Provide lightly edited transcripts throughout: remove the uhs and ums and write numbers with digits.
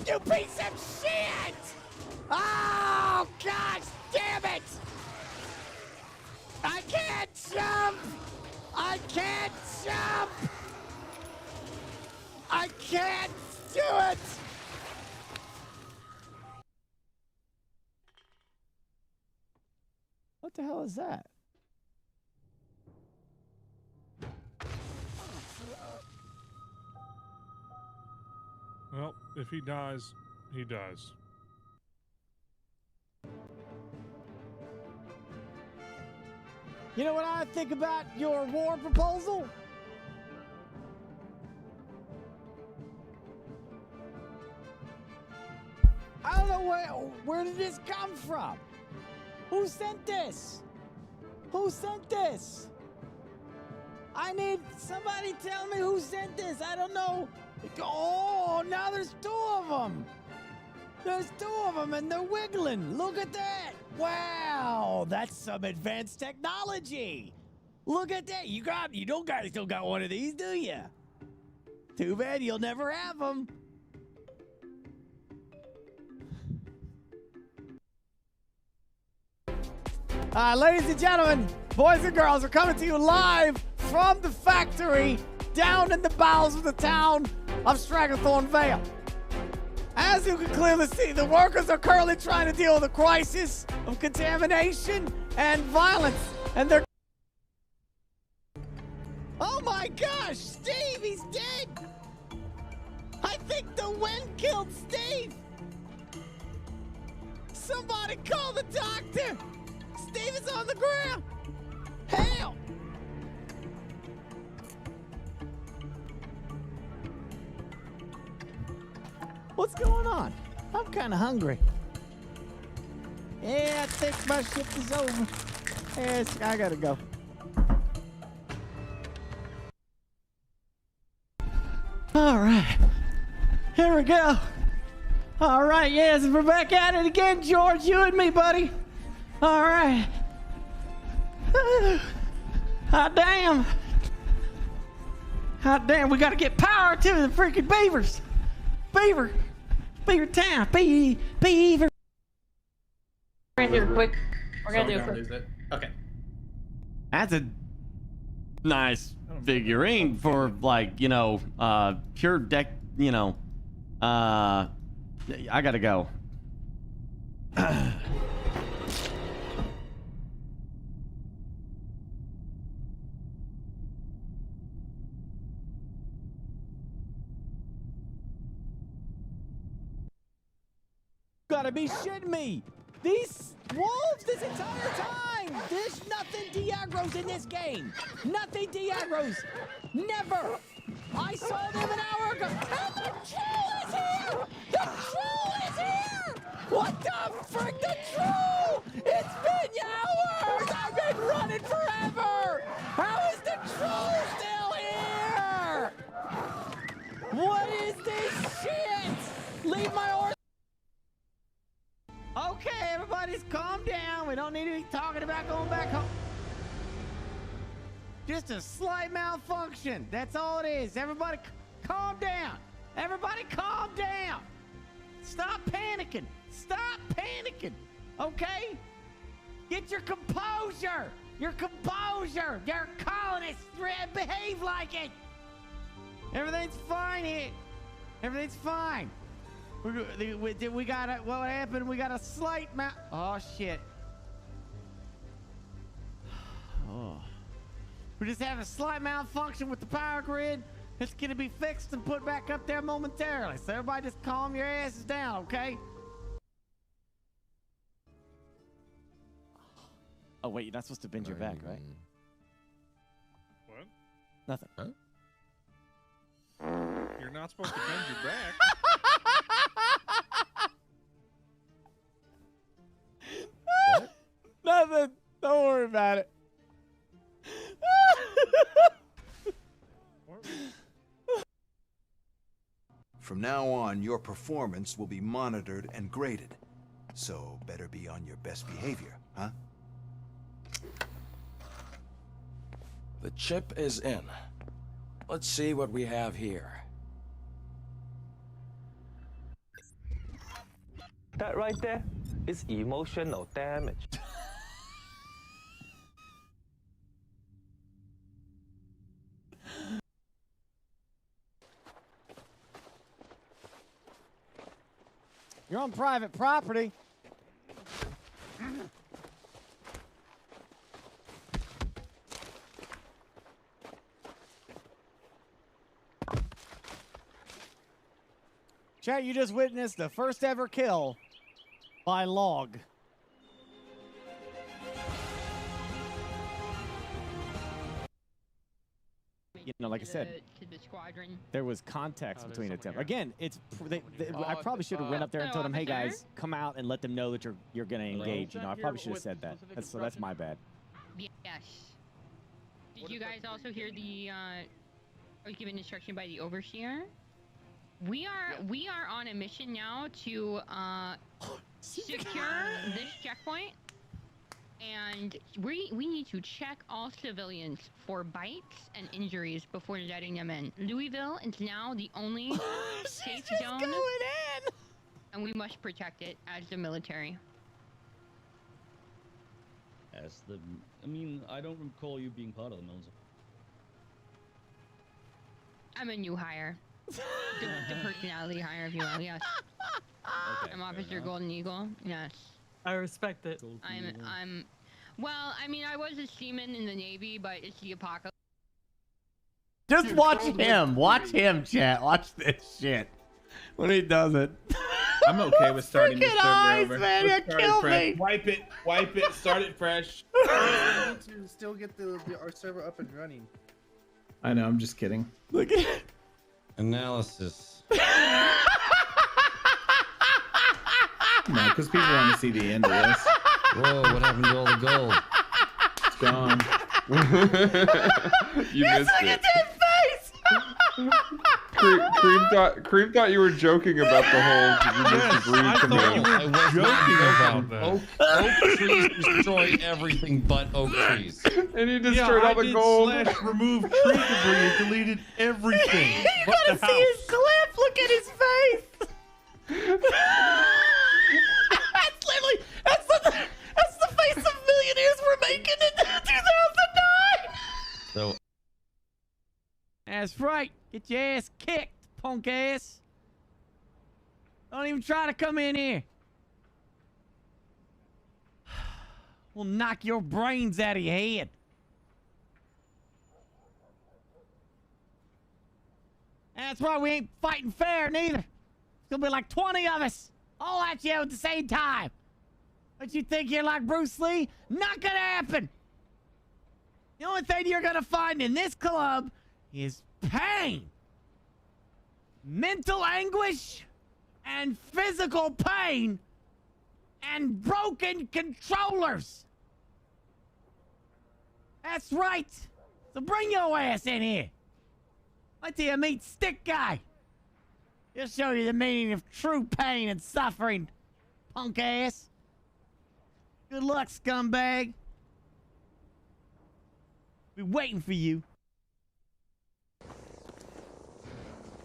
you piece of shit! Oh, gosh damn it! I can't jump! I can't jump! I can't do it! What the hell is that? Well, if he dies, he dies. You know what I think about your war proposal? I don't know where did this come from? Who sent this? Who sent this? I need somebody tell me who sent this. I don't know. Oh, now there's two of them. There's two of them and they're wiggling. Look at that. Wow, that's some advanced technology. Look at that. You still got one of these, do you? Too bad you'll never have them. Ladies and gentlemen, boys and girls, we're coming to you live from the factory down in the bowels of the town of Stragglethorn Vale. As you can clearly see, the workers are currently trying to deal with a crisis of contamination and violence, and they're... Oh my gosh, Steve, he's dead! I think the wind killed Steve! Somebody call the doctor! Steve is on the ground! Help! What's going on? I'm kind of hungry. Yeah, I think my shift is over. Yes, I gotta go. All right. Here we go. All right, yes, we're back at it again, George. You and me, buddy. All right. Hot damn. Hot damn, we gotta get power to the freaking beavers. Beaver town. Beaver. We're gonna do it quick. We're gonna do it quick. Lose it. Okay. That's a nice figurine for, like, you know, pure deck, you know. I gotta go. Gotta be shitting me. These wolves this entire time. There's nothing Diagros in this game. Nothing Diagros. Never. I saw them an hour ago. And the troll is here. The troll is here. What the frick? The troll. It's been hours. I've been running forever. How is the troll still here? What is this shit? Leave my horse. Okay, everybody's calm down. We don't need to be talking about going back home. Just a slight malfunction. That's all it is. Everybody calm down. Everybody calm down. Stop panicking. Stop panicking. Okay? Get your composure. Your composure. They're colonists. Behave like it. Everything's fine here. Everything's fine. We got a, what happened? We got a slight oh shit. Oh. We just have a slight malfunction with the power grid. It's gonna be fixed and put back up there momentarily. So everybody just calm your asses down, okay? Oh wait, you're not supposed to bend your back, right? What? Nothing. Huh? You're not supposed to bend your back. Nothing. Don't worry about it. From now on, your performance will be monitored and graded. So better be on your best behavior, huh? The chip is in. Let's see what we have here. That right there is emotional damage. You're on private property. Chat, you just witnessed the first ever kill by log. You know, like I said, to the squadron. there was context Oh, there's between the someone two. here. Again, it's I probably should have went up there and Hello, told them, "Hey officer." guys, come out and let them know that you're gonna engage." You know, I probably should have With said that. specific So that's my bad. Yes. Did you guys also hear the I was given instruction by the overseer? We are on a mission now to secure this checkpoint, and we need to check all civilians for bites and injuries before letting them in. Louisville is now the only safe zone, Going in. and we must protect it as the military. As the, I mean, I don't recall you being part of the military. I'm a new hire. The personality hire, if you will, yes. Okay, I'm fair Officer enough. Golden Eagle, yes. I respect it. Cool, I'm, well, I mean, I was a seaman in the Navy, but it's the apocalypse. Just watch him. Watch him, chat. Watch this shit when he does it. I'm okay with starting this Freaking server eyes, over. man, Let's you start it killed fresh. me. Wipe it, start it fresh. We need to still get our server up and running. I know, I'm just kidding. Look at it. Analysis. No, because people want to see the end of this. Whoa, what happened to all the gold? It's gone. You missed it. Look at his face. Cream thought you were joking about the whole. I thought you were joking about that. Oak trees destroy everything but oak trees. And he destroyed all the gold. / remove tree debris and deleted everything. You gotta see his clip. Look at his face. That's literally that's the face of millionaires we're making in 2009. So That's right. Get your ass kicked, punk ass. Don't even try to come in here. We'll knock your brains out of your head. That's right, we ain't fighting fair neither. It's gonna be like 20 of us, all at you at the same time. But you think you're like Bruce Lee? Not gonna happen. The only thing you're gonna find in this club is pain, mental anguish, and physical pain, and broken controllers. That's right. So bring your ass in here. Wait till you meet Stick Guy. He'll show you the meaning of true pain and suffering, punk ass. Good luck, scumbag. Be waiting for you.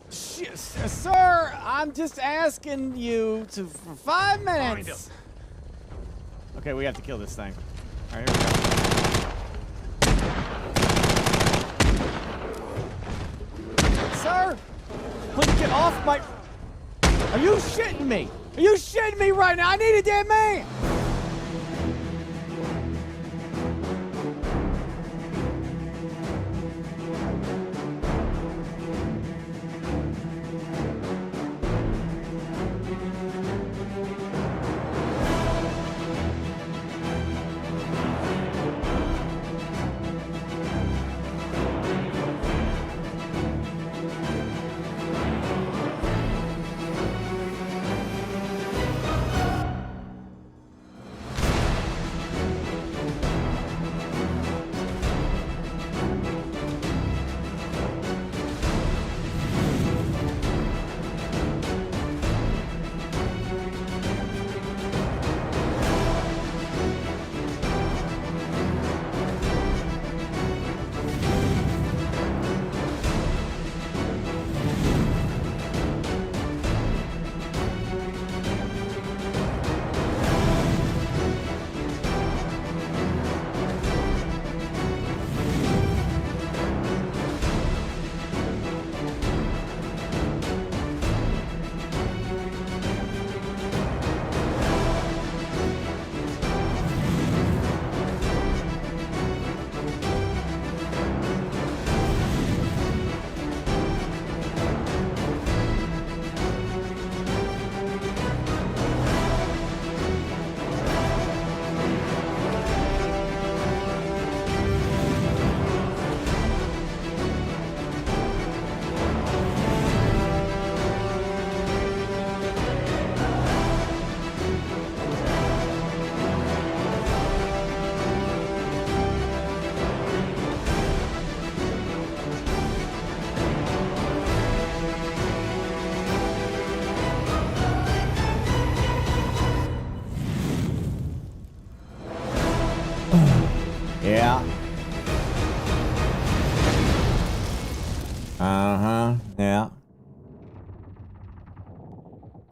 Sir, I'm just asking you for 5 minutes. Okay, we have to kill this thing. All right, here we go. Sir, please get off my... Are you shitting me? Are you shitting me right now? I need a dead man.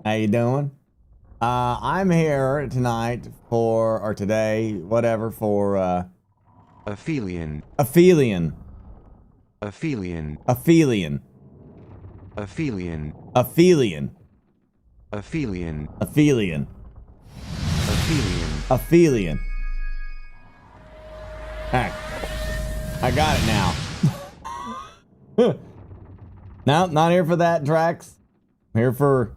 How you doing? I'm here tonight for, or today, whatever, for, Aphelion. Aphelion. Aphelion. Aphelion. Aphelion. Aphelion. Aphelion. Aphelion. Aphelion. Aphelion. Hey, I got it now. No, not here for that, Drax. I'm here for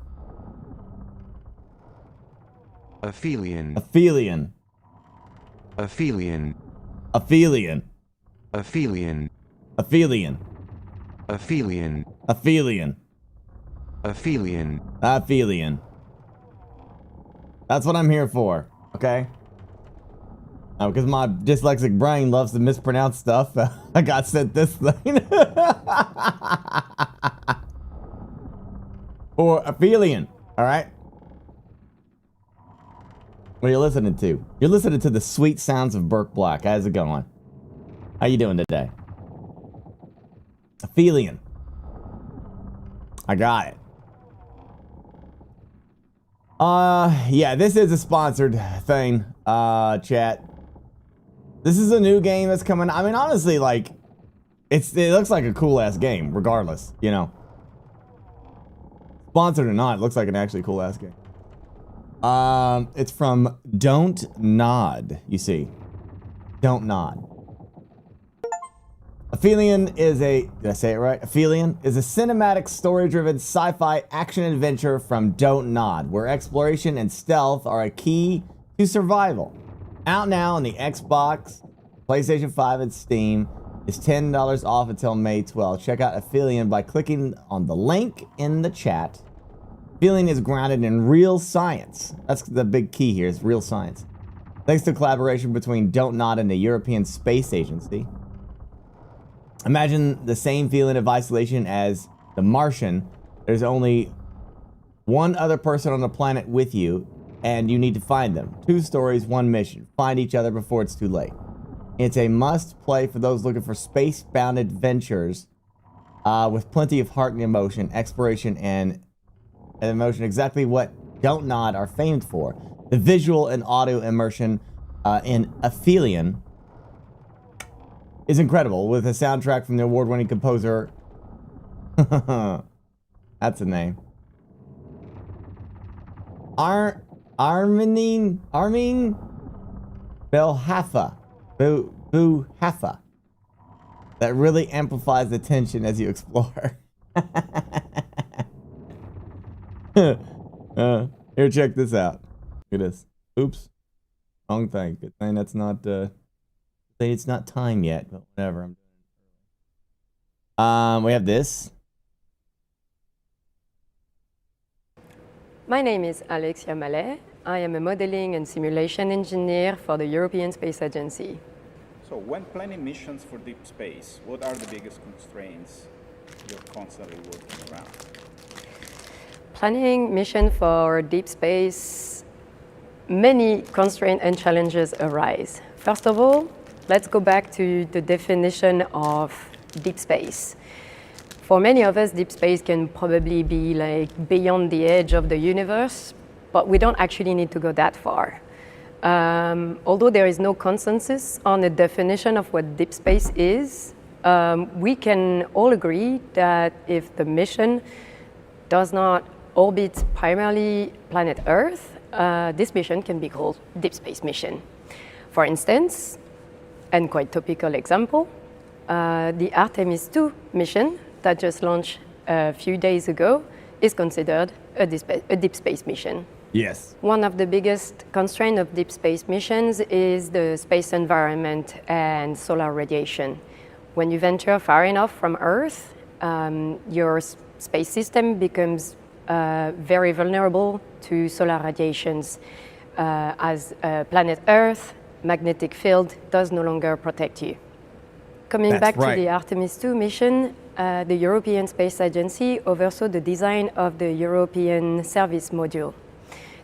Aphelion. Aphelion. Aphelion. Aphelion. Aphelion. Aphelion. Aphelion. Aphelion. Aphelion. Aphelion. That's what I'm here for, okay? Because my dyslexic brain loves to mispronounce stuff, I got sent this thing. For Aphelion, alright? What are you listening to? You're listening to the sweet sounds of BurkeBlack. How's it going? How you doing today? Aphelion. I got it. Yeah, this is a sponsored thing, chat. This is a new game that's coming. I mean, honestly, like, it looks like a cool-ass game, regardless, you know. Sponsored or not, it looks like an actually cool-ass game. It's from Don't Nod, you see. Don't Nod. Aphelion is a, did I say it right? Aphelion is a cinematic, story-driven sci-fi action-adventure from Don't Nod, where exploration and stealth are a key to survival. Out now on the Xbox, PlayStation 5, and Steam. Is $10 off until May 12th. Check out Aphelion by clicking on the link in the chat. Aphelion is grounded in real science. That's the big key here, is real science. Thanks to collaboration between Don't Nod and the European Space Agency. Imagine the same feeling of isolation as The Martian. There's only one other person on the planet with you, and you need to find them. 2 stories, 1 mission. Find each other before it's too late. It's a must-play for those looking for space-bound adventures with plenty of heart and emotion, exploration, and emotion. Exactly what Don't Nod are famed for. The visual and audio immersion in Aphelion is incredible, with a soundtrack from the award-winning composer. That's a name. Armin Belhaffa. Boo-Haffa. That really amplifies the tension as you explore. Here, check this out. Look at this. Oops. Wrong thing. Good thing that's not, it's not time yet, but whatever. We have this. My name is Alexia Mallet. I am a modeling and simulation engineer for the European Space Agency. So when planning missions for deep space, what are the biggest constraints you're constantly working around? Planning mission for deep space, many constraints and challenges arise. First of all, let's go back to the definition of deep space. For many of us, deep space can probably be like beyond the edge of the universe, but we don't actually need to go that far. Although there is no consensus on a definition of what deep space is, we can all agree that if the mission does not orbit primarily planet Earth, this mission can be called deep space mission. For instance, and quite topical example, the Artemis II mission that just launched a few days ago is considered a deep space mission. Yes. One of the biggest constraints of deep space missions is the space environment and solar radiation. When you venture far enough from Earth, your space system becomes very vulnerable to solar radiations as planet Earth magnetic field does no longer protect you. Coming back to the Artemis II mission, the European Space Agency oversaw the design of the European Service Module.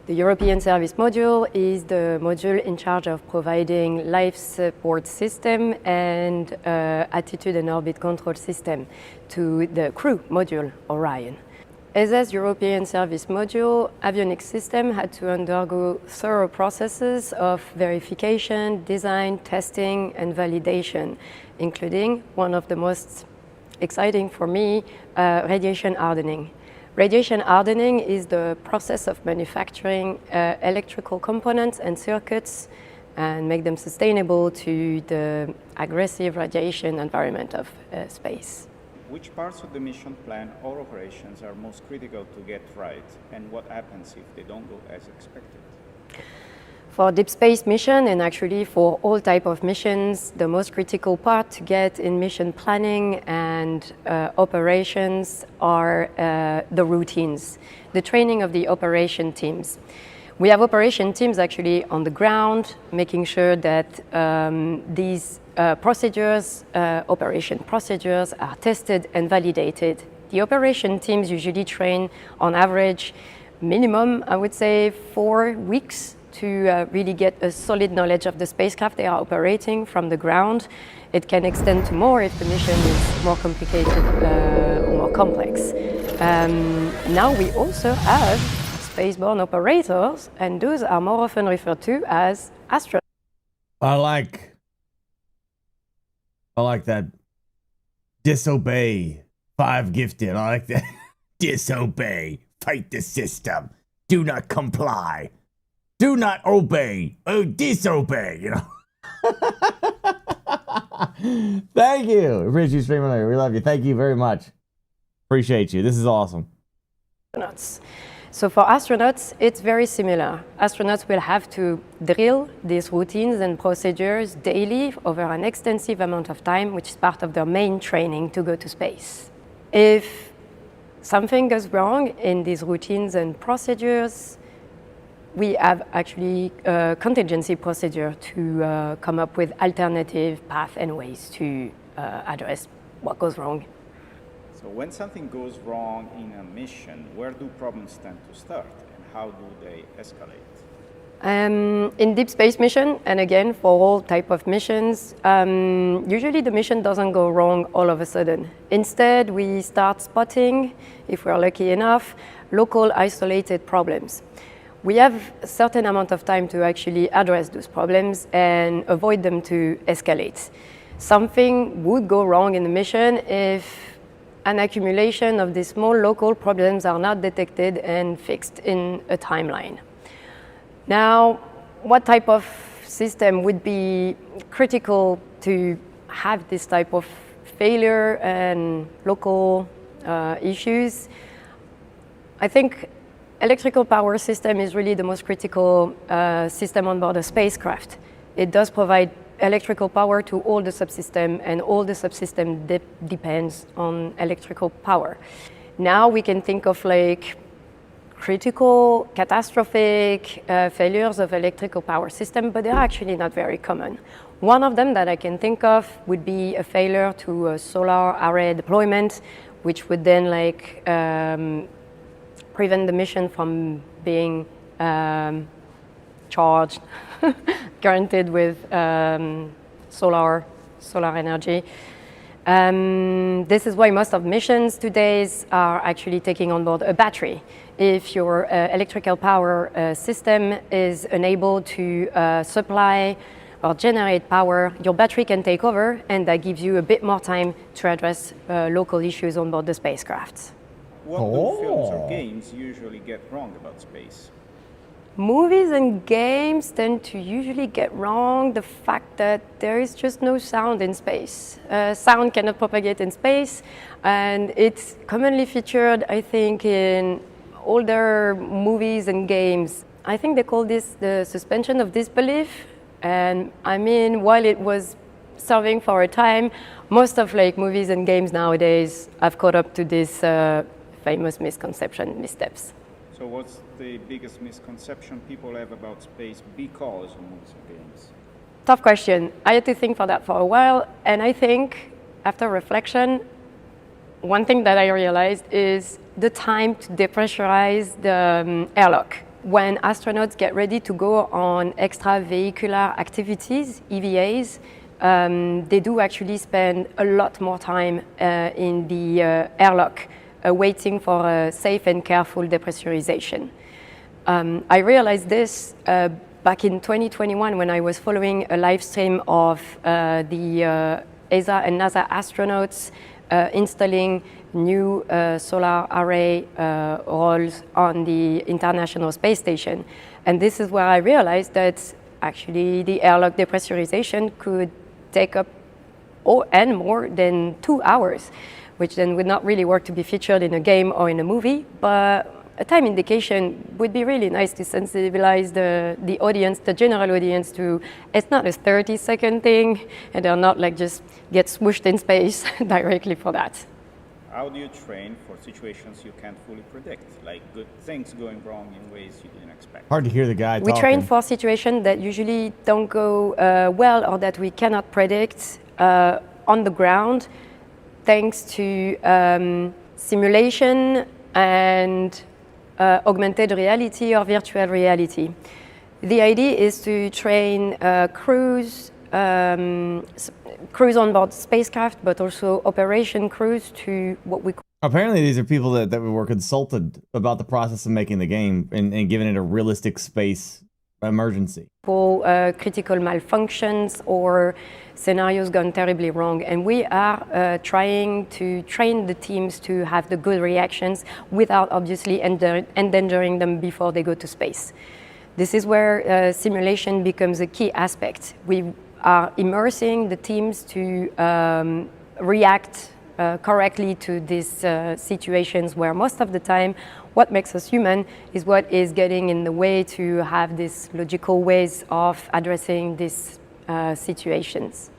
The European Service Module is the module in charge of providing life support system and attitude and orbit control system to the crew module Orion. ESA's European Service Module, avionics system had to undergo thorough processes of verification, design, testing, and validation, including one of the most exciting for me, radiation hardening. Radiation hardening is the process of manufacturing electrical components and circuits and make them sustainable to the aggressive radiation environment of space. Which parts of the mission plan or operations are most critical to get right, and what happens if they don't go as expected? For deep space mission, and actually for all type of missions, the most critical part to get in mission planning and operations are the routines, the training of the operation teams. We have operation teams actually on the ground, making sure that these operation procedures are tested and validated. The operation teams usually train on average minimum, I would say, 4 weeks to really get a solid knowledge of the spacecraft they are operating from the ground. It can extend to more if the mission is more complicated or more complex. Now we also have spaceborne operators, and those are more often referred to as astronauts. I like that. Disobey. 5 gifted. I like that. Disobey. Fight the system. Do not comply. Do not obey. Oh, disobey. You know. Thank you. Appreciate you streaming later. We love you. Thank you very much. Appreciate you. This is awesome. So for astronauts, it's very similar. Astronauts will have to drill these routines and procedures daily over an extensive amount of time, which is part of their main training to go to space. If something goes wrong in these routines and procedures, we have actually a contingency procedure to come up with alternative paths and ways to address what goes wrong. So when something goes wrong in a mission, where do problems tend to start and how do they escalate? In deep space mission, and again for all type of missions, usually the mission doesn't go wrong all of a sudden. Instead, we start spotting, if we're lucky enough, local isolated problems. We have a certain amount of time to actually address those problems and avoid them to escalate. Something would go wrong in the mission if an accumulation of these small local problems are not detected and fixed in a timeline. Now, what type of system would be critical to have this type of failure and local issues? I think electrical power system is really the most critical system on board a spacecraft. It does provide electrical power to all the subsystem, and all the subsystem depends on electrical power. Now we can think of like critical, catastrophic failures of electrical power system, but they're actually not very common. One of them that I can think of would be a failure to a solar array deployment, which would then like prevent the mission from being charged, guaranteed with solar energy. This is why most of missions today are actually taking on board a battery. If your electrical power system is unable to supply or generate power, your battery can take over, and that gives you a bit more time to address local issues on board the spacecraft. What do films or games usually get wrong about space? Movies and games tend to usually get wrong the fact that there is just no sound in space. Sound cannot propagate in space, and it's commonly featured, I think, in older movies and games. I think they call this the suspension of disbelief. And I mean, while it was serving for a time, most of like movies and games nowadays have caught up to this famous misconception, missteps. So what's the biggest misconception people have about space because of movies and games? Tough question. I had to think for that for a while, and I think after reflection, one thing that I realized is the time to depressurize the airlock. When astronauts get ready to go on extravehicular activities, EVAs, they do actually spend a lot more time in the airlock waiting for a safe and careful depressurization. I realized this back in 2021 when I was following a live stream of the ESA and NASA astronauts installing new solar array rolls on the International Space Station. And this is where I realized that actually the airlock depressurization could take up and more than 2 hours, which then would not really work to be featured in a game or in a movie, but a time indication would be really nice to sensibilize the audience, the general audience, to it's not a 30-second thing, and they're not like just get swooshed in space directly for that. How do you train for situations you can't fully predict, like good things going wrong in ways you didn't expect? Hard to hear the guy talking. We train for situations that usually don't go well or that we cannot predict on the ground, thanks to simulation and augmented reality or virtual reality. The idea is to train crews on board spacecraft, but also operation crews to what we call. Apparently, these are people that were consulted about the process of making the game and giving it a realistic space emergency. Critical malfunctions or scenarios gone terribly wrong, and we are trying to train the teams to have the good reactions without obviously endangering them before they go to space. This is where simulation becomes a key aspect. We are immersing the teams to react correctly to these situations where most of the time what makes us human is what is getting in the way to have these logical ways of addressing these situations.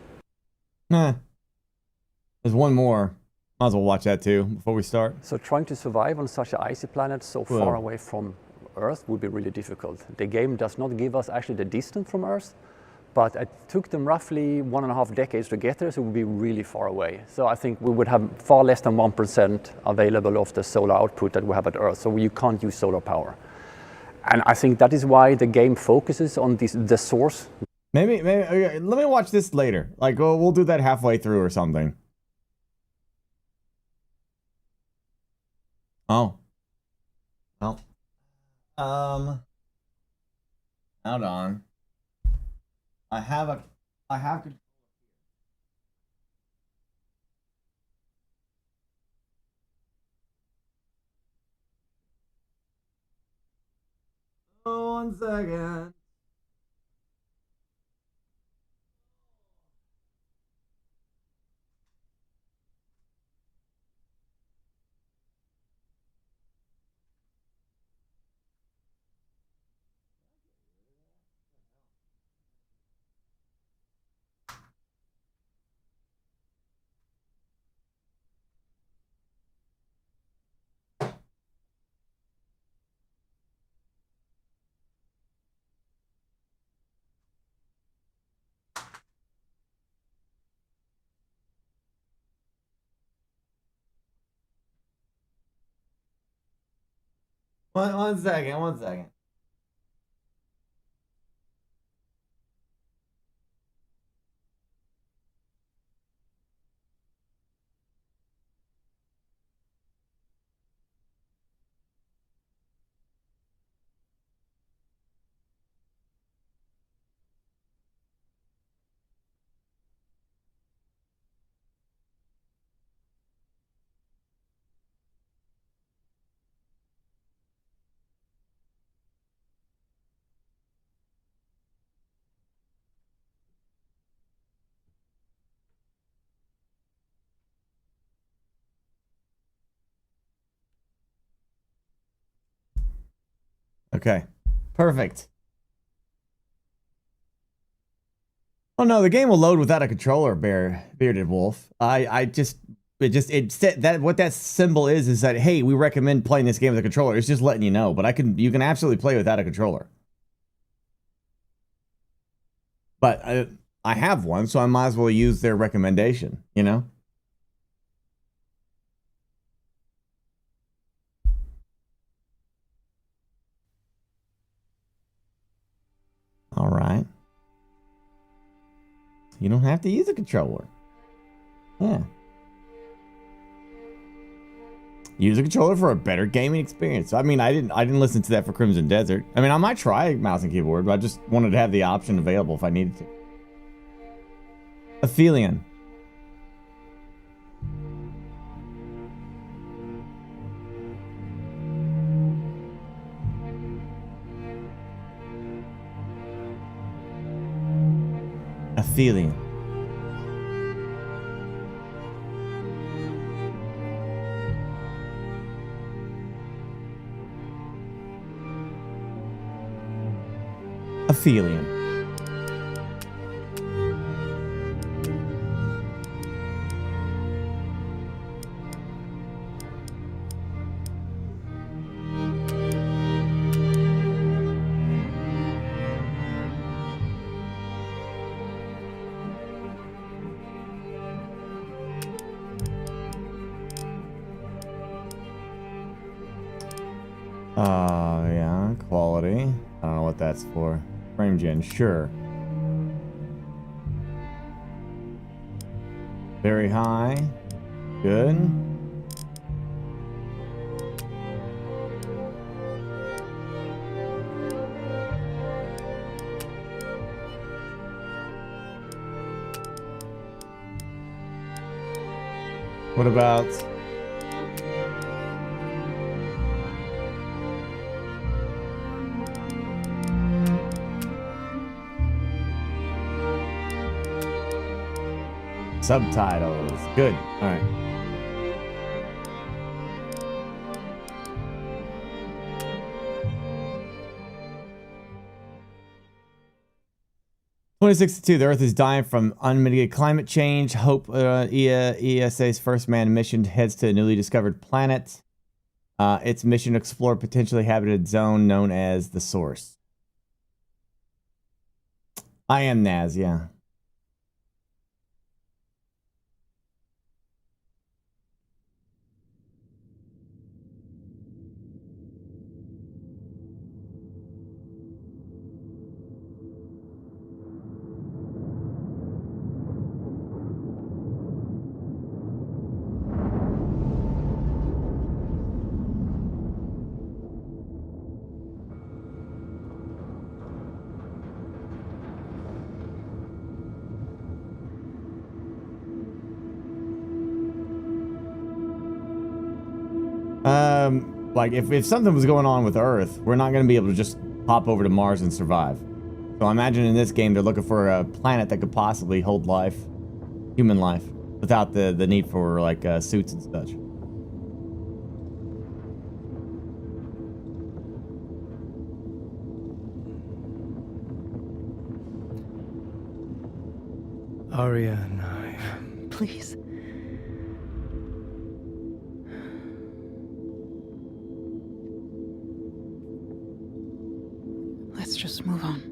There's one more. Might as well watch that too before we start. So trying to survive on such an icy planet so far away from Earth would be really difficult. The game does not give us actually the distance from Earth, but it took them roughly 1.5 decades to get there, so it would be really far away. So I think we would have far less than 1% available of the solar output that we have at Earth, so you can't use solar power. And I think that is why the game focuses on the source. Maybe let me watch this later. Like, we'll do that halfway through or something. Oh. Well. Hold on. I have to. Oh, 1 second. One second. Okay, perfect. Oh no, the game will load without a controller, bearded wolf. It said that what that symbol is that, hey, we recommend playing this game with a controller. It's just letting you know, but you can absolutely play without a controller. But I have one, so I might as well use their recommendation, you know? All right. You don't have to use a controller. Yeah. Use a controller for a better gaming experience. I mean, I didn't listen to that for Crimson Desert. I mean, I might try mouse and keyboard, but I just wanted to have the option available if I needed to. Aphelion. Aphelion. Aphelion. Yeah, quality. I don't know what that's for. Frame gen, sure. Very high. Good. What about subtitles? Good. All right. (2062) The Earth is dying from unmitigated climate change. Hope ESA's first manned mission heads to a newly discovered planet. Its mission to explore a potentially habited zone known as the Source. I am Naz, yeah. Like if something was going on with Earth, we're not going to be able to just hop over to Mars and survive. So I imagine in this game they're looking for a planet that could possibly hold life, human life, without the need for like suits and such. Aria and I. Please. Let's just move on.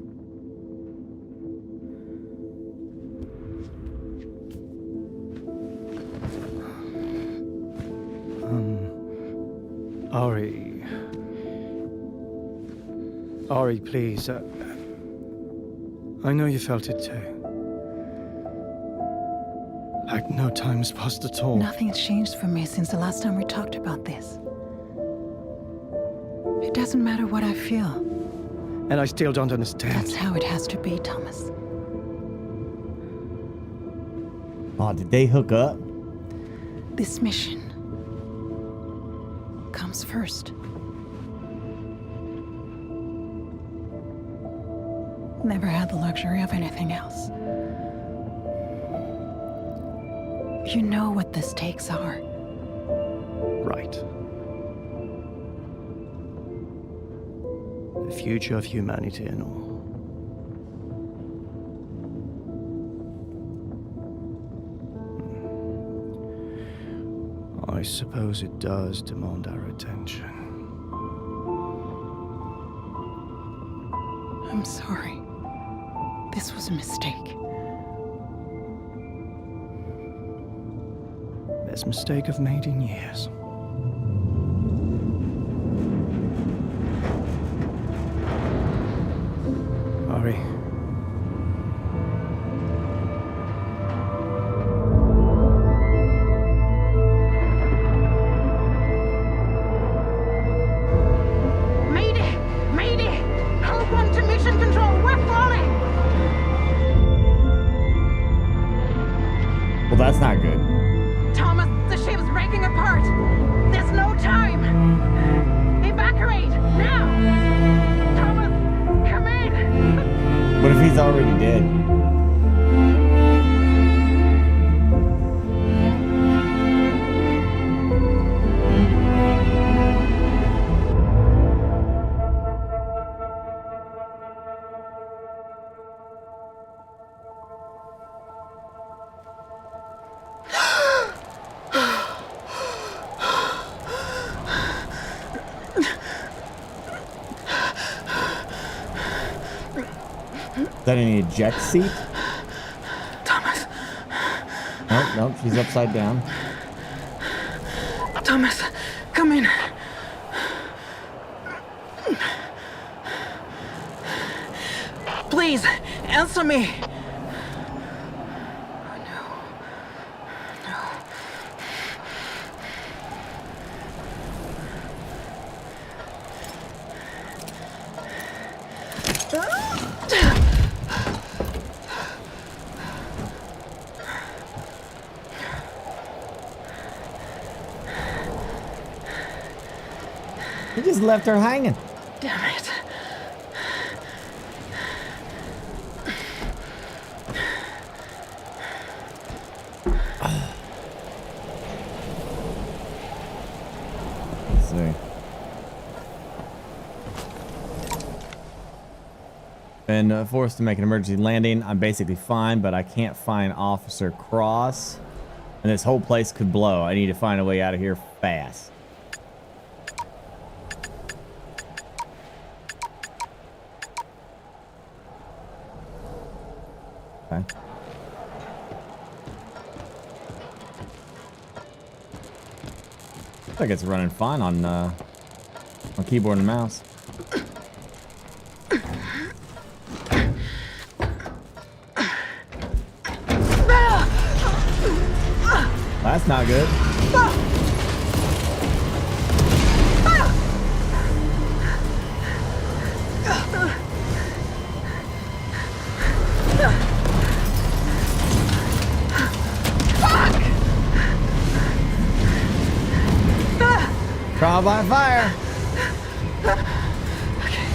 Ari, please. I know you felt it too. Like no time has passed at all. Nothing's changed for me since the last time we talked about this. It doesn't matter what I feel. And I still don't understand. That's how it has to be, Thomas. Oh, did they hook up? This mission comes first. Never had the luxury of anything else. You know what the stakes are. Right. The future of humanity and all. I suppose it does demand our attention. I'm sorry. This was a mistake. Best mistake I've made in years. Ari. if he's already dead. Is that an eject seat? Thomas. Nope, she's upside down. Thomas, come in. Please, answer me. He just left her hanging. Damn it. Let's see. Been forced to make an emergency landing. I'm basically fine, but I can't find Officer Cross. And this whole place could blow. I need to find a way out of here fast. Okay. I think it's running fine on keyboard and mouse. That's not good. Trial by fire. Okay,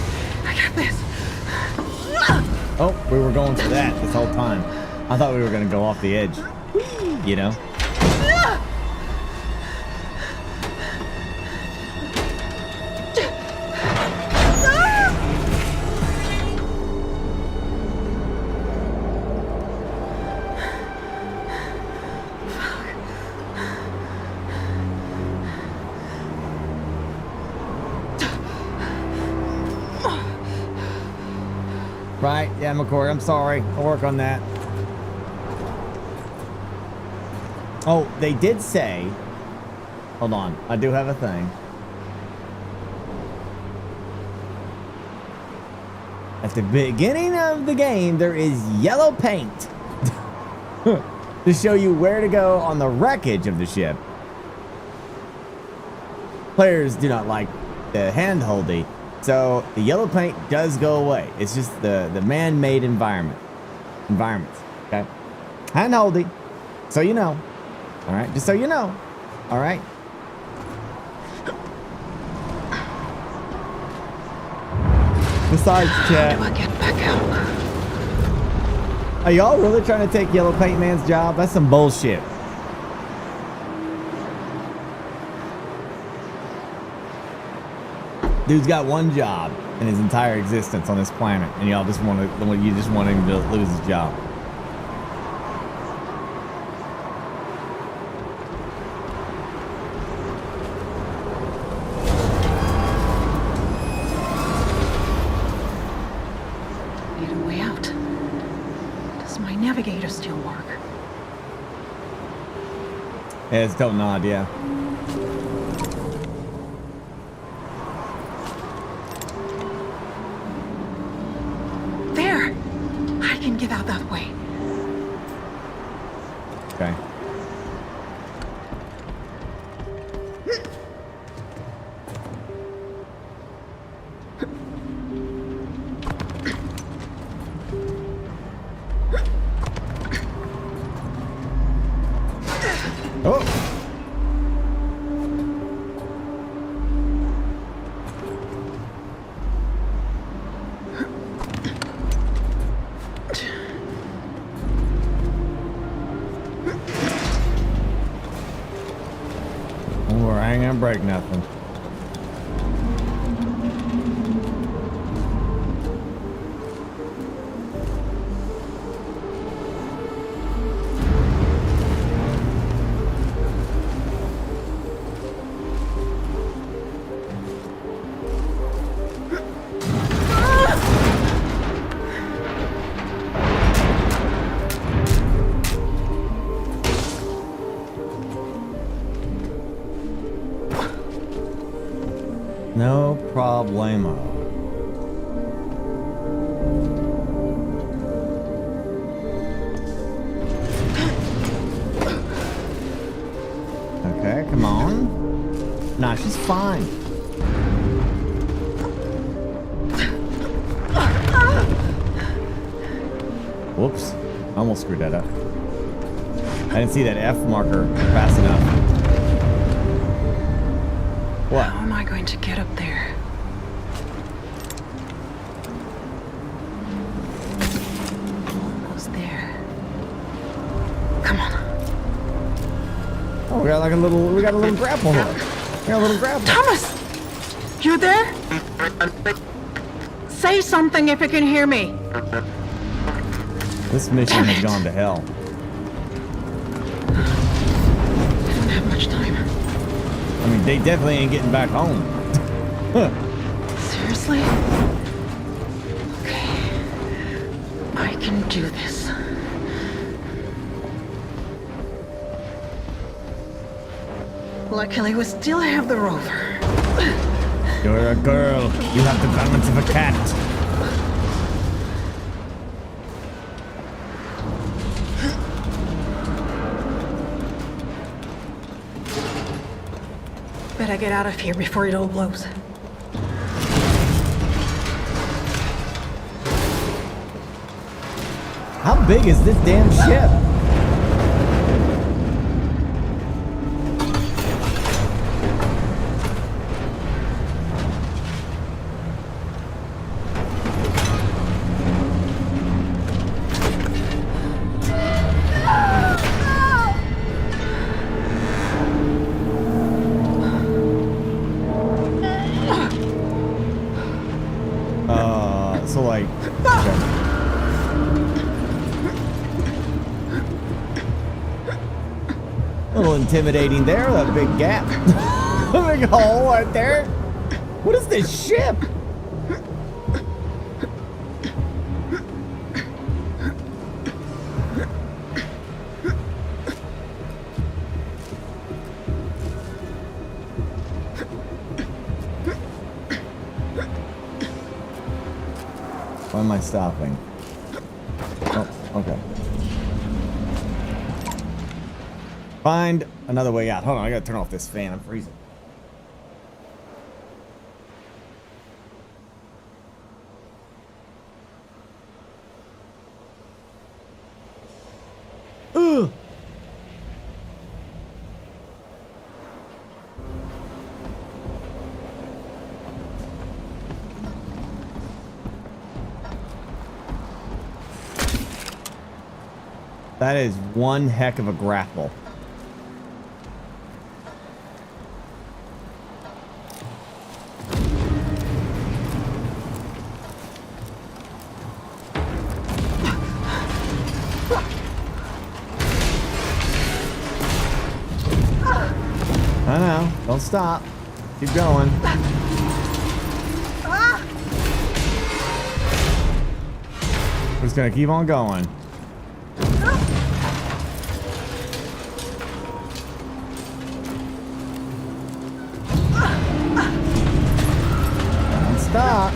I got this. Oh, we were going for that this whole time. I thought we were going to go off the edge. You know? Right, yeah, McCoy, I'm sorry. I'll work on that. Oh, they did say... Hold on, I do have a thing. At the beginning of the game, there is yellow paint to show you where to go on the wreckage of the ship. Players do not like the handholdy. So the yellow paint does go away. It's just the man-made environments. Okay, handholdy. So you know. All right, just so you know. All right. Besides, chat. How do I get back out? Are y'all really trying to take Yellow Paint Man's job? That's some bullshit. Dude's got one job in his entire existence on this planet, and y'all just want to, you just want him to lose his job. Need a way out. Does my navigator still work? Yeah, it's tilt nod, yeah. There! I can get out that way. Okay. Oh! gonna break nothing. No problemo. Okay, come on. Nah, she's fine. Whoops. I almost screwed that up. I didn't see that F marker fast enough. What? How am I going to get up there? Almost there. Come on. Oh, we got like a little, we got a little grapple hook. We got a little grapple. Thomas! You there? Say something if you can hear me. This mission has gone to hell. I don't have much time. I mean, they definitely ain't getting back home. Seriously? Okay. I can do this. Luckily, we still have the rover. You're a girl. You have the balance of a cat. Better get out of here before it all blows. How big is this damn ship? So like, okay. A little intimidating there, that big gap. A big hole right there. What is this ship? Why am I stopping? Oh, okay. Find another way out. Hold on, I gotta turn off this fan. I'm freezing. Ugh. That is one heck of a grapple. I know. Don't stop. Keep going. We're just gonna keep on going. Don't stop.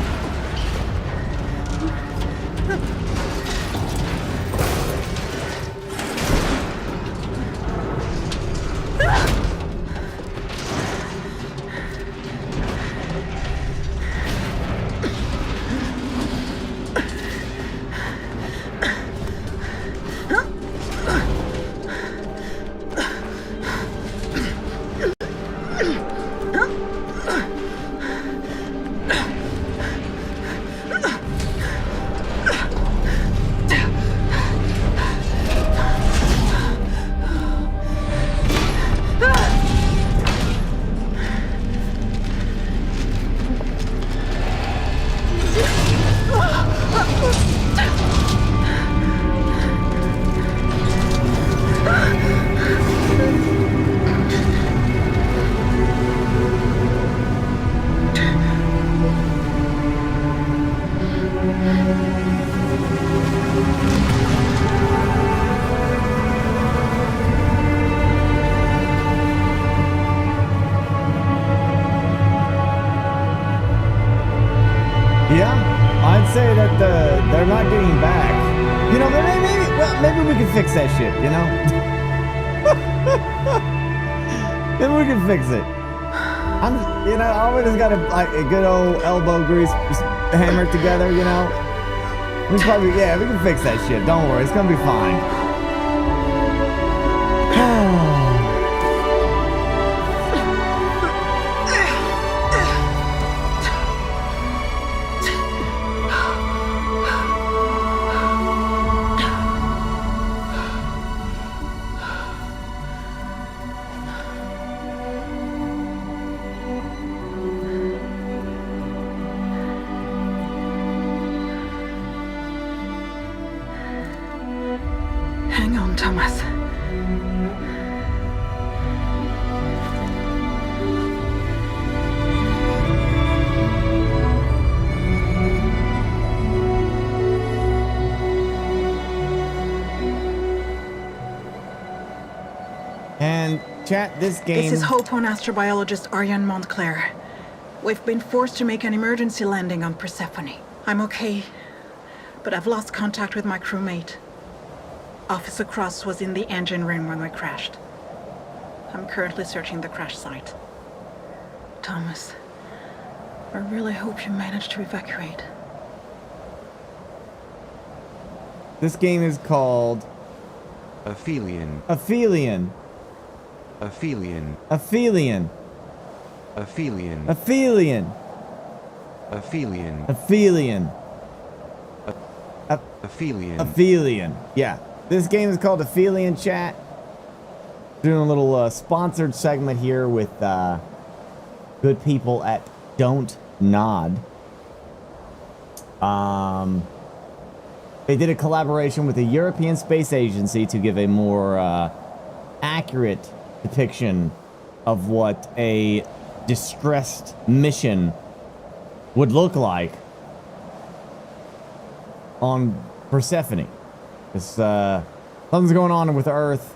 Yeah, I'd say that they're not getting back. You know, maybe we can fix that shit, you know? Maybe we can fix it. All we just got a good old elbow grease, just hammer it together, you know? We can fix that shit. Don't worry, it's gonna be fine. Hang on, Thomas. And chat, this game... This is Hope-On astrobiologist Ariane Montclair. We've been forced to make an emergency landing on Persephone. I'm okay, but I've lost contact with my crewmate. Officer Cross was in the engine room when we crashed. I'm currently searching the crash site. Thomas, I really hope you managed to evacuate. This game is called... Aphelion. Aphelion. Aphelion. Aphelion. Aphelion. Aphelion. Aphelion. Aphelion. Aphelion. Aphelion. Yeah. This game is called Aphelion, chat. Doing a little sponsored segment here with good people at Don't Nod. They did a collaboration with the European Space Agency to give a more accurate depiction of what a distressed mission would look like on Persephone. Something's going on with Earth.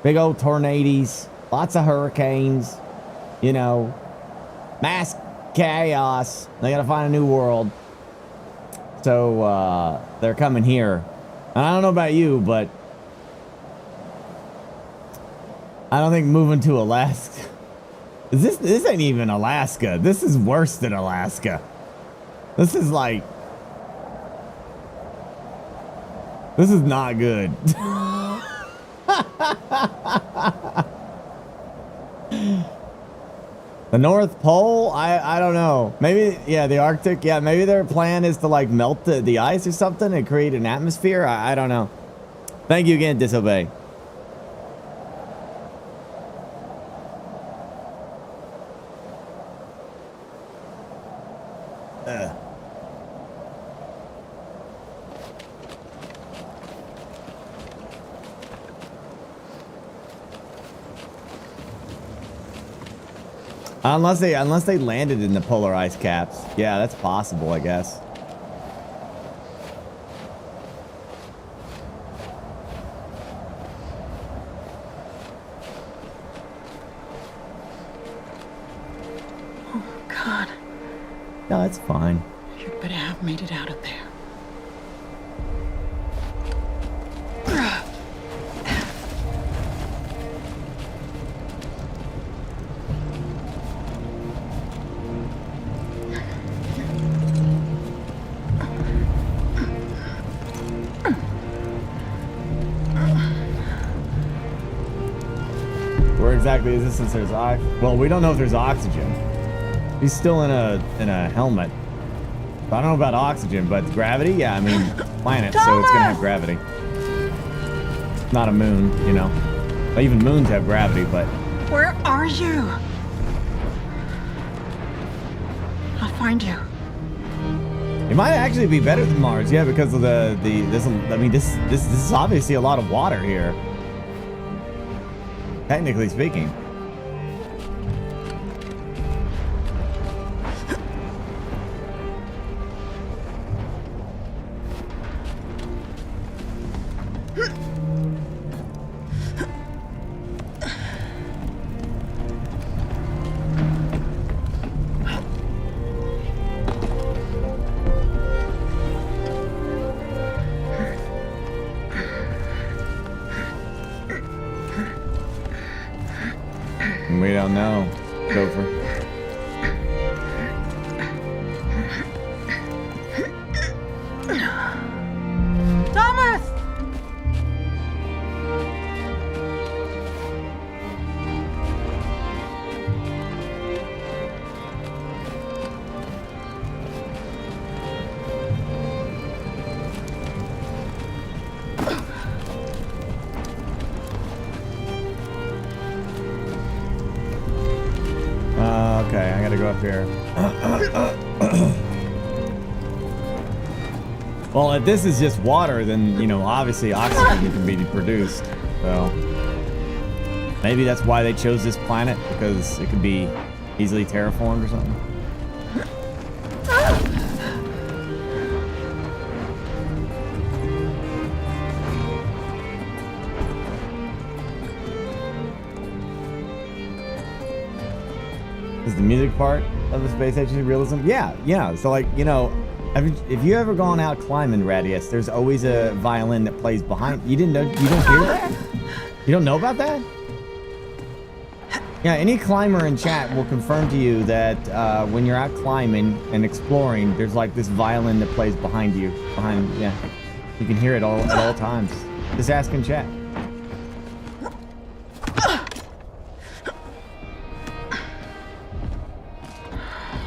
Big old tornadoes, lots of hurricanes, you know, mass chaos. They gotta find a new world. So they're coming here. And I don't know about you, but I don't think moving to Alaska. This ain't even Alaska. This is worse than Alaska. This is like, this is not good. The North Pole? I don't know. Maybe, yeah, the Arctic. Yeah, maybe their plan is to like melt the ice or something and create an atmosphere. I don't know. Thank you again, Disobey. Unless they landed in the polar ice caps. Yeah, that's possible, I guess. Oh, God. No, that's fine. You'd better have made it out of there. Exactly is this since there's well, we don't know if there's oxygen. He's still in a helmet. I don't know about oxygen, but gravity, yeah, I mean planet, so it's gonna have gravity. Not a moon, you know. Even moons have gravity, but Where are you? I'll find you. it might actually be better than Mars, yeah, because of this is obviously a lot of water here. Technically speaking. go. No. Gopher. Thomas! Okay, I gotta go up here. Well, if this is just water, then, you know, obviously oxygen can be produced. So maybe that's why they chose this planet, because it could be easily terraformed or something. Is the music part of the space agency realism? Yeah. So, like, you know, if you ever gone out climbing, Radius, there's always a violin that plays behind. You didn't know? You don't hear that? You don't know about that? Yeah, any climber in chat will confirm to you that when you're out climbing and exploring, there's like this violin that plays behind you. Yeah. You can hear it at all times. Just ask in chat.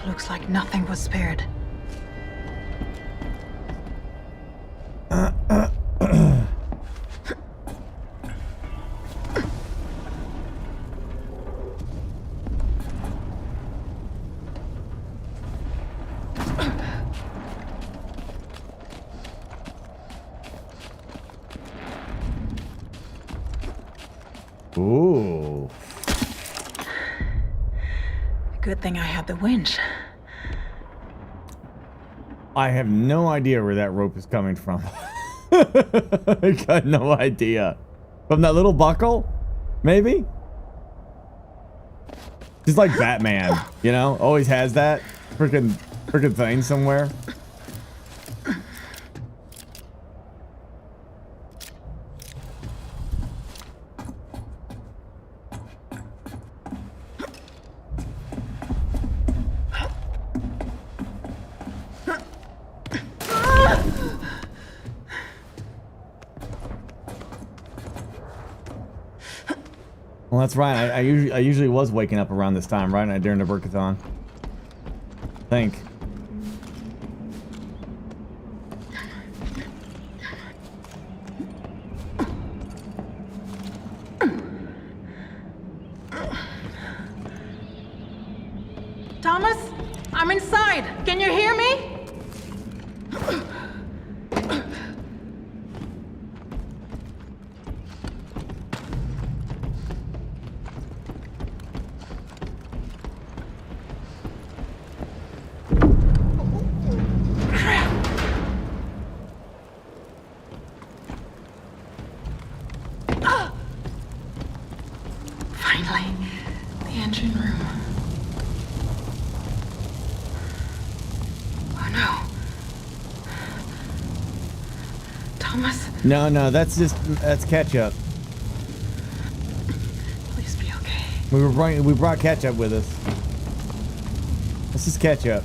Looks like nothing was spared. Ooh. Good thing I had the winch. I have no idea where that rope is coming from. I got no idea. From that little buckle? Maybe? Just like Batman, you know? Always has that freaking thing somewhere. Well, that's right. I usually was waking up around this time, right? During the Burkathon. I think. Thomas, I'm inside. Can you hear me? Finally, the engine room. Oh no. Thomas, No, that's ketchup. please be okay. We brought ketchup with us. This is ketchup.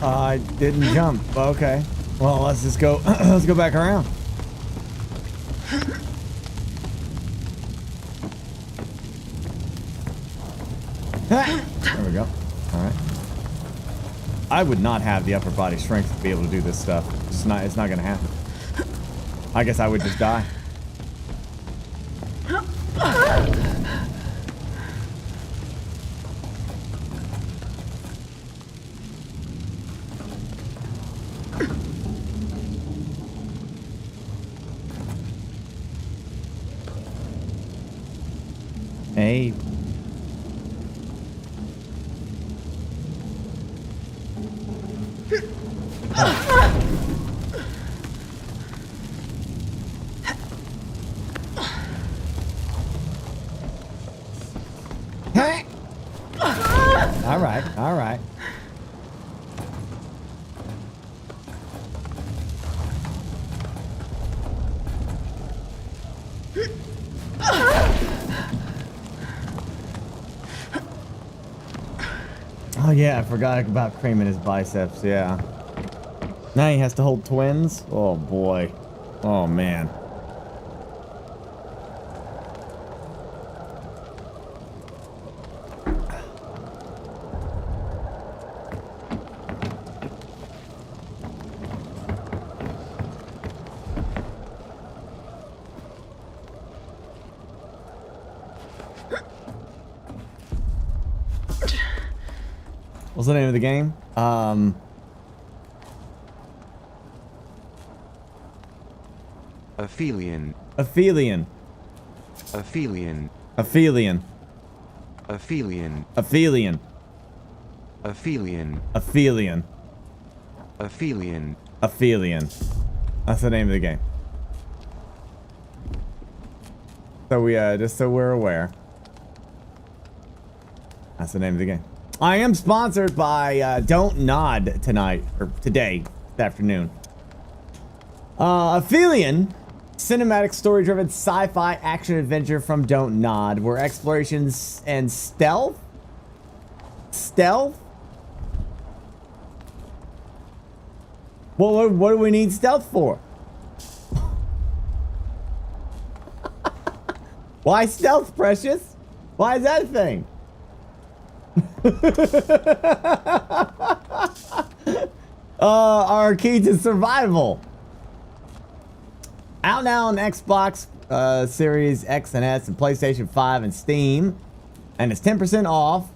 I didn't jump. Okay. Well, let's just go. Let's go back around. There we go. All right. I would not have the upper body strength to be able to do this stuff. It's not going to happen. I guess I would just die. Hey. Hey. All right, all right. Oh yeah, I forgot about creaming his biceps, yeah. Now he has to hold twins? Oh boy. Oh man. What's the name of the game? Aphelion. Aphelion. Aphelion. Aphelion. Aphelion. Aphelion. Aphelion. Aphelion. Aphelion. Aphelion. That's the name of the game. So we just so we're aware. That's the name of the game. I am sponsored by Don't Nod tonight, or today, this afternoon. Aphelion, cinematic story-driven sci-fi action-adventure from Don't Nod, where explorations and stealth? Stealth? Well, what do we need stealth for? Why stealth, Precious? Why is that a thing? Our key to survival. Out now on Xbox Series X and S and PlayStation 5 and Steam, and it's 10% off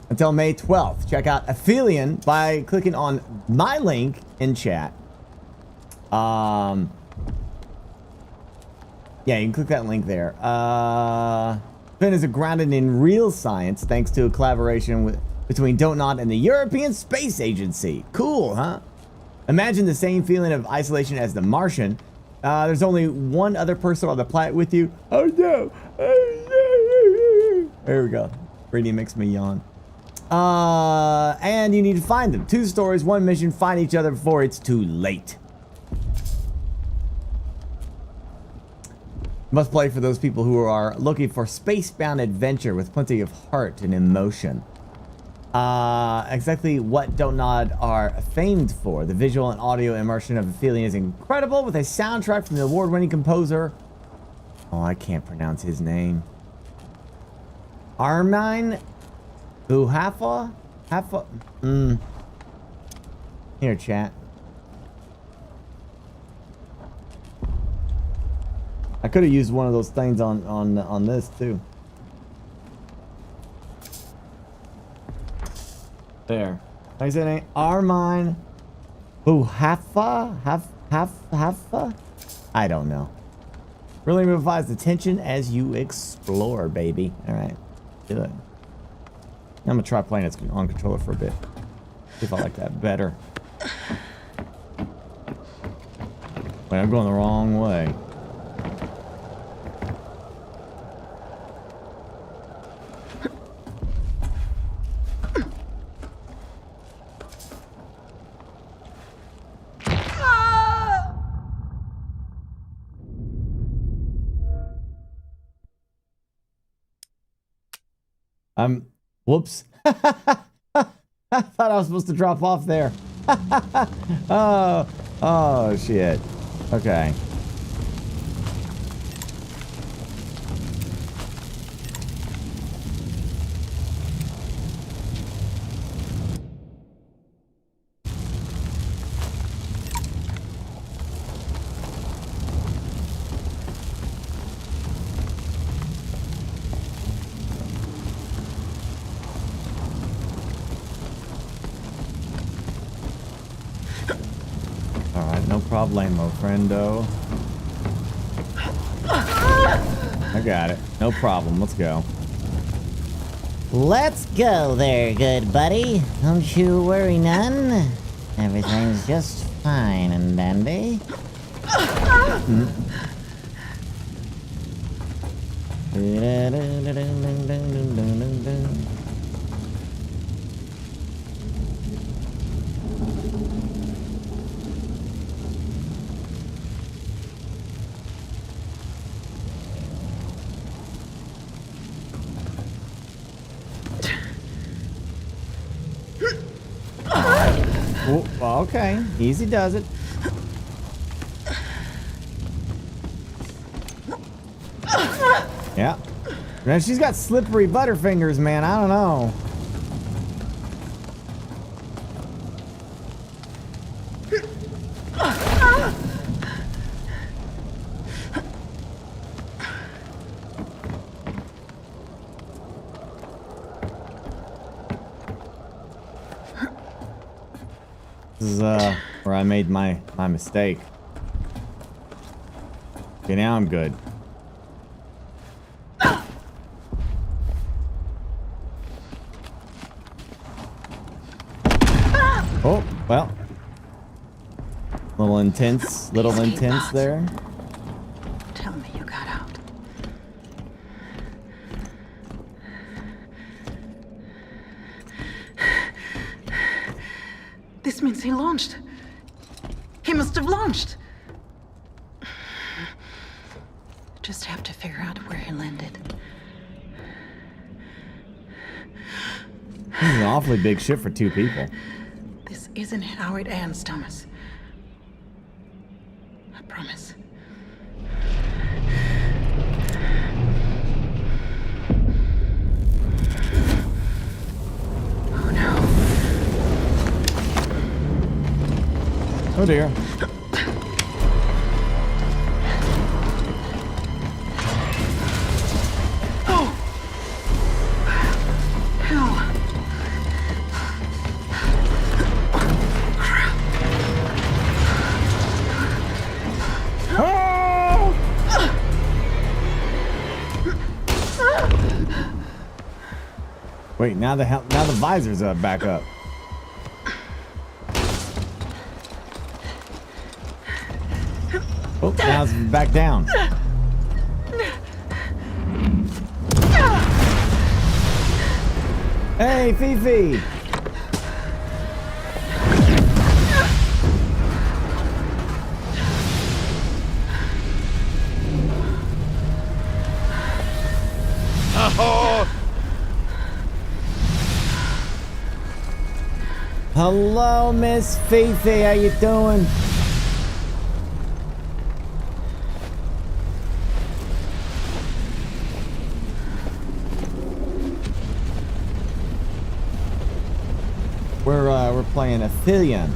until May 12th. Check out Aphelion by clicking on my link in chat. Yeah, you can click that link there. Finn is grounded in real science thanks to a collaboration between Don't Nod and the European Space Agency. Cool, huh? Imagine the same feeling of isolation as the Martian. There's only one other person on the planet with you. Oh no! Oh, no. There we go. Brady makes me yawn. And you need to find them. 2 stories, 1 mission. Find each other before it's too late. Must play for those people who are looking for space-bound adventure with plenty of heart and emotion. Exactly what Don't Nod are famed for. The visual and audio immersion of Aphelion is incredible, with a soundtrack from the award-winning composer. Oh, I can't pronounce his name. Armin Buhafa? Here, chat. I could have used one of those things on this too. There. How you say name? Armin Buhafa? Hafa? I don't know. Really provides attention as you explore, baby. All right, do it. I'm gonna try playing it on controller for a bit. See if I like that better. Wait, I'm going the wrong way. Whoops. I thought I was supposed to drop off there. Oh, shit. Okay. Problemo, friendo. I got it. No problem. Let's go. Let's go there, good buddy. Don't you worry none. Everything's just fine and dandy. Oh, well, okay. Easy does it. Yeah. Man, she's got slippery butterfingers, man. I don't know. This is where I made my mistake. Okay, now I'm good. Oh, well. Little intense there. Tell me you got out. This means he launched. He must have launched. Just have to figure out where he landed. This is an awfully big ship for 2 people. This isn't how it ends, Thomas. I promise. Oh no. Oh dear. Oh! Hell. Wait, now the visor's back up. Oh, now it's back down. Hey, Fifi! Oh! Hello, Miss Fifi. How you doing? We're playing Aphelion.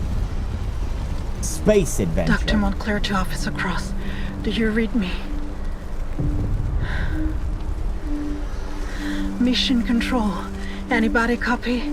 Space adventure. Dr. Montclair to Officer Cross. Do you read me? Mission control. Anybody copy?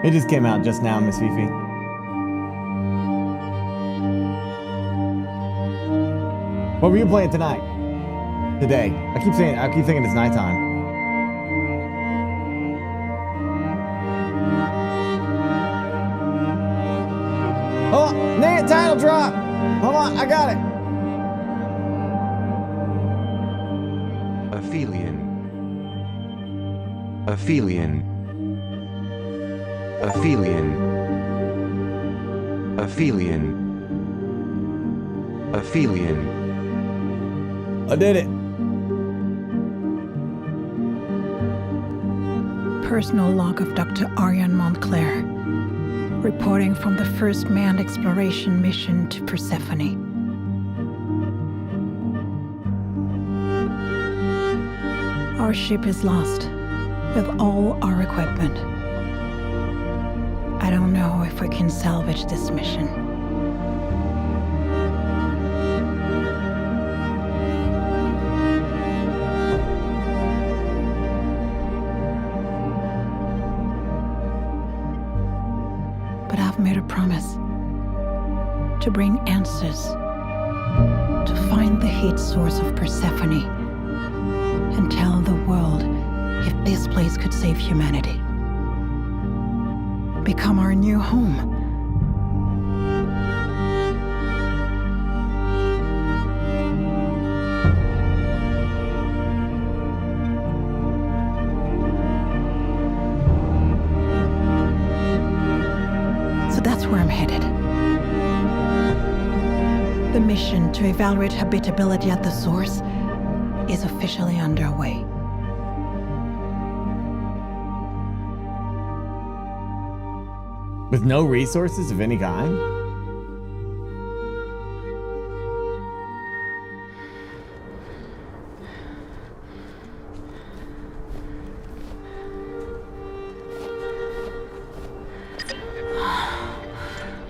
It just came out just now, Miss Fifi. What were you playing tonight? Today? I keep thinking it's nighttime. Oh, Nate, title drop. Hold on, I got it. Aphelion. Aphelion. Aphelion. Aphelion. Aphelion. I did it. Personal log of Dr. Ariane Montclair, reporting from the first manned exploration mission to Persephone. Our ship is lost, with all our equipment. I don't know if we can salvage this mission. But I've made a promise to bring answers, to find the heat source of Persephone, and tell the world if this place could save humanity. Become our new home. So that's where I'm headed. The mission to evaluate habitability at the source is officially underway. With no resources of any kind?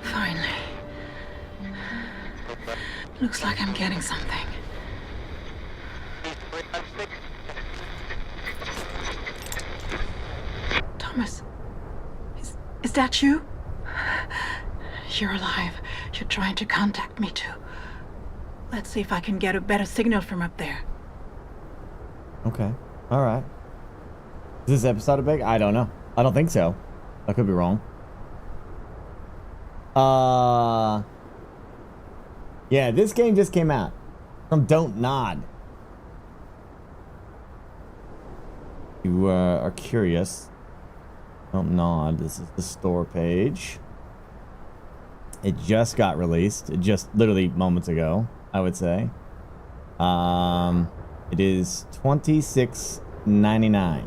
Finally. Looks like I'm getting something. Thomas, is that you? You're alive. You're trying to contact me too. Let's see if I can get a better signal from up there. Okay. All right. Is this episode a big? I don't know. I don't think so. I could be wrong. Yeah, this game just came out from Don't Nod. You are curious. Don't Nod. This is the store page. It just got released. It just literally moments ago, I would say. It is $26.99.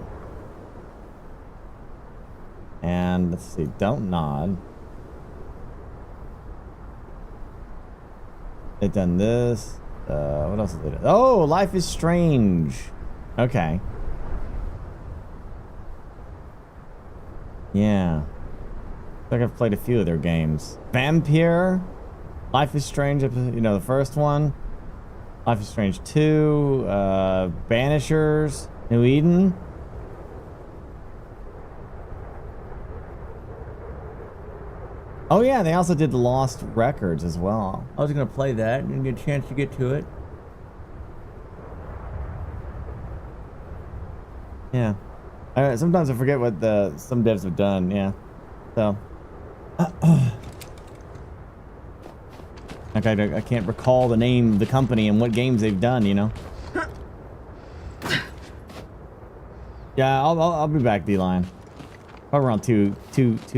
And let's see, Don't Nod. They've done this. What else have they done? Oh, Life is Strange. Okay. Yeah. I think I've played a few of their games. Vampire, Life is Strange, you know, the first one. Life is Strange 2, Banishers, New Eden. Oh yeah, they also did the Lost Records as well. I was gonna play that, didn't get a chance to get to it. Yeah. Sometimes I forget what some devs have done, yeah. So. Okay, I can't recall the name of the company and what games they've done, you know? Yeah, I'll be back, D-Line. Probably around 2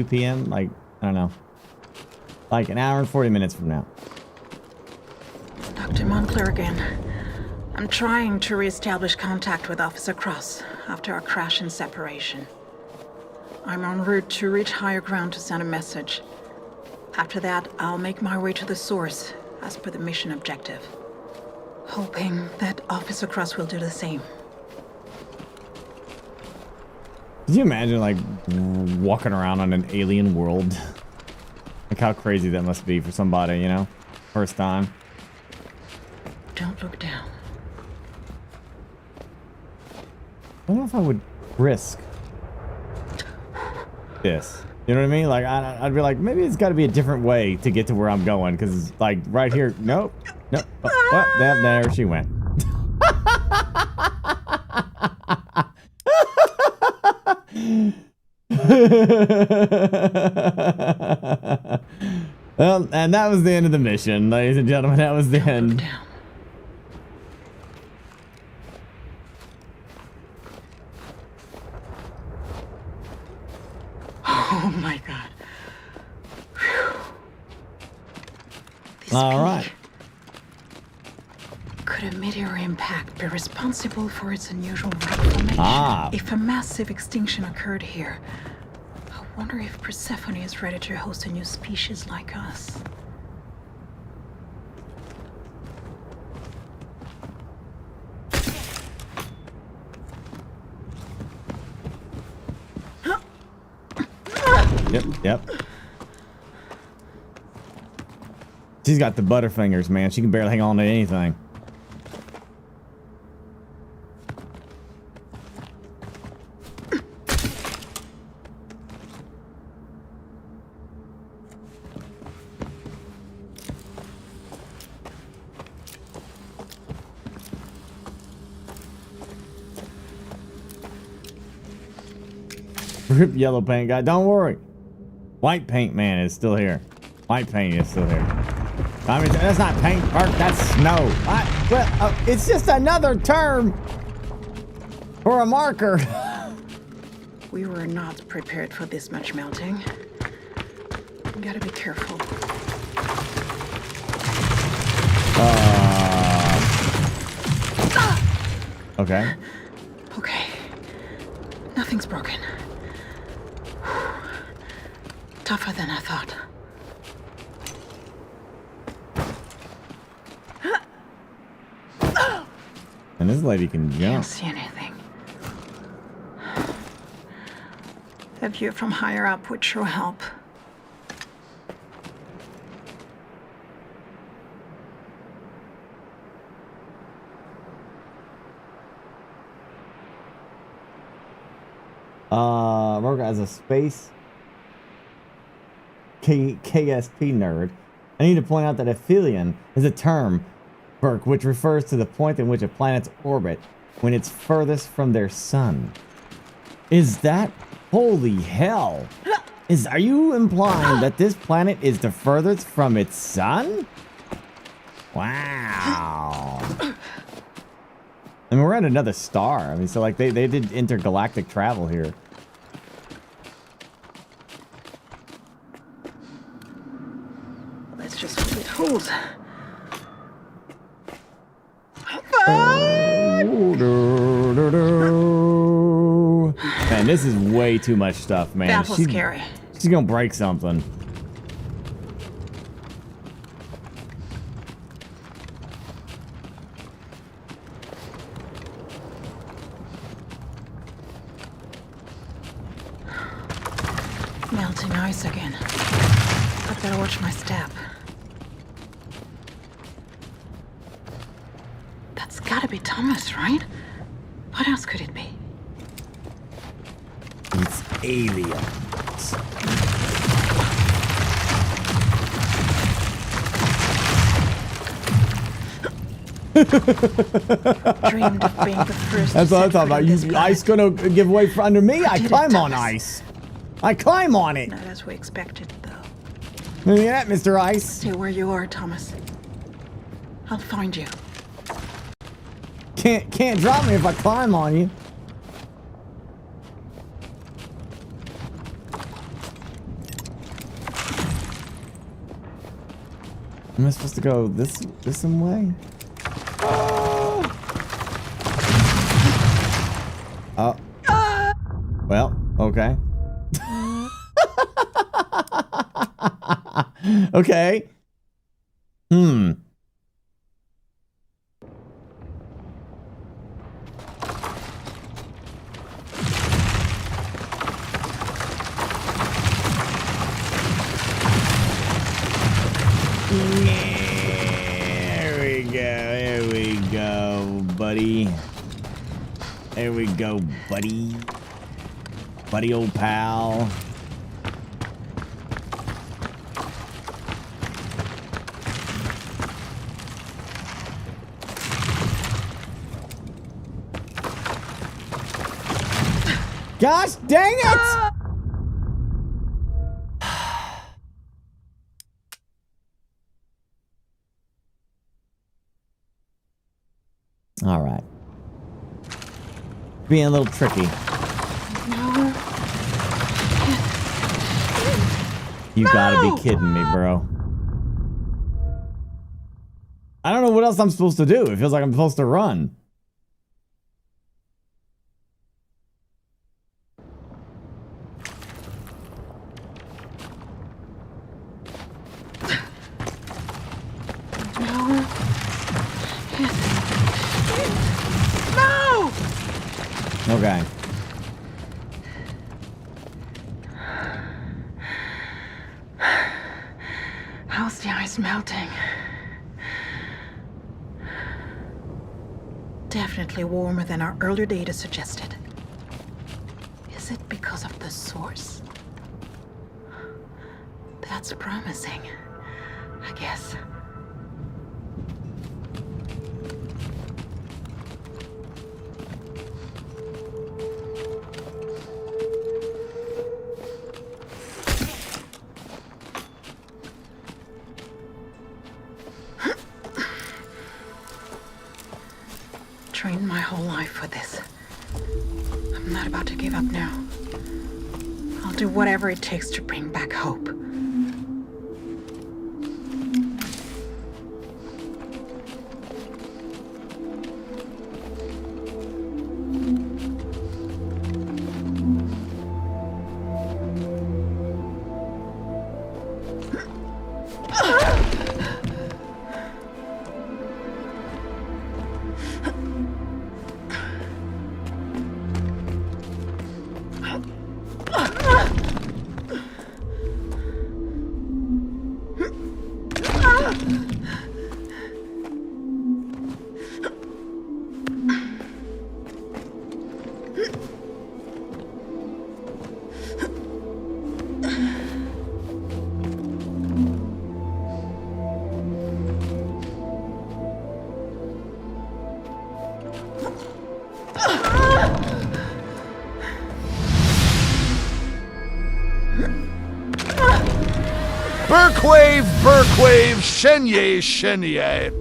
p.m. Like, I don't know. Like an hour and 40 minutes from now. Dr. Montclair again. I'm trying to reestablish contact with Officer Cross after our crash and separation. I'm en route to reach higher ground to send a message. After that, I'll make my way to the source, as per the mission objective. Hoping that Officer Cross will do the same. Could you imagine, like, walking around on an alien world? Like, how crazy that must be for somebody, you know? First time. Don't look down. I don't know if I would risk this. You know what I mean? Like, I'd be like, maybe it's got to be a different way to get to where I'm going. Because, like, right here, nope. Nope. Oh, there she went. Well, and that was the end of the mission, ladies and gentlemen. That was the end. Oh my god. All right. Could a meteor impact be responsible for its unusual rock formation? If a massive extinction occurred here, I wonder if Persephone is ready to host a new species like us. Yep. She's got the butterfingers, man. She can barely hang on to anything. Rip yellow paint guy. Don't worry. White paint man is still here. White paint is still here. I mean, that's not paint, Burke. That's snow. It's just another term for a marker. We were not prepared for this much melting. You gotta be careful. Okay. Okay. Nothing's broken. Tougher than I thought. And this lady can jump. Can't see anything. A view from higher up would sure help. Mark, as a space KSP nerd, I need to point out that Aphelion is a term, Burke, which refers to the point in which a planet's orbit when it's furthest from their sun. Is that... Holy hell! Are you implying that this planet is the furthest from its sun? Wow. I mean, we're at another star. I mean, so like they did intergalactic travel here. Let's just hope it holds. Man, this is way too much stuff, man. That was scary. She's gonna break something. Melting ice again. I better watch my step. That's gotta be Thomas, right? What else could it be? It's aliens. Dreamed of being the first. That's what I thought about. Ice gonna give way for under me? I climb on ice. I climb on it. Not as we expected, though. Look at that, Mr. Ice. Stay where you are, Thomas. I'll find you. Can't drop me if I climb on you. Am I supposed to go this some way? Oh. Well, okay. Okay. There we go, buddy. There we go, buddy. Buddy, old pal. Gosh dang it! All right. Being a little tricky. You gotta be kidding me, bro. I don't know what else I'm supposed to do. It feels like I'm supposed to run. No! Okay. How's the ice melting? Definitely warmer than our earlier data suggested. Is it because of the source? That's promising, I guess. Trained my whole life for this. I'm not about to give up now. I'll do whatever it takes to bring back hope. Burkwave, Shenye.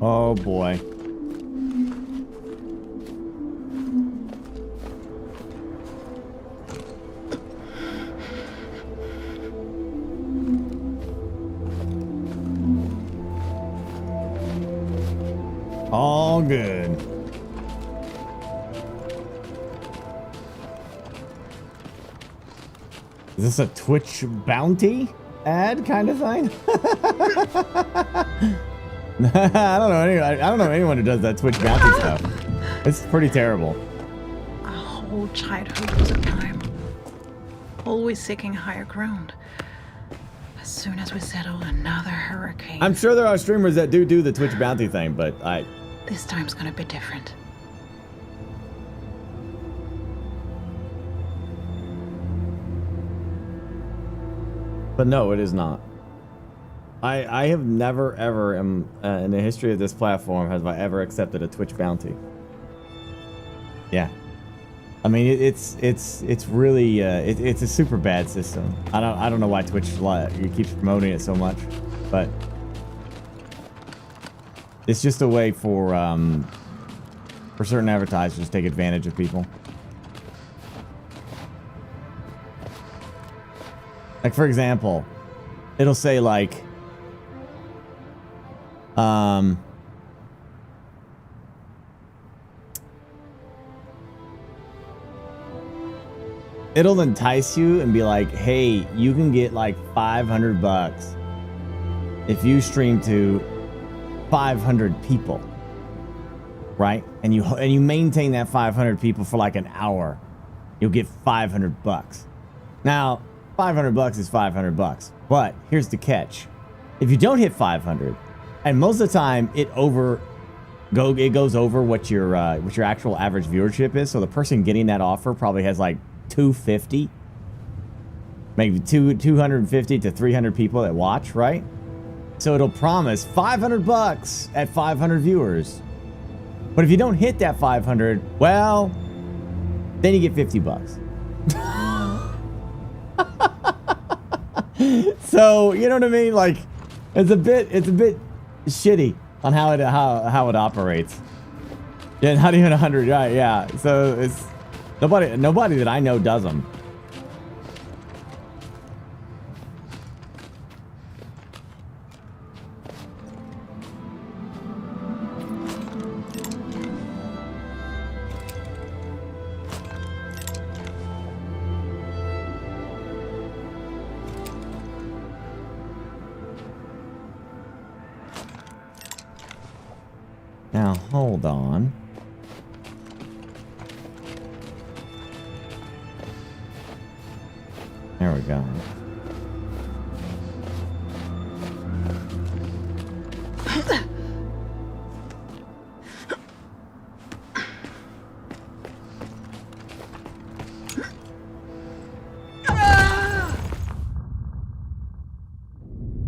Oh boy. All good. Is this a Twitch bounty ad kind of thing? I don't know anyone who does that Twitch bounty stuff. It's pretty terrible. A whole childhood was a time. Always seeking higher ground. As soon as we settle another hurricane. I'm sure there are streamers that do the Twitch bounty thing, but This time's gonna be different. But no, it is not. I have never ever in the history of this platform have I ever accepted a Twitch bounty. Yeah, I mean it's really it's a super bad system. I don't know why Twitch keeps promoting it so much, but it's just a way for certain advertisers to take advantage of people. Like, for example, it'll say like, it'll entice you and be like, hey, you can get like $500 if you stream to 500 people, right? And you maintain that 500 people for like an hour, you'll get $500. Now, $500 is $500, but here's the catch: if you don't hit 500, and most of the time it goes over what your actual average viewership is, so the person getting that offer probably has like 250, maybe 250 to 300 people that watch, right? So it'll promise $500 at 500 viewers, but if you don't hit that 500, well, then you get $50. So you know what I mean? Like, it's a bit shitty on how it operates. Yeah, not even 100, right? Yeah. So it's nobody that I know does them. Now, hold on. There we go.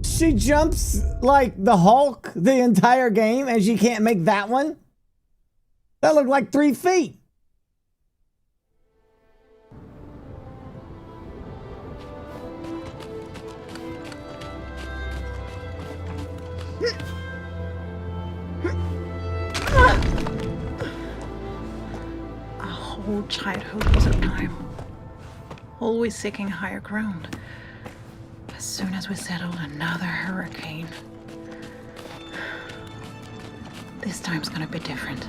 She jumps like the Hulk the entire game and she can't make that one? That looked like 3 feet. A whole childhood was a time, always seeking higher ground. As soon as we settled, another hurricane. This time's gonna be different.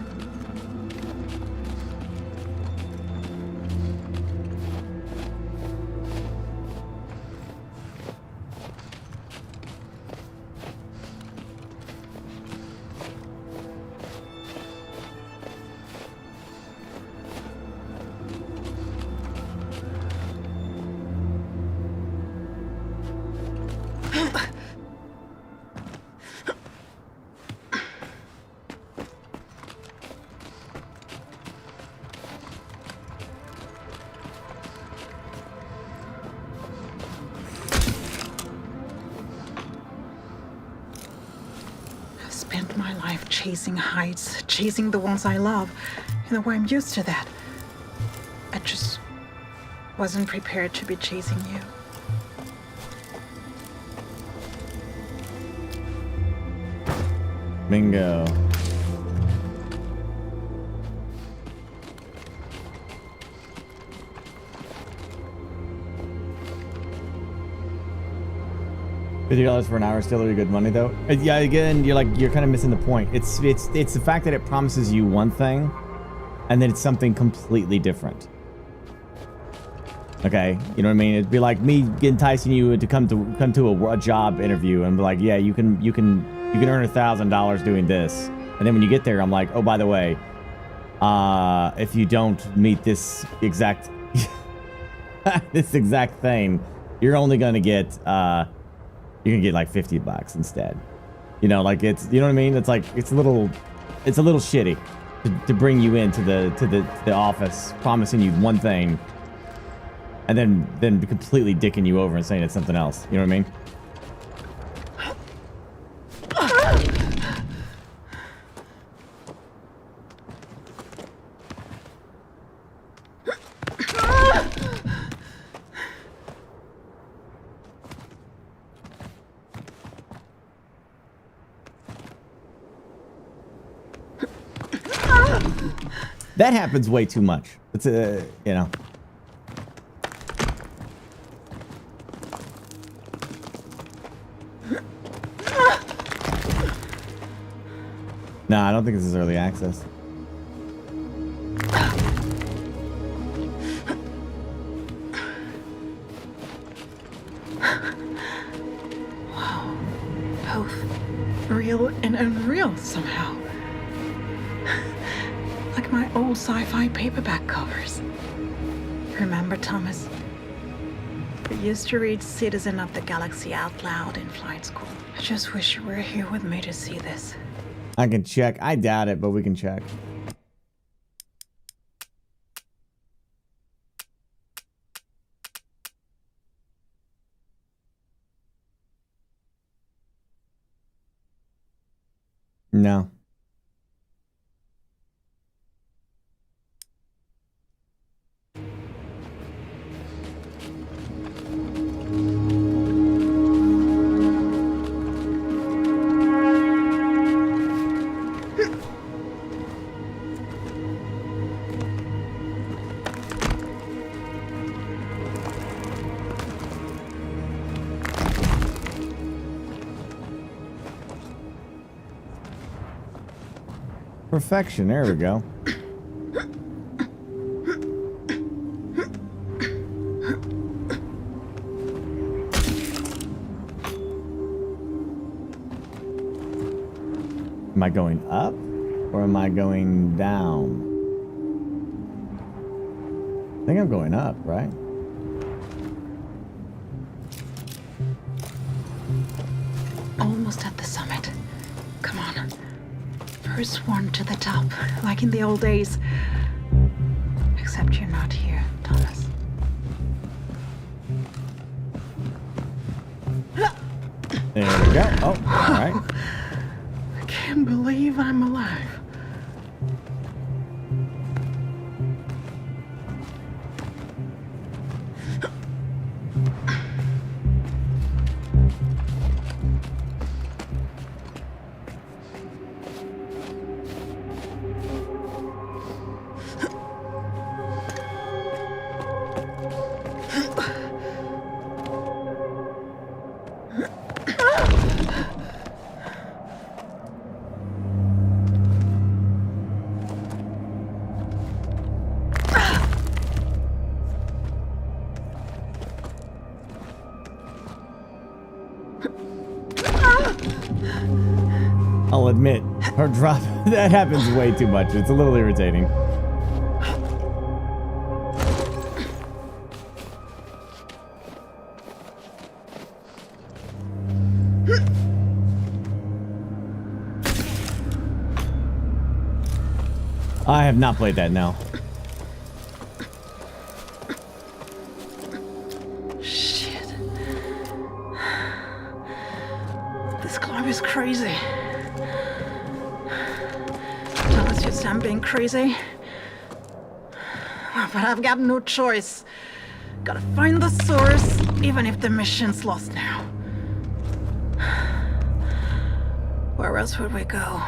Chasing heights, chasing the ones I love. You know, I'm used to that. I just wasn't prepared to be chasing you. Bingo. $50 for an hour is still really good money though. Yeah, again, you're kind of missing the point. It's the fact that it promises you one thing and then it's something completely different. Okay, you know what I mean? It'd be like me enticing you to come to a job interview and be like, yeah, you can earn $1,000 doing this. And then when you get there, I'm like, oh, by the way, if you don't meet this exact thing, you're only gonna get you're gonna get like $50 instead. You know, like it's, you know what I mean? It's like it's a little shitty to bring you into the office, promising you one thing, and then completely dicking you over and saying it's something else. You know what I mean? That happens way too much. It's you know. No, I don't think this is early access. Wow. Both real and unreal somehow. Like my old sci-fi paperback covers. Remember, Thomas? We used to read Citizen of the Galaxy out loud in flight school. I just wish you were here with me to see this. I can check. I doubt it, but we can check. No. Perfection, there we go. Am I going up or am I going down? I think I'm going up, right? First one to the top, like in the old days. Except you're not here, Thomas. There we go. Oh, all right. I can't believe I'm alive. I'll admit, her drop, that happens way too much. It's a little irritating. I have not played that, no. Shit. This climb is crazy. Thomas, you say I'm being crazy. But I've got no choice. Gotta find the source, even if the mission's lost now. Where else would we go?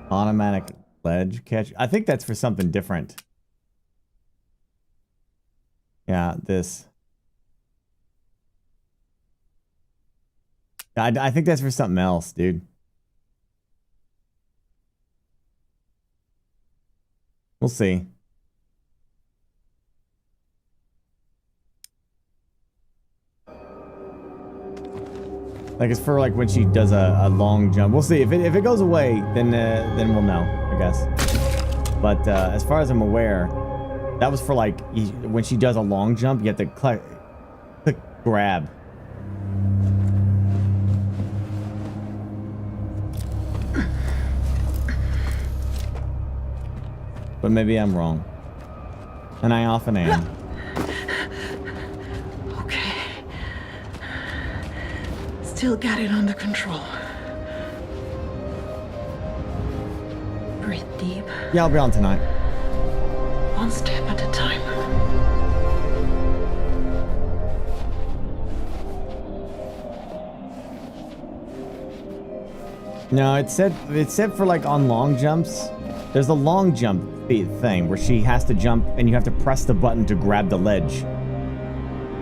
Automatic ledge catch. I think that's for something different. Yeah, this. I think that's for something else, dude. We'll see. Like it's for like when she does a long jump. We'll see if it goes away, then we'll know, I guess. But as far as I'm aware, that was for like when she does a long jump, you have to click grab. But maybe I'm wrong, and I often am. Still got it under control. Breathe deep. Yeah, I'll be on tonight. One step at a time. No, it said for like on long jumps. There's a long jump thing where she has to jump and you have to press the button to grab the ledge.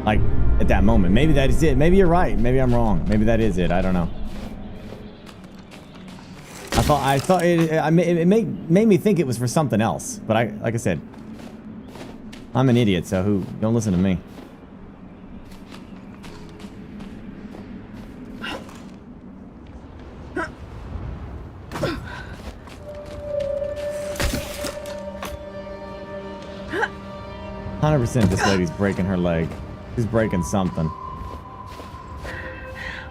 Like at that moment. Maybe that is it. Maybe you're right. Maybe I'm wrong. Maybe that is it. I don't know. I thought it made me think it was for something else. But like I said, I'm an idiot, so don't listen to me. This lady's breaking her leg. She's breaking something.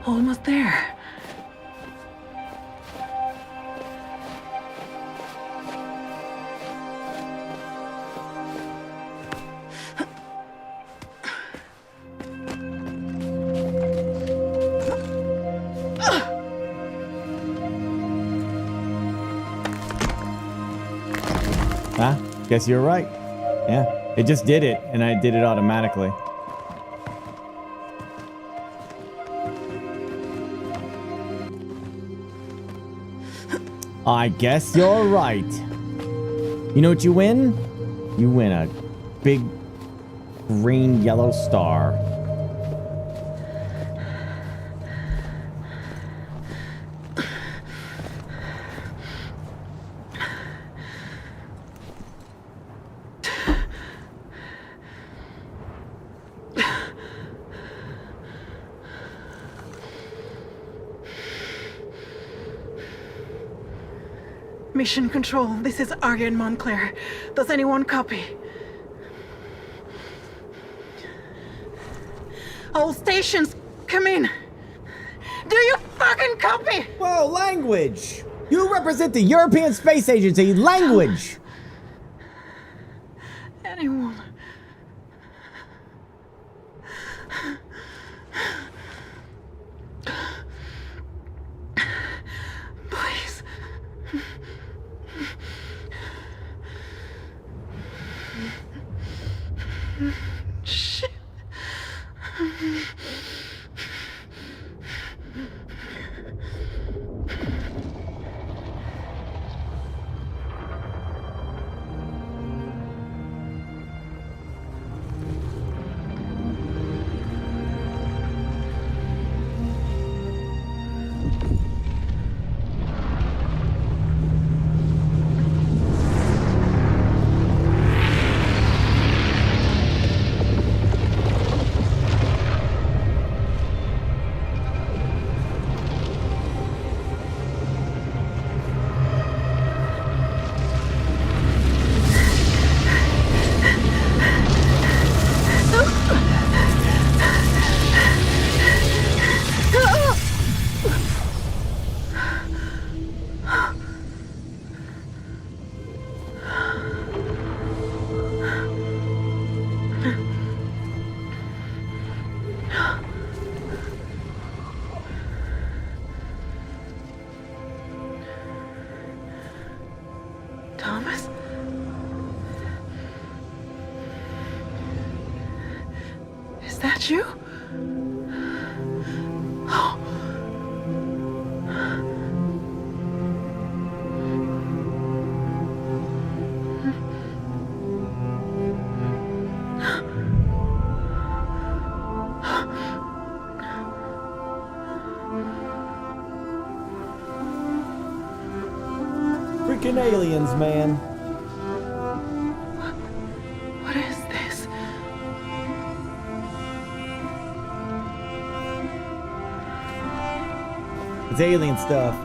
Almost there. Guess you're right. Yeah. It just did it, and I did it automatically. I guess you're right. You know what you win? You win a big green yellow star. Mission Control, this is Arya in Montclair. Does anyone copy? All stations, come in. Do you fucking copy? Whoa, language! You represent the European Space Agency. Language. Anyone. Please. Shit. Thomas? Is that you? Oh. Freaking aliens, man. What is this? It's alien stuff.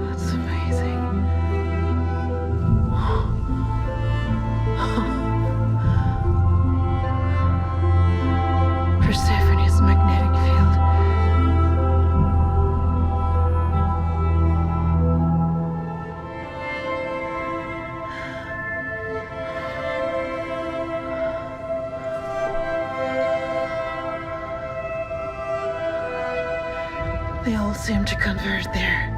That's amazing. Persephone's magnetic field. They all seem to converge there.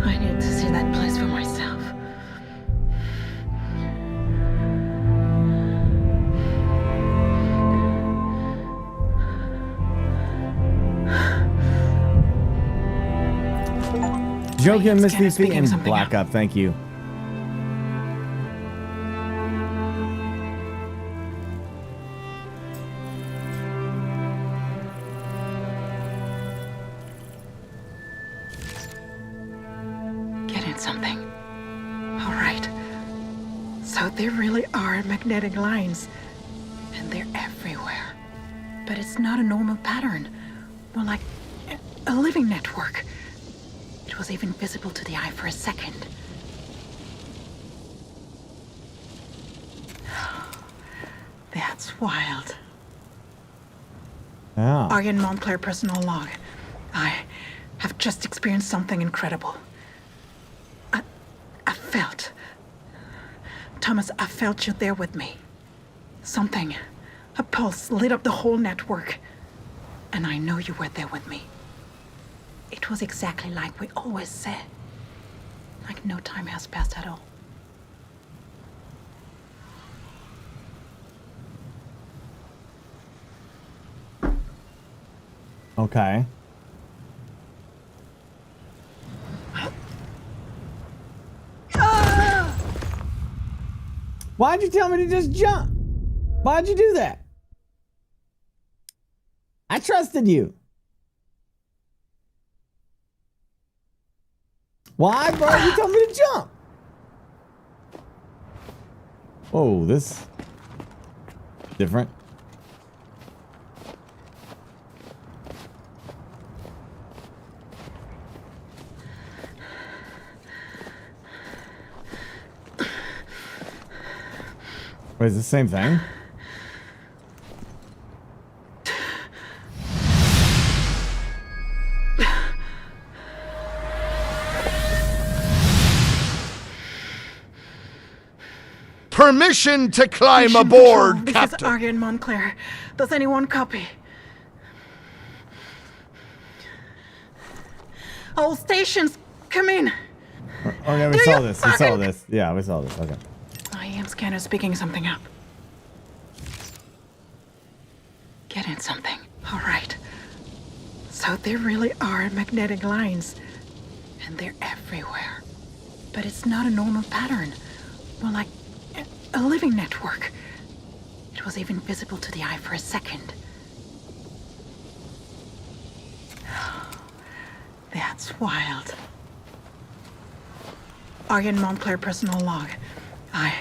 I need to see that place for myself. Joking, Miss Scanner VP, speaking and something Black Up. Thank you. Getting something. All right. So there really are magnetic lines, and they're everywhere. But it's not a normal pattern, more like a living network. It was even visible to the eye for a second. That's wild. Yeah. Aryan Montclair personal log. I have just experienced something incredible. I felt. Thomas, I felt you there with me. Something, a pulse lit up the whole network. And I know you were there with me. It was exactly like we always said. Like no time has passed at all. Okay. Why'd you tell me to just jump? Why'd you do that? I trusted you. Why, bro? You told me to jump. Oh, this different. Wait, it's the same thing? Permission to climb Mission aboard, Control, Captain. This is Aryan Montclair. Does anyone copy? All stations, come in. Okay, we saw this. We saw this. Yeah, we saw this. Okay. IAM scanner's picking something up. Getting something. All right. So there really are magnetic lines. And they're everywhere. But it's not a normal pattern. More like a living network. It was even visible to the eye for a second. That's wild. Aryan Montclair personal log. I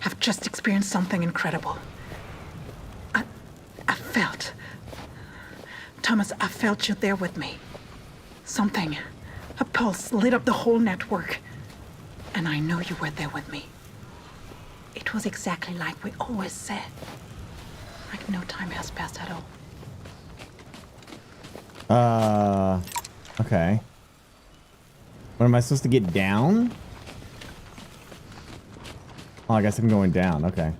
have just experienced something incredible. I felt. Thomas, I felt you there with me. Something, a pulse lit up the whole network. And I know you were there with me. It was exactly like we always said. Like no time has passed at all. Okay. What am I supposed to get down? Oh, I guess I'm going down. Okay.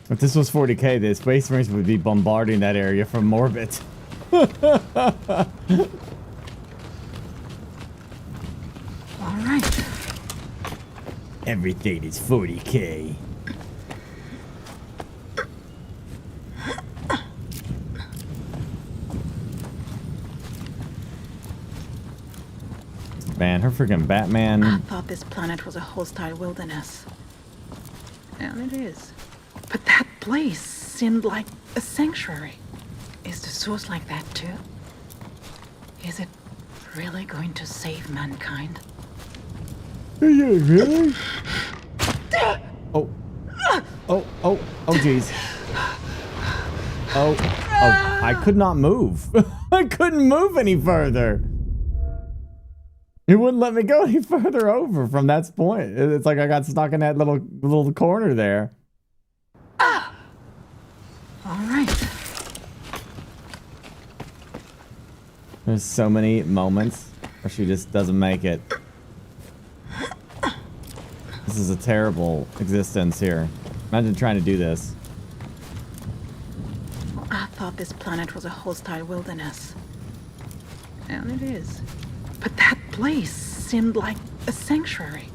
If this was 40K, the Space Marines would be bombarding that area from orbit. All right. Everything is 40K. Man, her freaking Batman. I thought this planet was a hostile wilderness. And it is. But that place seemed like a sanctuary. Is the source like that too? Is it really going to save mankind? Really? Oh. Jeez. Oh, I could not move. I couldn't move any further. It wouldn't let me go any further over from that point. It's like I got stuck in that little corner there. All right. There's so many moments where she just doesn't make it. This is a terrible existence here. Imagine trying to do this. I thought this planet was a hostile wilderness. And it is. But that place seemed like a sanctuary.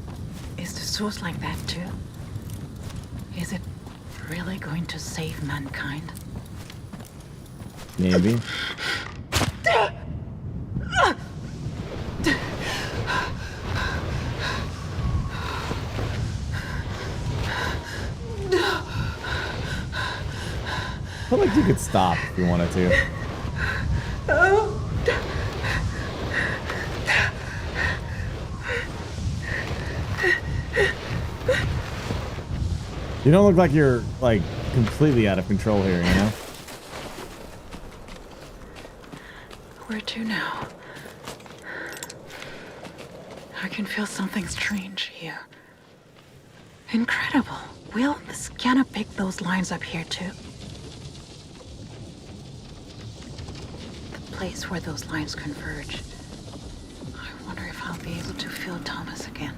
Is the source like that too? Is it really going to save mankind? Maybe. I feel like you could stop if you wanted to. You don't look like you're, like, completely out of control here, you know? Where to now? I can feel something strange here. Incredible. Will the scanner pick those lines up here too? The place where those lines converge. I wonder if I'll be able to feel Thomas again.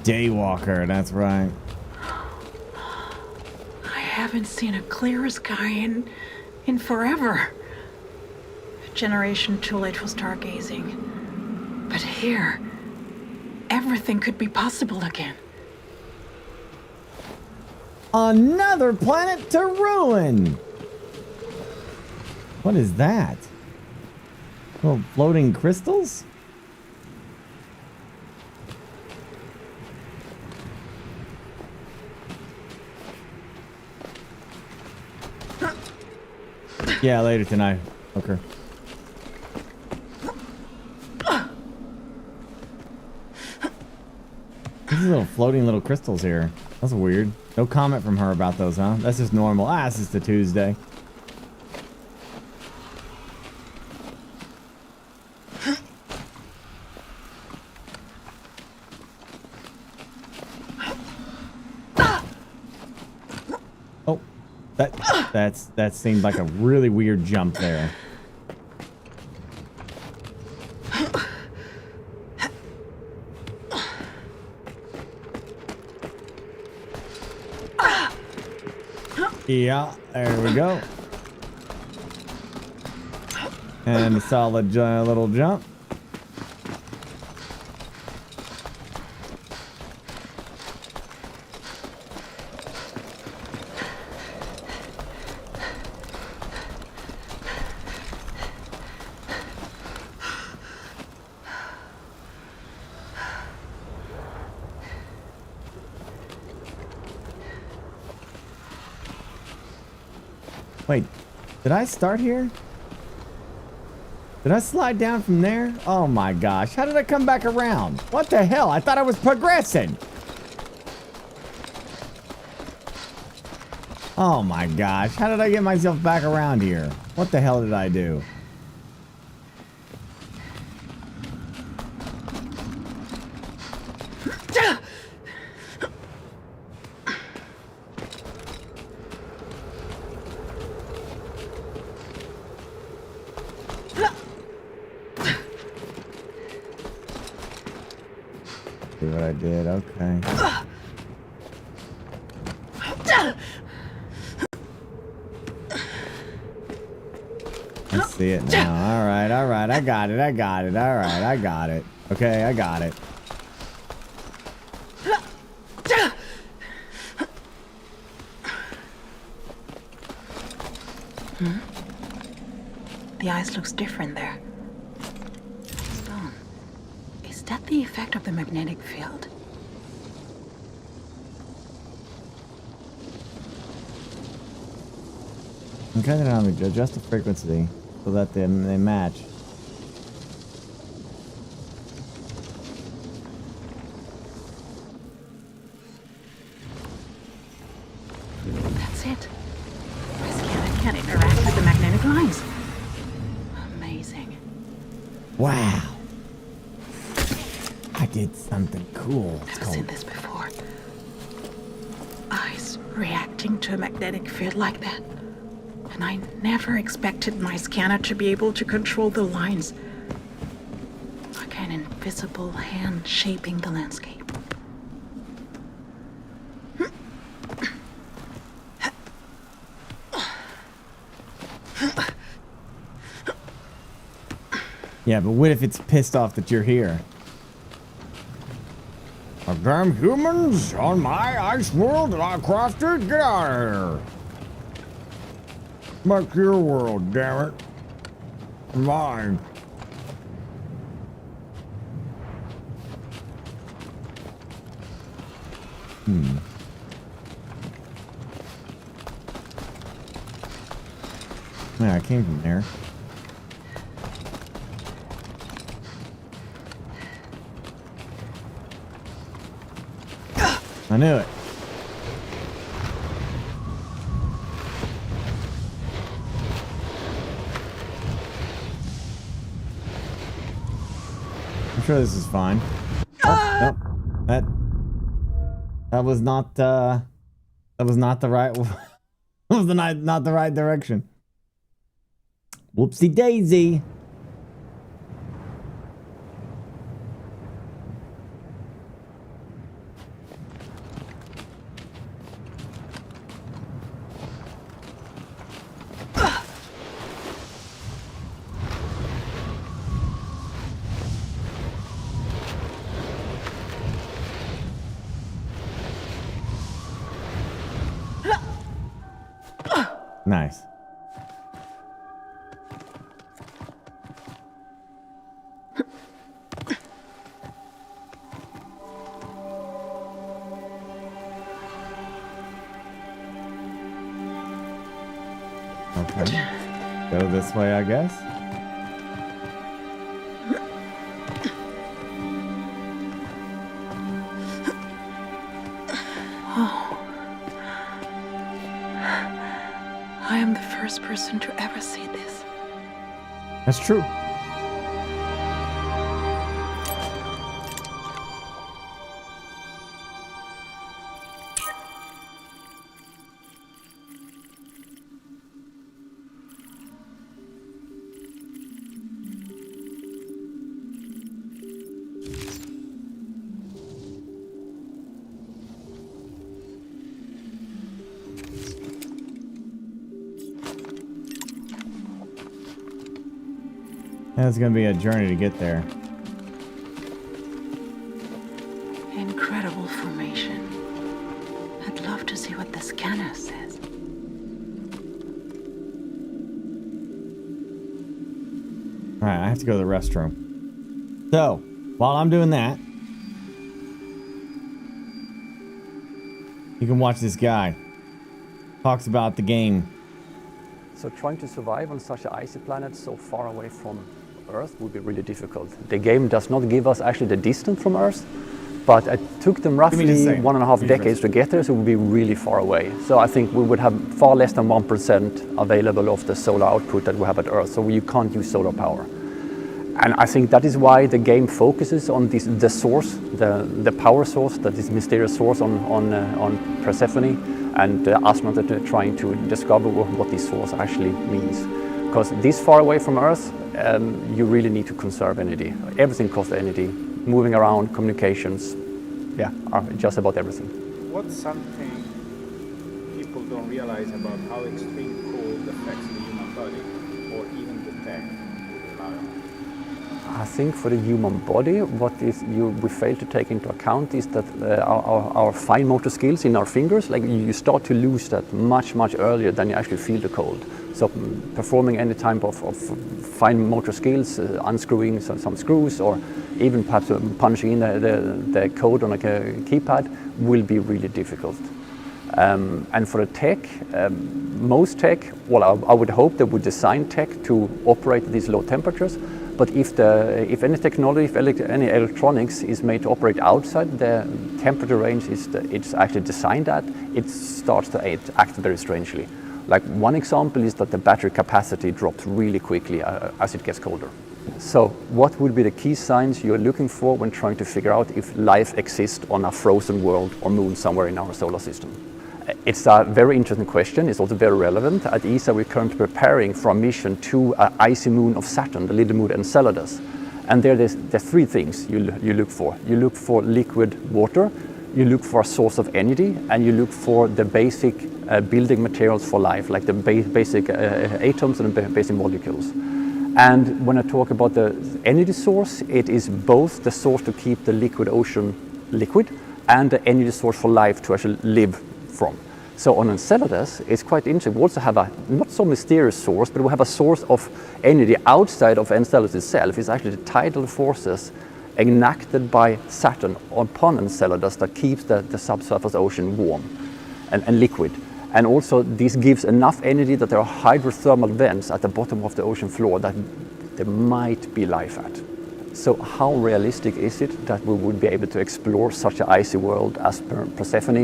Daywalker, that's right. I haven't seen a clearer sky in forever. A generation too late for stargazing. But here, everything could be possible again. Another planet to ruin! What is that? Little floating crystals? Yeah, later tonight. Okay. These little floating little crystals here. That's weird. No comment from her about those, huh? That's just normal. Ah, it's just a Tuesday. Oh, that seemed like a really weird jump there. Yeah, there we go. And a solid little jump. Wait, did I start here? Did I slide down from there? Oh my gosh, how did I come back around? What the hell? I thought I was progressing. Oh my gosh, how did I get myself back around here? What the hell did I do? See what I did? Okay. I see it now. All right, all right. I got it. I got it. All right, I got it. Okay, I got it. The ice looks different there. Stone. Is that the effect of the magnetic field? Okay, then I'm gonna adjust the frequency so that they match. That's it. My scanner can interact with the magnetic lines. Amazing. Wow. I did something cool. Never seen this before. Ice reacting to a magnetic field like that. And I never expected my scanner to be able to control the lines. Like an invisible hand shaping the landscape. Yeah, but what if it's pissed off that you're here? Damn humans on my ice world that I crafted? Get out of here! Back to your world, damn it. Mine. Yeah, I came from there. I knew it. I'm sure this is fine. Oh, nope. That was not the right that was not the right direction. Whoopsie daisy. Nice. Okay. Go this way, I guess. Oh. I am the first person to ever see this. That's true. It's gonna be a journey to get there. Incredible formation. I'd love to see what the scanner says. Alright, I have to go to the restroom. So, while I'm doing that, you can watch this guy. Talks about the game. So trying to survive on such an icy planet so far away from Earth would be really difficult. The game does not give us actually the distance from Earth, but it took them roughly 1.5 decades to get there, so it would be really far away. So I think we would have far less than 1% available of the solar output that we have at Earth, so you can't use solar power. And I think that is why the game focuses on the source, the power source, that is mysterious source on Persephone, and the astronauts are trying to discover what this source actually means. Because this far away from Earth, you really need to conserve energy. Everything costs energy. Moving around, communications, yeah, just about everything. What's something people don't realize about how extreme cold affects the human body, or even the tech we rely on? I think for the human body, what we fail to take into account is that our fine motor skills in our fingers, like you start to lose that much earlier than you actually feel the cold. So performing any type of fine motor skills, unscrewing some screws, or even perhaps punching in the code on a keypad will be really difficult. And for the tech, most tech, well, I would hope they would design tech to operate at these low temperatures. But if any technology, if any electronics is made to operate outside the temperature range it's actually designed at, it starts to act very strangely. Like one example is that the battery capacity drops really quickly as it gets colder. So what would be the key signs you're looking for when trying to figure out if life exists on a frozen world or moon somewhere in our solar system? It's a very interesting question. It's also very relevant. At ESA, we're currently preparing for a mission to an icy moon of Saturn, the little moon Enceladus. And there's three things you look for. You look for liquid water, you look for a source of energy, and you look for the basic building materials for life, like the basic atoms and the basic molecules. And when I talk about the energy source, it is both the source to keep the liquid ocean liquid and the energy source for life to actually live from. So on Enceladus, it's quite interesting. We also have a not so mysterious source, but we have a source of energy outside of Enceladus itself. It's actually the tidal forces enacted by Saturn upon Enceladus that keeps the subsurface ocean warm and liquid. And also this gives enough energy that there are hydrothermal vents at the bottom of the ocean floor that there might be life at. So how realistic is it that we would be able to explore such an icy world as Persephone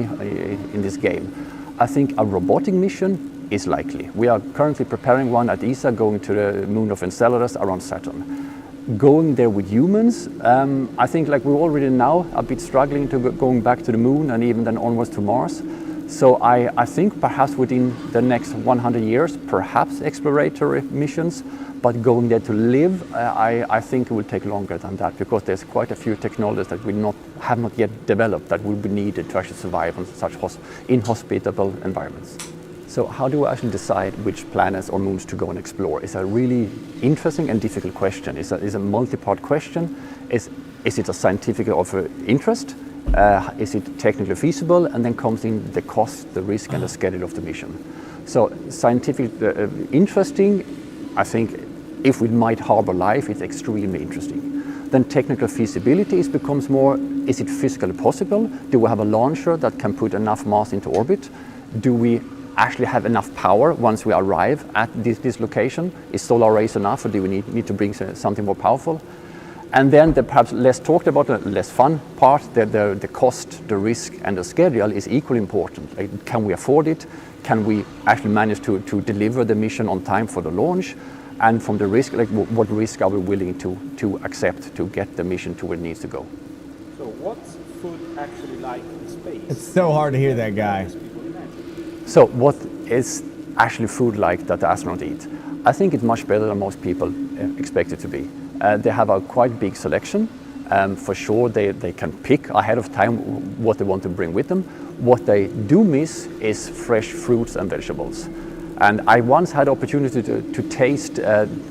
in this game? I think a robotic mission is likely. We are currently preparing one at ESA going to the moon of Enceladus around Saturn. Going there with humans, I think like we're already now a bit struggling to going back to the moon and even then onwards to Mars. So I think perhaps within the next 100 years, perhaps exploratory missions, but going there to live, I think it will take longer than that because there's quite a few technologies that we have not yet developed that will be needed to actually survive on such inhospitable environments. So how do we actually decide which planets or moons to go and explore? It's a really interesting and difficult question. It's a multi-part question. Is it a scientific of interest? Is it technically feasible? And then comes in the cost, the risk, and the schedule of the mission. So scientific interesting, I think if we might harbor life, it's extremely interesting. Then technical feasibility becomes more, is it physically possible? Do we have a launcher that can put enough mass into orbit? Do we actually have enough power once we arrive at this location? Is solar arrays enough, or do we need to bring something more powerful? And then the perhaps less talked about, less fun part, the cost, the risk, and the schedule is equally important. Like, can we afford it? Can we actually manage to deliver the mission on time for the launch? And from the risk, like what risk are we willing to accept to get the mission to where it needs to go? So what's food actually like in space? It's so hard to hear that guy. So what is actually food like that the astronauts eat? I think it's much better than most people expect it to be. They have a quite big selection. For sure, they can pick ahead of time what they want to bring with them. What they do miss is fresh fruits and vegetables. And I once had the opportunity to taste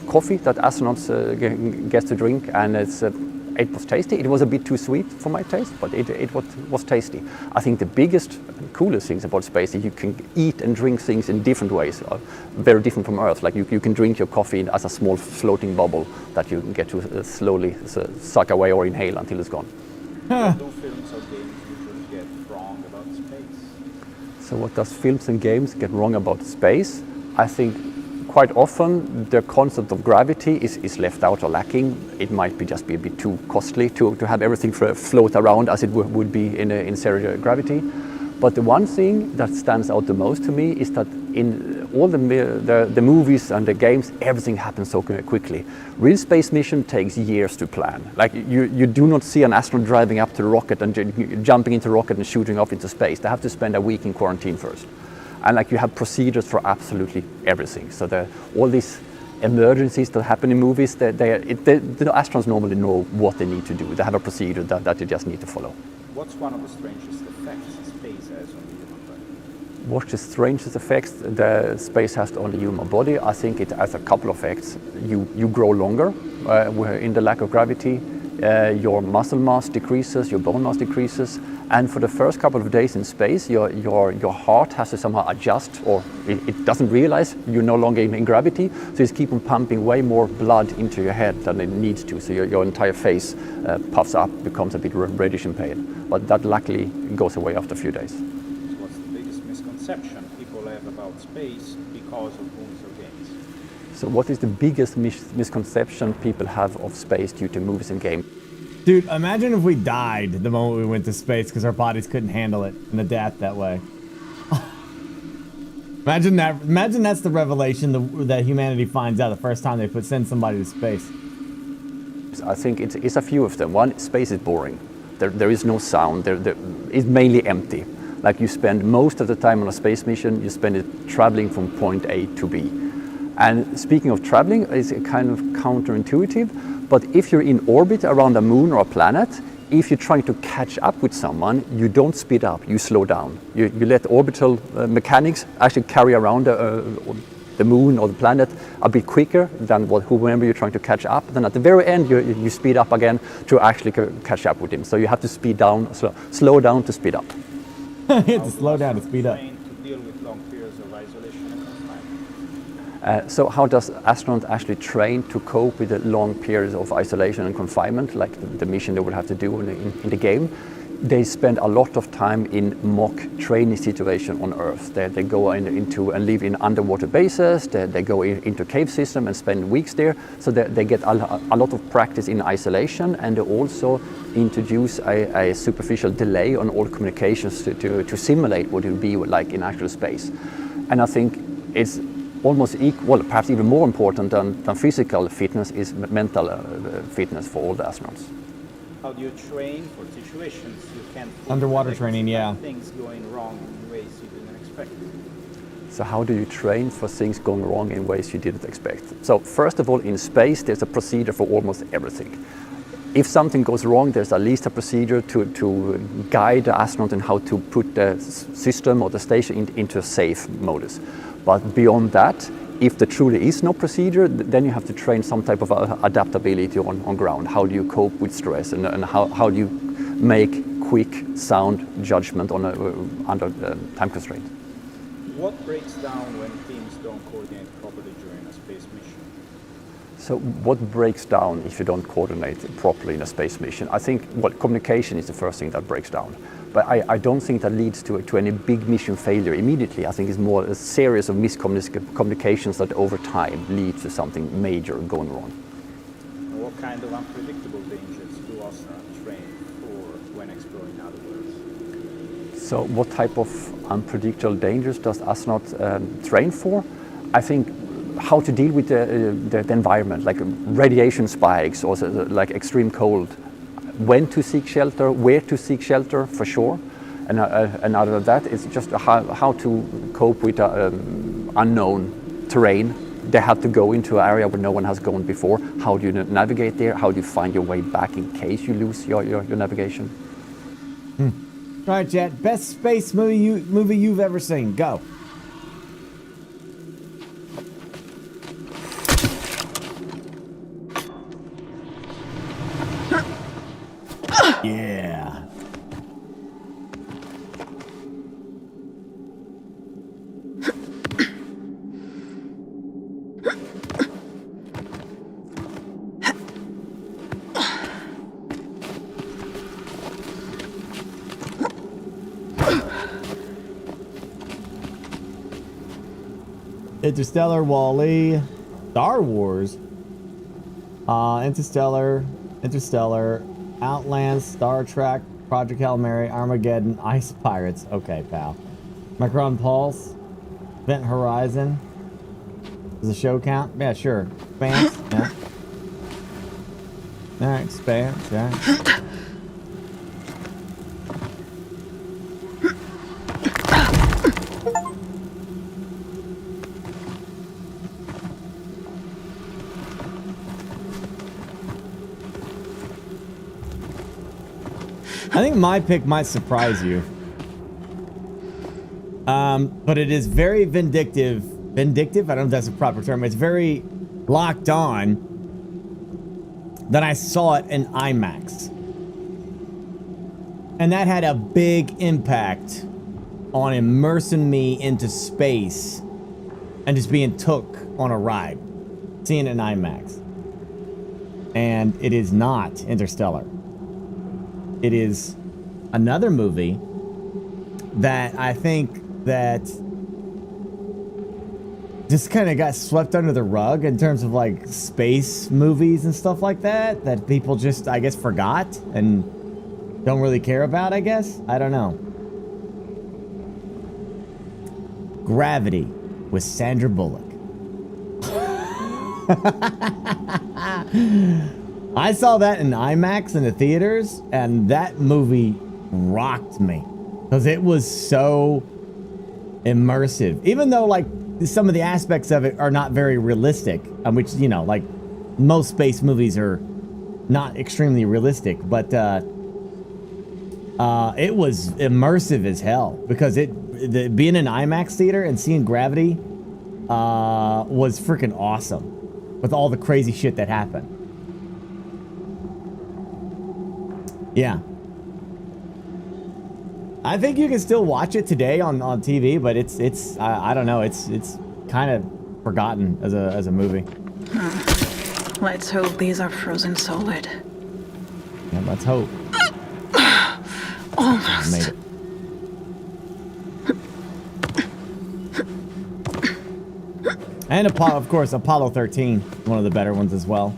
coffee that astronauts get to drink, and it was tasty. It was a bit too sweet for my taste, but it was tasty. I think the biggest and coolest things about space is you can eat and drink things in different ways, very different from Earth. Like you can drink your coffee as a small floating bubble that you can get to slowly suck away or inhale until it's gone. What do films or games usually get wrong about space? So what does films and games get wrong about space? I think quite often the concept of gravity is left out or lacking. It might just be a bit too costly to have everything float around as it would be in zero gravity. But the one thing that stands out the most to me is that in all the movies and the games, everything happens so quickly. Real space mission takes years to plan. Like you do not see an astronaut driving up to the rocket and jumping into the rocket and shooting off into space. They have to spend a week in quarantine first. And like you have procedures for absolutely everything. So all these emergencies that happen in movies, the astronauts normally know what they need to do. They have a procedure that they just need to follow. What's one of the strangest effects space has on the human body? What's the strangest effects the space has on the human body? I think it has a couple of effects. You grow longer in the lack of gravity. Your muscle mass decreases, your bone mass decreases, and for the first couple of days in space, your heart has to somehow adjust, or it doesn't realize you're no longer in gravity, so it's keep on pumping way more blood into your head than it needs to, so your entire face puffs up, becomes a bit reddish and pale. But that luckily goes away after a few days. So what's the biggest misconception people have about space because of movies or games? So what is the biggest misconception people have of space due to movies and games? Dude, imagine if we died the moment we went to space because our bodies couldn't handle it and adapt that way. Imagine that. Imagine that's the revelation that humanity finds out the first time they send somebody to space. I think it's a few of them. One, space is boring. There is no sound. It's mainly empty. Like you spend most of the time on a space mission, you spend it traveling from point A to B. And speaking of traveling, it's kind of counterintuitive, but if you're in orbit around a moon or a planet, if you're trying to catch up with someone, you don't speed up, you slow down. You let orbital mechanics actually carry around the moon or the planet a bit quicker than whoever you're trying to catch up. Then at the very end, you speed up again to actually catch up with him. So you have to speed down, slow down to speed up. You have to slow down to speed up. To deal with long periods of isolation and confinement. So how does astronauts actually train to cope with the long periods of isolation and confinement, like the mission they will have to do in the game? They spend a lot of time in mock training situation on Earth. They go into and live in underwater bases. They go into cave system and spend weeks there. So they get a lot of practice in isolation, and they also introduce a superficial delay on all communications to simulate what it would be like in actual space. And I think it's almost equal, perhaps even more important than physical fitness is mental fitness for all the astronauts. How do you train for situations you can't underwater training, yeah. Things going wrong in ways you didn't expect? So how do you train for things going wrong in ways you didn't expect? So first of all, in space, there's a procedure for almost everything. If something goes wrong, there's at least a procedure to guide the astronaut in how to put the system or the station into a safe modus. But beyond that, if there truly is no procedure, then you have to train some type of adaptability on ground. How do you cope with stress, and how do you make quick, sound judgment on under time constraint? What breaks down when teams don't coordinate properly during a space mission? So what breaks down if you don't coordinate properly in a space mission? I think, well, communication is the first thing that breaks down. But I don't think that leads to any big mission failure immediately. I think it's more a series of miscommunications that over time lead to something major going wrong. What kind of unpredictable dangers do Astra train for when exploring other worlds? So what type of unpredictable dangers does astronaut train for? I think how to deal with the environment, like radiation spikes or like extreme cold. When to seek shelter, where to seek shelter, for sure. And out of that, it's just how to cope with unknown terrain. They have to go into an area where no one has gone before. How do you navigate there? How do you find your way back in case you lose your navigation? All right, Jet. Best space movie you've ever seen. Go. Yeah. Interstellar, Wall-E, Star Wars, Interstellar, Outland, Star Trek, Project Hail Mary, Armageddon, Ice Pirates. Okay, pal. Macron Pulse, Event Horizon. Does the show count? Yeah, sure. Expanse. Yeah. All right, Expanse. Yeah. I think my pick might surprise you. But it is very vindictive. Vindictive? I don't know if that's a proper term. It's very locked on that I saw it in IMAX. And that had a big impact on immersing me into space and just being took on a ride. Seeing it in IMAX. And it is not Interstellar. It is another movie that I think that just kind of got swept under the rug in terms of like space movies and stuff like that, that people just, I guess, forgot and don't really care about, I guess. I don't know. Gravity with Sandra Bullock. I saw that in IMAX in the theaters, and that movie rocked me because it was so immersive. Even though, like, some of the aspects of it are not very realistic, which, you know, like, most space movies are not extremely realistic, but it was immersive as hell because being in an IMAX theater and seeing Gravity was freaking awesome with all the crazy shit that happened. Yeah. I think you can still watch it today on TV, but it's I don't know, it's kind of forgotten as a movie. Let's hope these are frozen solid. Yeah, let's hope. Almost. Made it. And of course, Apollo 13, one of the better ones as well.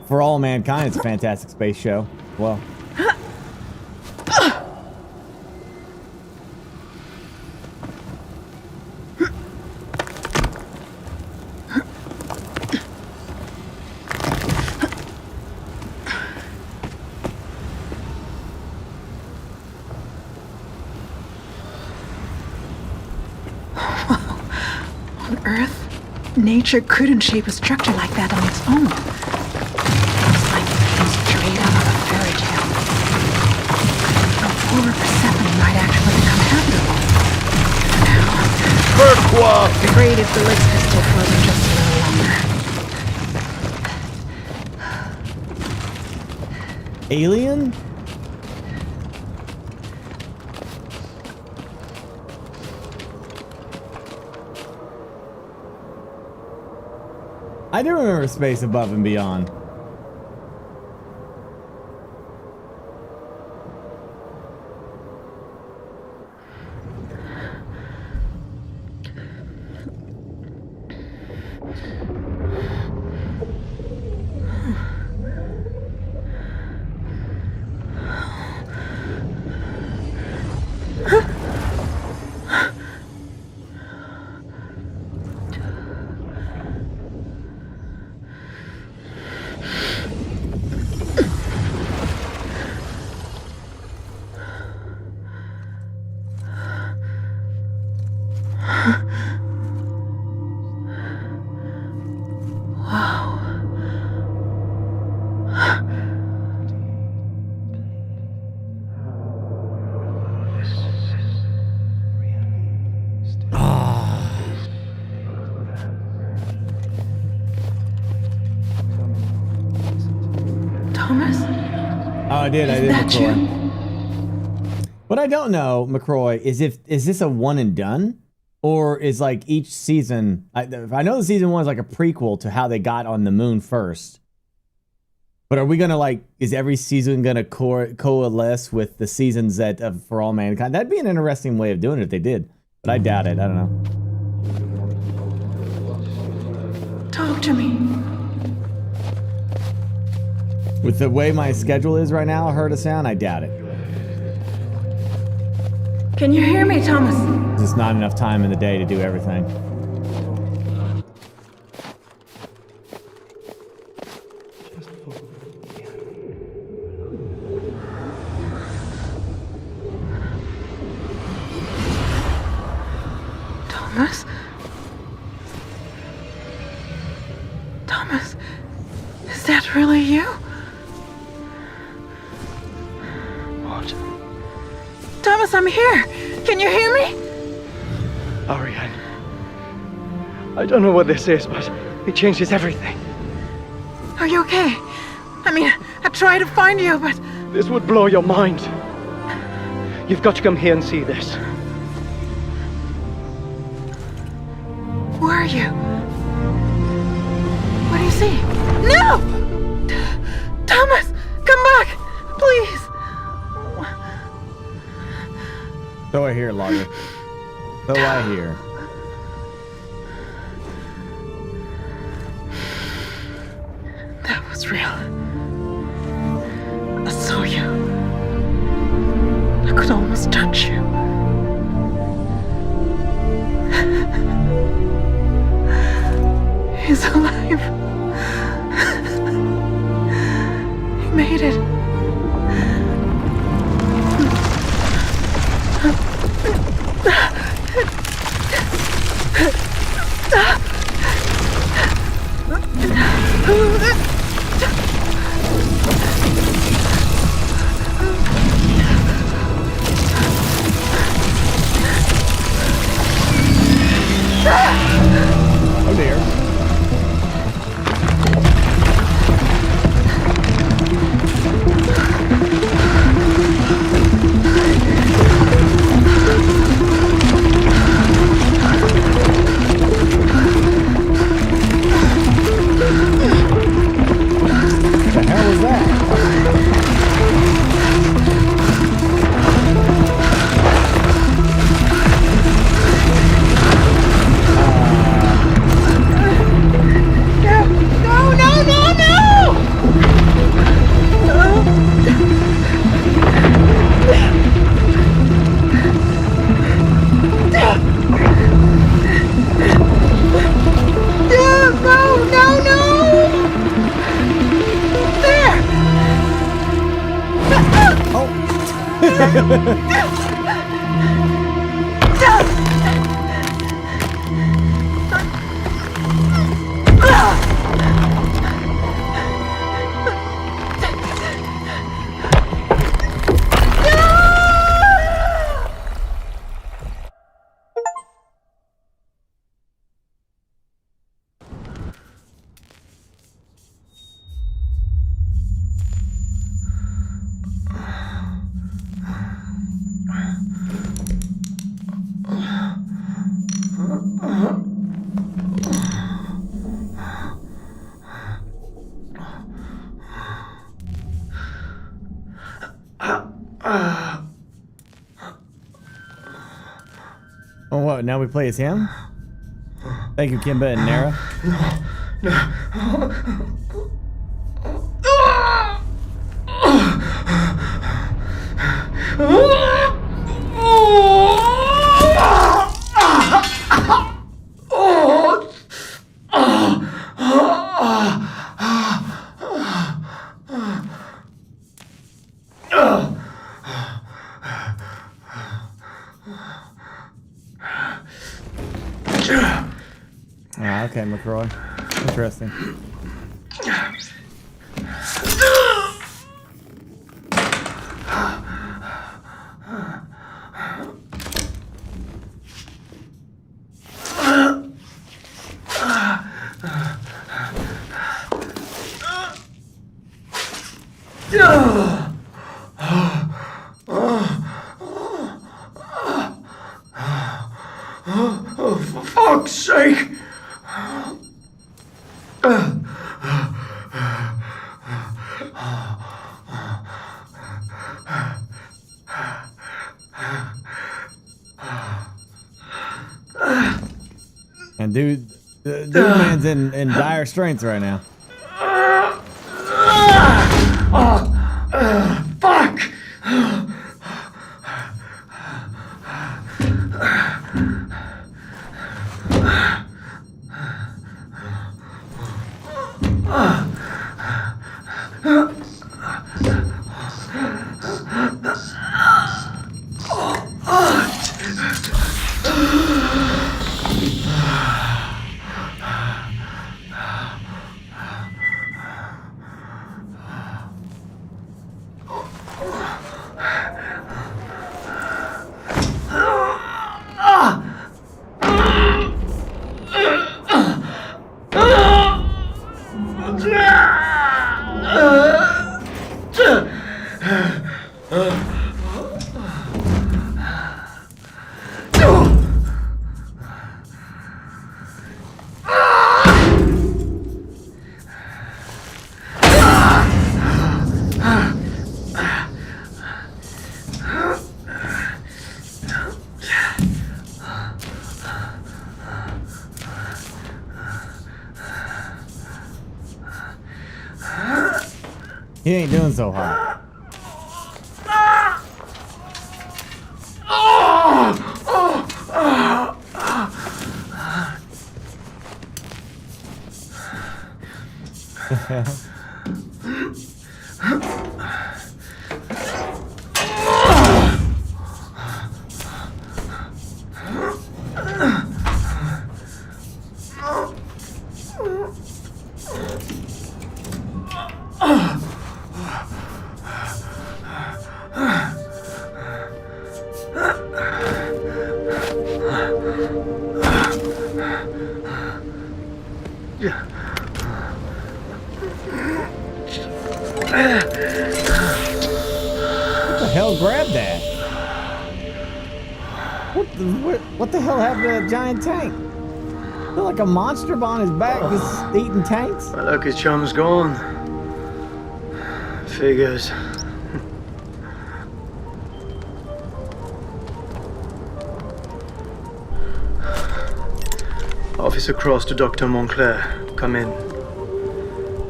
For All Mankind, it's a fantastic space show. Well. On Earth, nature couldn't shape a structure like that on its own. Straight out of a fairy tale. Or Persephone might actually become habitable. For now, it'd be great if the lakes could stay frozen just a little longer. Alien? I do remember Space Above and Beyond. I did, McCroy. What I don't know, McCroy, is this a one and done? Or is like each season, I know the season 1 is like a prequel to how they got on the moon first. But are we gonna like, is every season gonna coalesce with the seasons that For All Mankind? That'd be an interesting way of doing it if they did. But I doubt it, I don't know. Talk to me. With the way my schedule is right now, heard a sound, I doubt it. Can you hear me, Thomas? There's just not enough time in the day to do everything. Thomas? Thomas? Is that really you? What? Thomas, I'm here. Can you hear me? Ariane. I don't know what this is, but it changes everything. Are you okay? I mean, I tried to find you, but... This would blow your mind. You've got to come here and see this. Where are you? What do you see? No! Thomas, come back! Please! So I hear, Logger. So I hear. That was real. I saw you. I could almost touch you. He's alive. He made it. Oh dear. What the hell was that? now we play as him? Thank you, Kimba and Nara. Okay, McCroy. Interesting. Oh, for fuck's sake! And dude man's in dire strength right now. Fuck! He ain't doing so hot. What the hell grabbed that? What the hell happened to that giant tank? I feel like a monster on his back just eating tanks. My lucky chum's gone. Figures. Officer Cross to Dr. Montclair. Come in.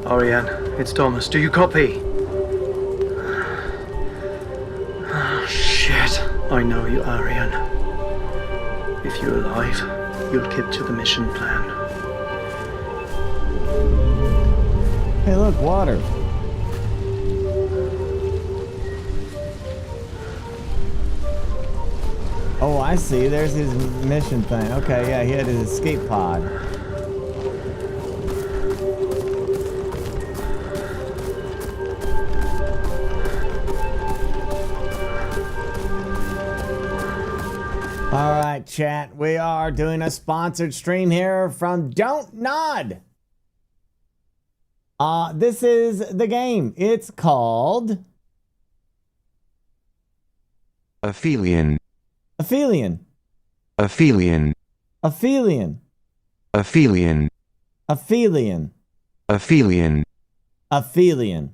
Ariane, it's Thomas. Do you copy? Oh, shit. I know you, Ariane. If you're alive, you'll keep to the mission plan. Hey, look, water. Oh, I see. There's his mission thing. Okay, yeah, he had his escape pod. All right, chat. We are doing a sponsored stream here from Don't Nod. This is the game. It's called Aphelion. Aphelion. Aphelion. Aphelion. Aphelion. Aphelion. Aphelion. Aphelion.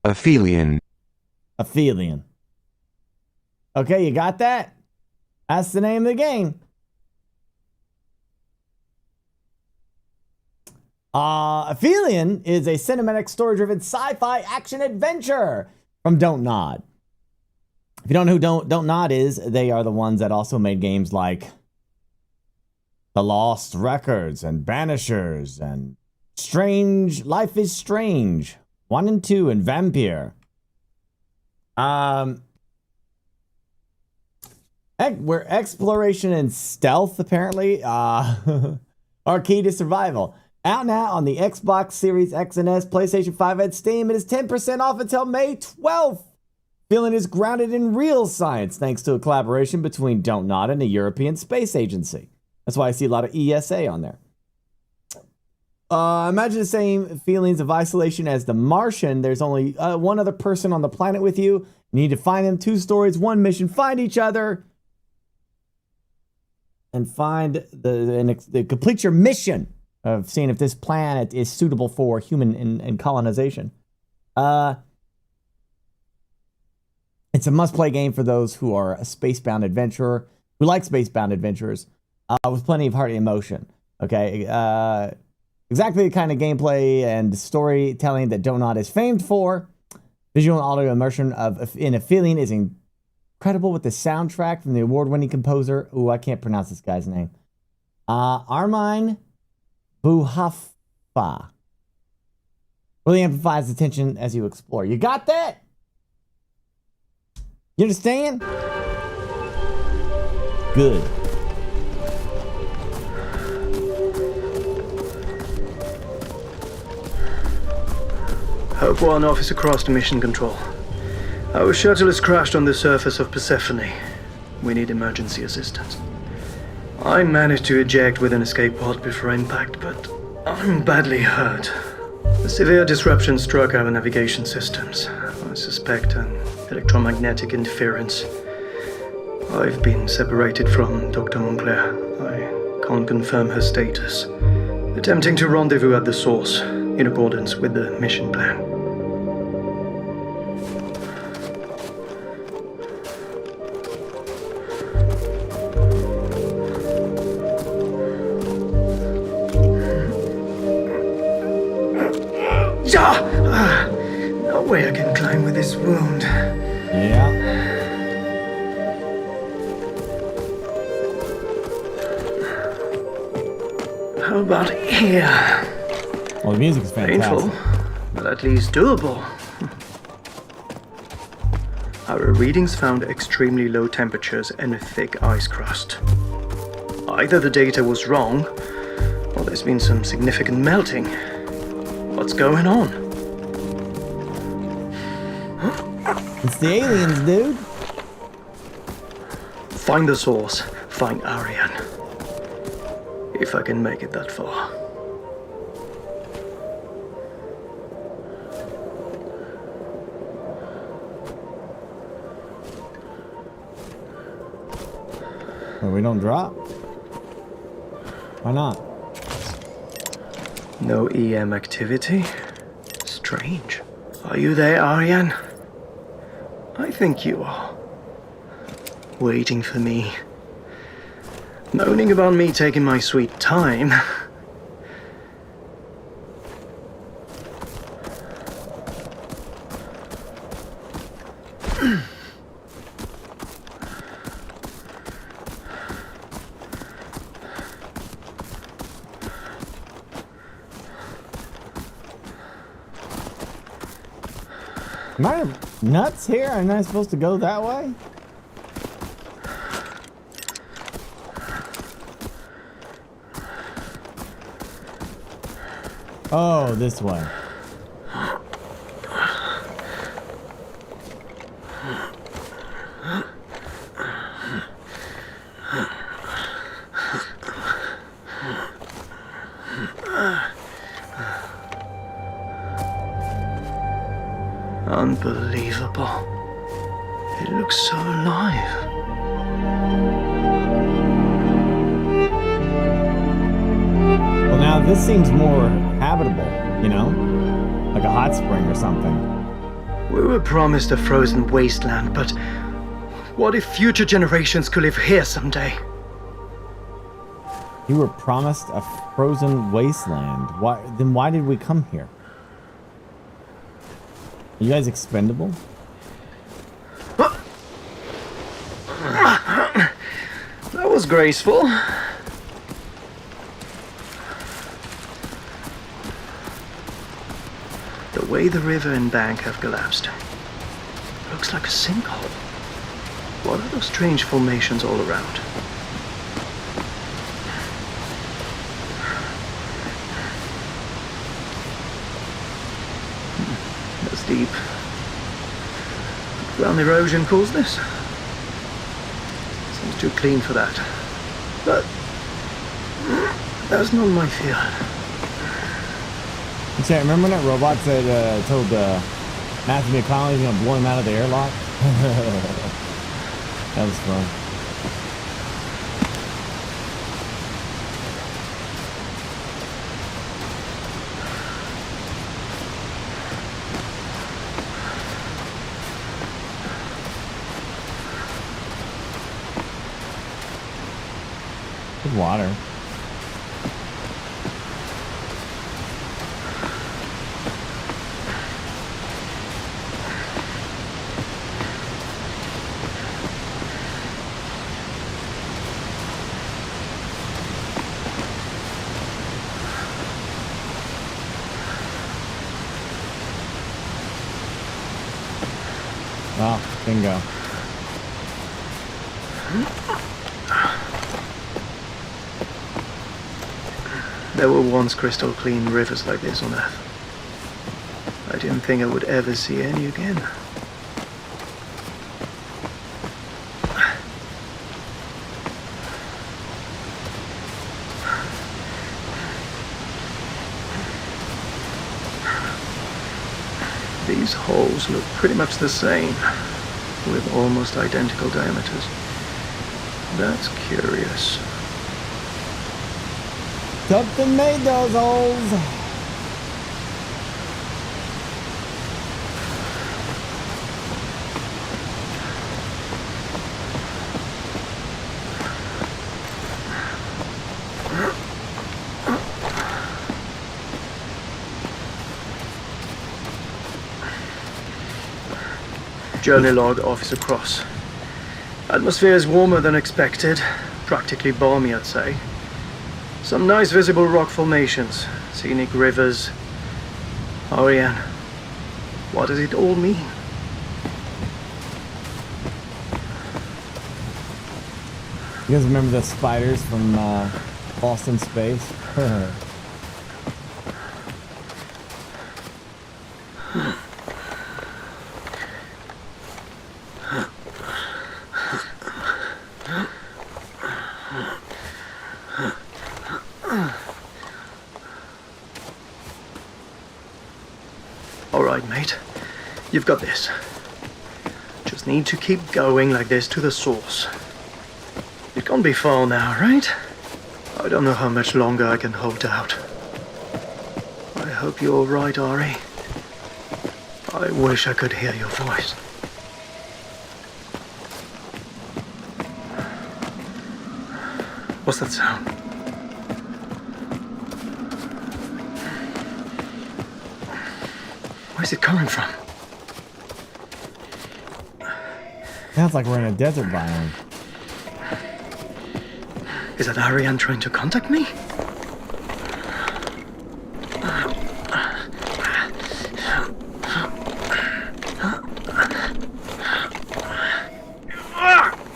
Aphelion. Aphelion. Okay, you got that? That's the name of the game. Aphelion is a cinematic, story-driven sci-fi action adventure from Don't Nod. If you don't know who Don't Nod is, they are the ones that also made games like The Lost Records and Banishers and Life is Strange 1 and 2 and Vampire. Where exploration and stealth apparently are key to survival. Out now on the Xbox Series X and S, PlayStation 5, and Steam. It is 10% off until May 12th. Aphelion is grounded in real science thanks to a collaboration between Don't Nod and the European Space Agency. That's why I see a lot of ESA on there. Imagine the same feelings of isolation as The Martian. There's only one other person on the planet with you. You need to find them. 2 stories, 1 mission. Find each other. And find the complete your mission of seeing if this planet is suitable for human and colonization. It's a must-play game for those who are a spacebound adventurer, who like spacebound adventurers, with plenty of heart and emotion. Okay, exactly the kind of gameplay and storytelling that Don't Nod is famed for. Visual and audio immersion in Aphelion is incredible with the soundtrack from the award-winning composer. Ooh, I can't pronounce this guy's name. Armin Buhaffa. Really amplifies the tension as you explore. You got that? You understand? Good. Hope One, Officer Cross to Mission Control. Our shuttle has crashed on the surface of Persephone. We need emergency assistance. I managed to eject with an escape pod before impact, but I'm badly hurt. A severe disruption struck our navigation systems. I suspect an electromagnetic interference. I've been separated from Dr. Montclair. I can't confirm her status. Attempting to rendezvous at the source, in accordance with the mission plan. No way I can climb with this wound. Yeah. How about here? Well, the music is fantastic. Painful, but at least doable. Our readings found extremely low temperatures and a thick ice crust. Either the data was wrong, or there's been some significant melting. What's going on? It's the aliens, dude. Find the source. Find Arian. If I can make it that far. Well, we don't drop. Why not? No EM activity? Strange. Are you there, Arian? I think you are. Waiting for me. Moaning about me taking my sweet time. Am I nuts here? Am I supposed to go that way? Oh, this way. Unbelievable. It looks so alive. Well, now this seems more habitable, you know? Like a hot spring or something. We were promised a frozen wasteland, but what if future generations could live here someday? You were promised a frozen wasteland. Why did we come here? Are you guys expendable? That was graceful. The way the river and bank have collapsed. Looks like a sinkhole. What are those strange formations all around? That's deep. Ground erosion caused this? Seems too clean for that. But that's not my fear. Okay, remember when that robot said, told Matthew McConaughey he's gonna blow him out of the airlock? That was fun. Good water. Oh, bingo. There were once crystal clean rivers like this on Earth. I didn't think I would ever see any again. These holes look pretty much the same, with almost identical diameters. That's curious. Something made those holes. Journey log, Officer Cross. Atmosphere is warmer than expected. Practically balmy, I'd say. Some nice visible rock formations. Scenic rivers. Ariane, what does it all mean? You guys remember the spiders from Lost in Space? All right, mate. You've got this. Just need to keep going like this to the source. It can't be far now, right? I don't know how much longer I can hold out. I hope you're all right, Ari. I wish I could hear your voice. What's that sound? Where's it coming from? Sounds like we're in a desert biome. Is that Ariane trying to contact me?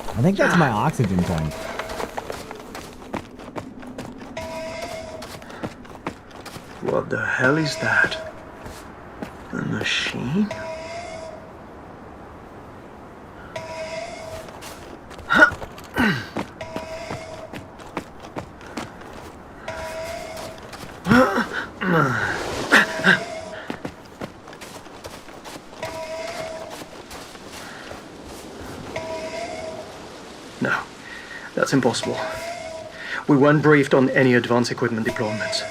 I think that's my oxygen tank. What the hell is that? A machine? No, that's impossible. We weren't briefed on any advanced equipment deployments.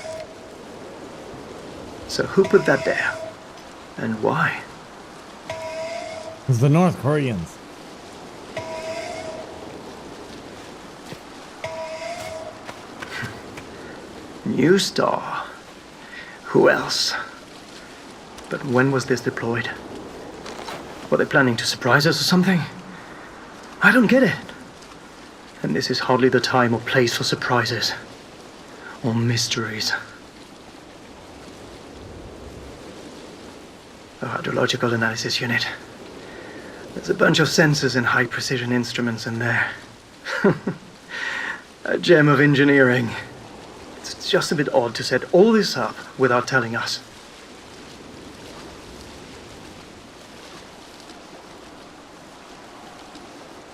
So who put that there? And why? It's the North Koreans. new star. Who else? But when was this deployed? Were they planning to surprise us or something? I don't get it. And this is hardly the time or place for surprises. Or mysteries. A hydrological analysis unit. There's a bunch of sensors and high-precision instruments in there. A gem of engineering. It's just a bit odd to set all this up without telling us.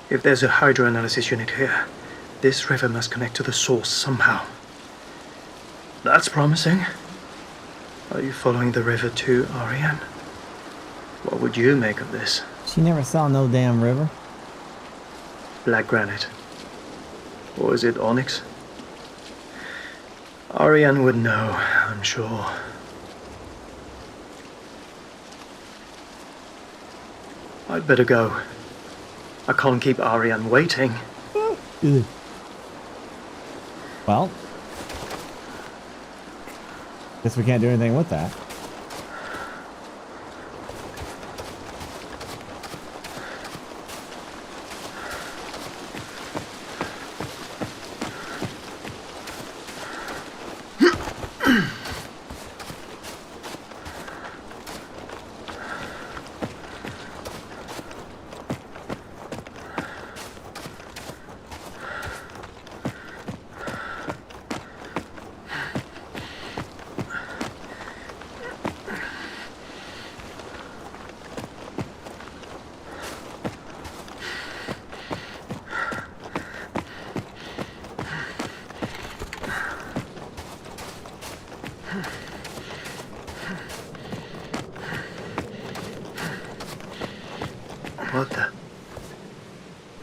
If there's a hydroanalysis unit here, this river must connect to the source somehow. That's promising. Are you following the river too, Ariane? What would you make of this? She never saw no damn river. Black granite. Or is it onyx? Ariane would know, I'm sure. I'd better go. I can't keep Ariane waiting. Well, guess we can't do anything with that.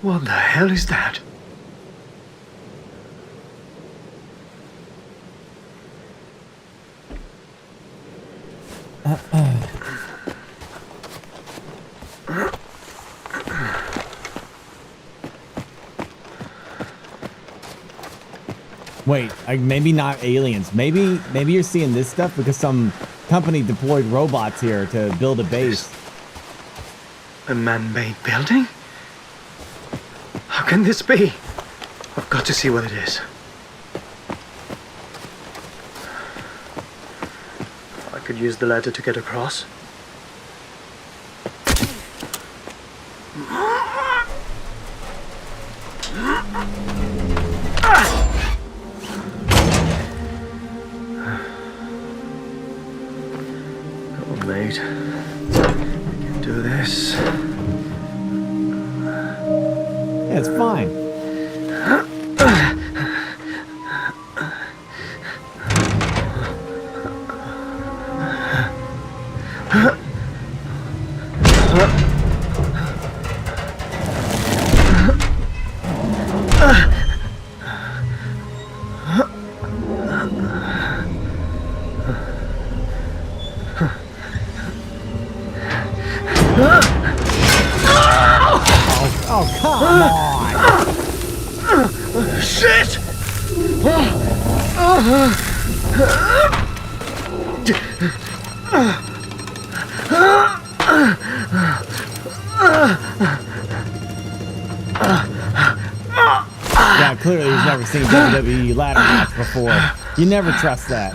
What the hell is that? Wait, maybe not aliens. Maybe you're seeing this stuff because some company deployed robots here to build a base. A man-made building? How can this be? I've got to see what it is. I could use the ladder to get across. Come on, mate. You can do this. Yeah, it's fine. Oh, come on! Shit! Yeah, clearly he's never seen WWE ladder match before. You never trust that.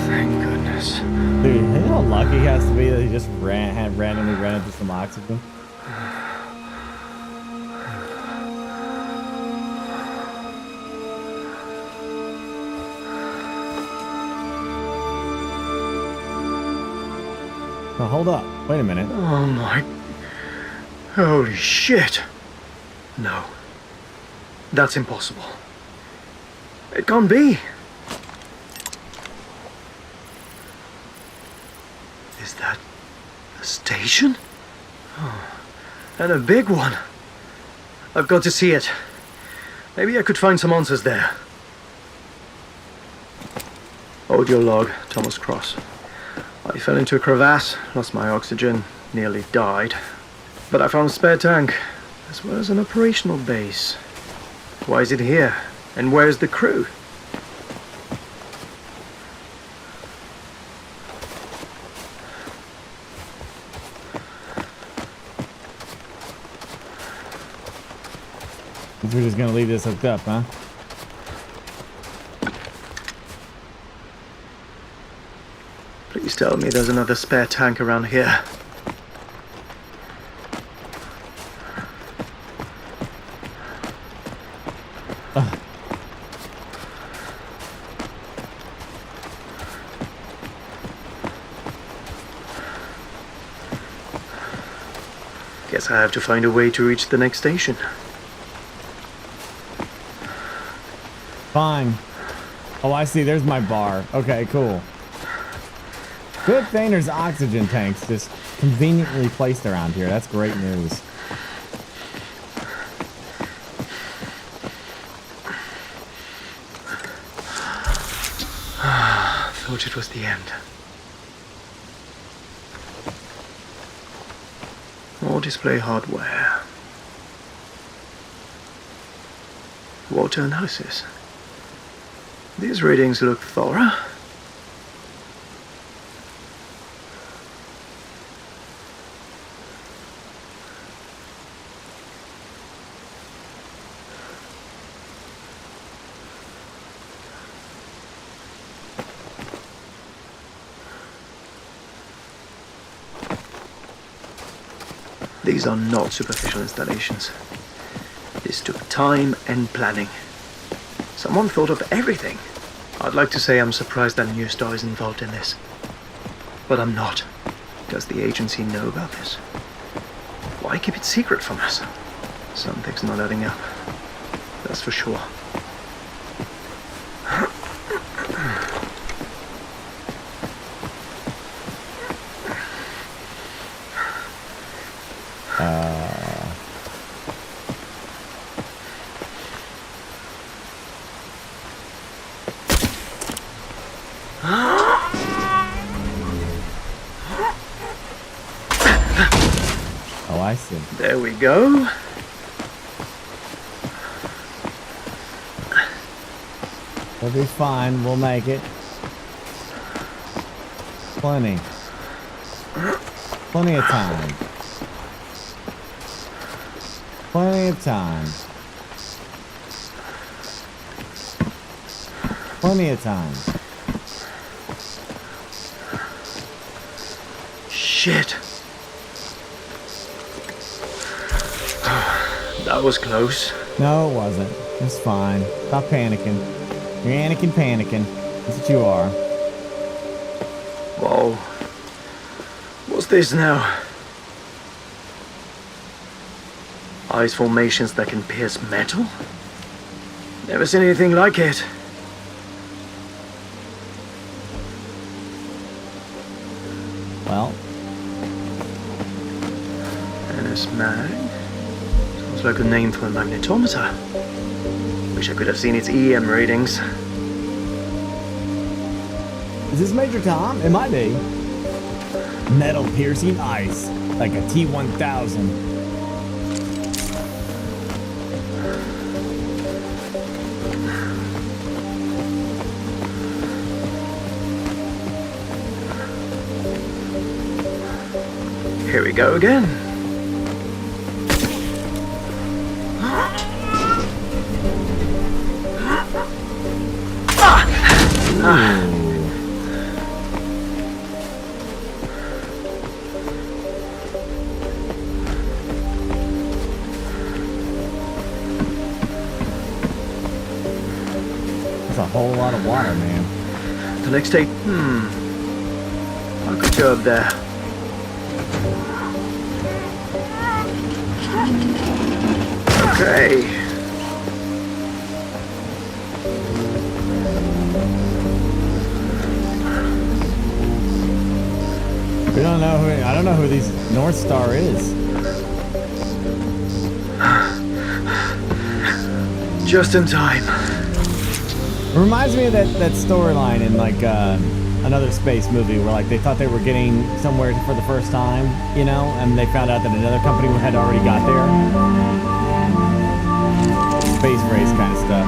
Thank goodness. Dude, you know how lucky he has to be that he just randomly ran into some oxygen? Now hold up. Wait a minute. Oh my... Holy shit. No. That's impossible. It can't be. Is that a station? Oh, and a big one. I've got to see it. Maybe I could find some answers there. Hold your log, Thomas Cross. I fell into a crevasse, lost my oxygen, nearly died. But I found a spare tank, as well as an operational base. Why is it here? And where's the crew? We're just gonna leave this hooked up, huh? Please tell me there's another spare tank around here. Guess I have to find a way to reach the next station. Fine. Oh, I see. There's my bar. Okay, cool. Good thing there's oxygen tanks just conveniently placed around here. That's great news. Thought it was the end. More display hardware. Water analysis. These readings look thorough. These are not superficial installations. This took time and planning. Someone thought of everything. I'd like to say I'm surprised that New Star is involved in this. But I'm not. Does the agency know about this? Why keep it secret from us? Something's not adding up. That's for sure. Oh, I see. There we go. We'll be fine. We'll make it. Plenty. Plenty of time. Plenty of time. Plenty of time. Shit. That was close. No, it wasn't. It's fine. Stop panicking. You're Anakin panicking. That's what you are. Whoa. What's this now? Ice formations that can pierce metal? Never seen anything like it. Well. NS Mag. Sounds like a name for a magnetometer. Wish I could have seen its EM readings. Is this Major Tom? It might be. Metal piercing ice. Like a T-1000. Here we go again. That's a whole lot of water, man. The next day, I could go up there. Okay. We don't know who. I don't know who these North Star is. Just in time. Reminds me of that storyline in like another space movie where like they thought they were getting somewhere for the first time, you know, and they found out that another company had already got there. Space race kind of stuff.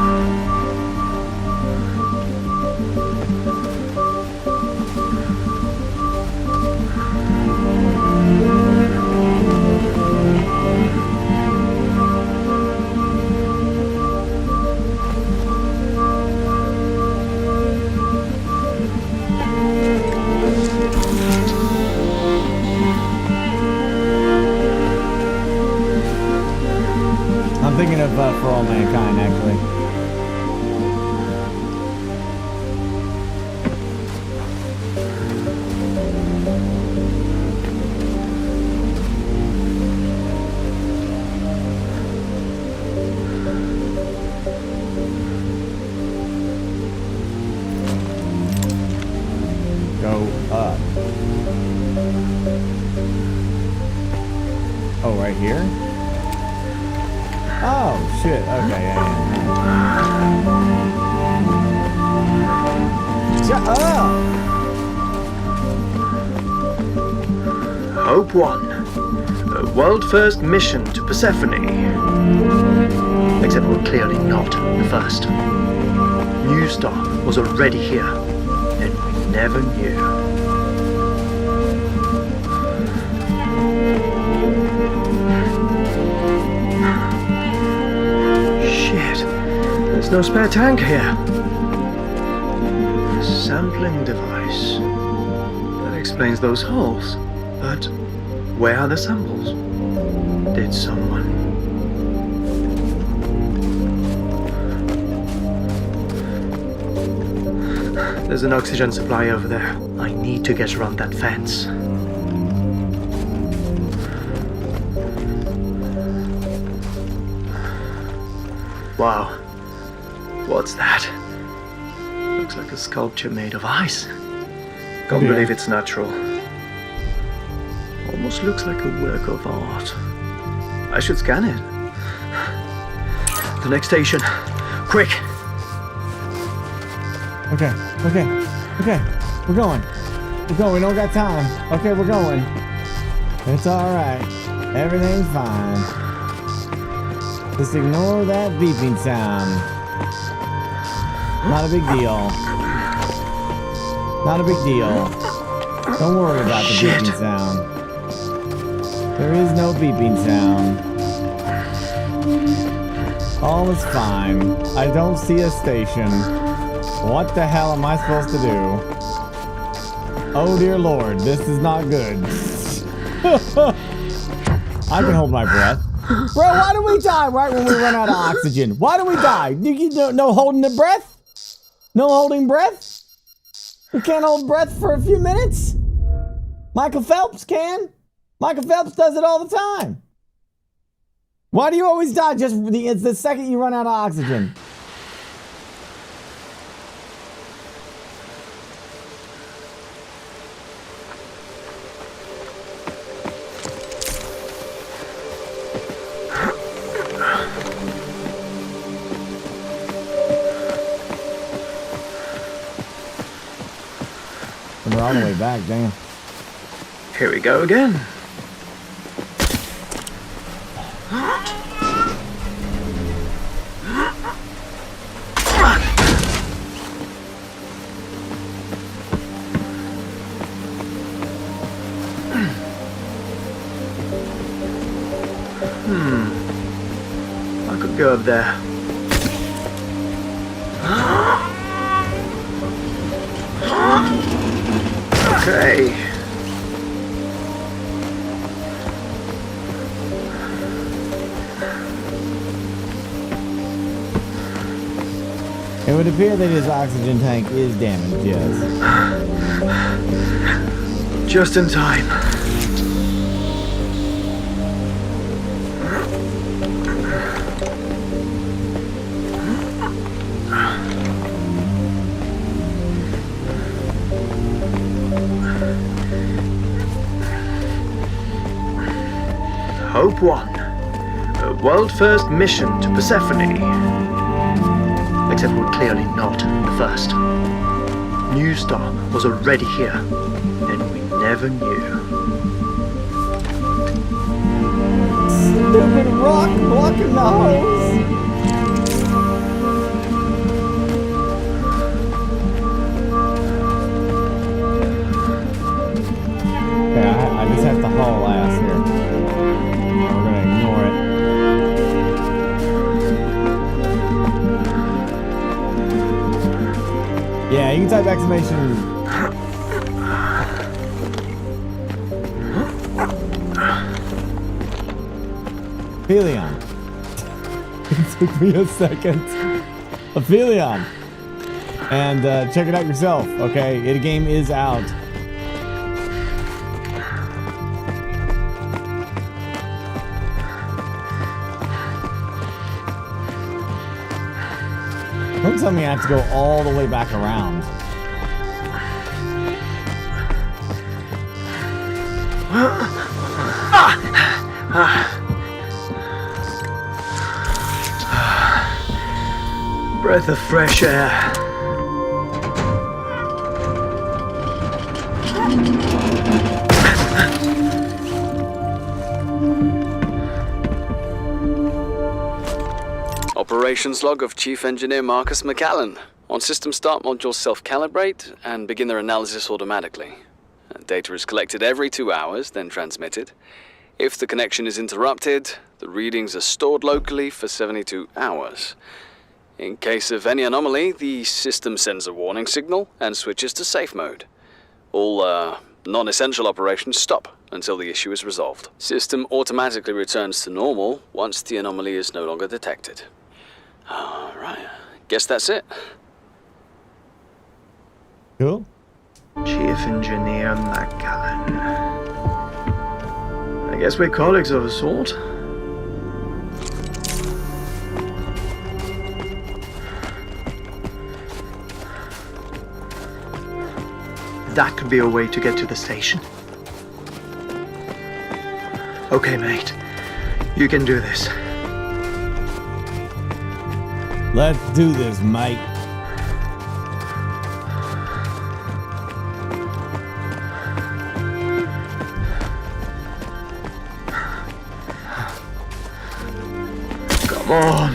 I'm thinking of For All Mankind, actually. Go up. Oh, right here? Oh, shit. Okay, yeah. Shut up! Hope 1. A world-first mission to Persephone. Except we're clearly not the first. New Star was already here, and we never knew. Shit, there's no spare tank here. A sampling device. That explains those holes. But where are the samples? Did someone... There's an oxygen supply over there. I need to get around that fence. Wow. What's that? Looks like a sculpture made of ice. Can't believe it's natural. Almost looks like a work of art. I should scan it. The next station. Quick! Okay. We're going. We don't got time. Okay, we're going. It's alright. Everything's fine. Just ignore that beeping sound. Not a big deal. Not a big deal. Don't worry about the beeping sound. There is no beeping sound. All is fine. I don't see a station. What the hell am I supposed to do? Oh dear Lord, this is not good. I can hold my breath. Bro, why do we die right when we run out of oxygen? Why do we die? No holding the breath? No holding breath? We can't hold breath for a few minutes? Michael Phelps can. Michael Phelps does it all the time. Why do you always die it's the second you run out of oxygen? We're all the way back, damn. Here we go again. I could go up there. Okay. It would appear that his oxygen tank is damaged, yes. Just in time. Hope 1. A world-first mission to Persephone. items were clearly not the first. New Star was already here, and we never knew. Stupid rock blocking the hose. Okay, I just have to haul ass here. We're gonna ignore it. Yeah, you can type exclamation. Aphelion. It took me a second. Aphelion. And check it out yourself, okay? The game is out. Don't tell me I have to go all the way back around. Breath of fresh air. Operations log of Chief Engineer Marcus McAllen. On system start, modules self-calibrate and begin their analysis automatically. Data is collected every 2 hours, then transmitted. If the connection is interrupted, the readings are stored locally for 72 hours. In case of any anomaly, the system sends a warning signal and switches to safe mode. All non-essential operations stop until the issue is resolved. System automatically returns to normal once the anomaly is no longer detected. Alright, guess that's it. Cool. Chief Engineer McAllen. I guess we're colleagues of a sort. That could be a way to get to the station. Okay, mate. You can do this. Let's do this, mate. Come on.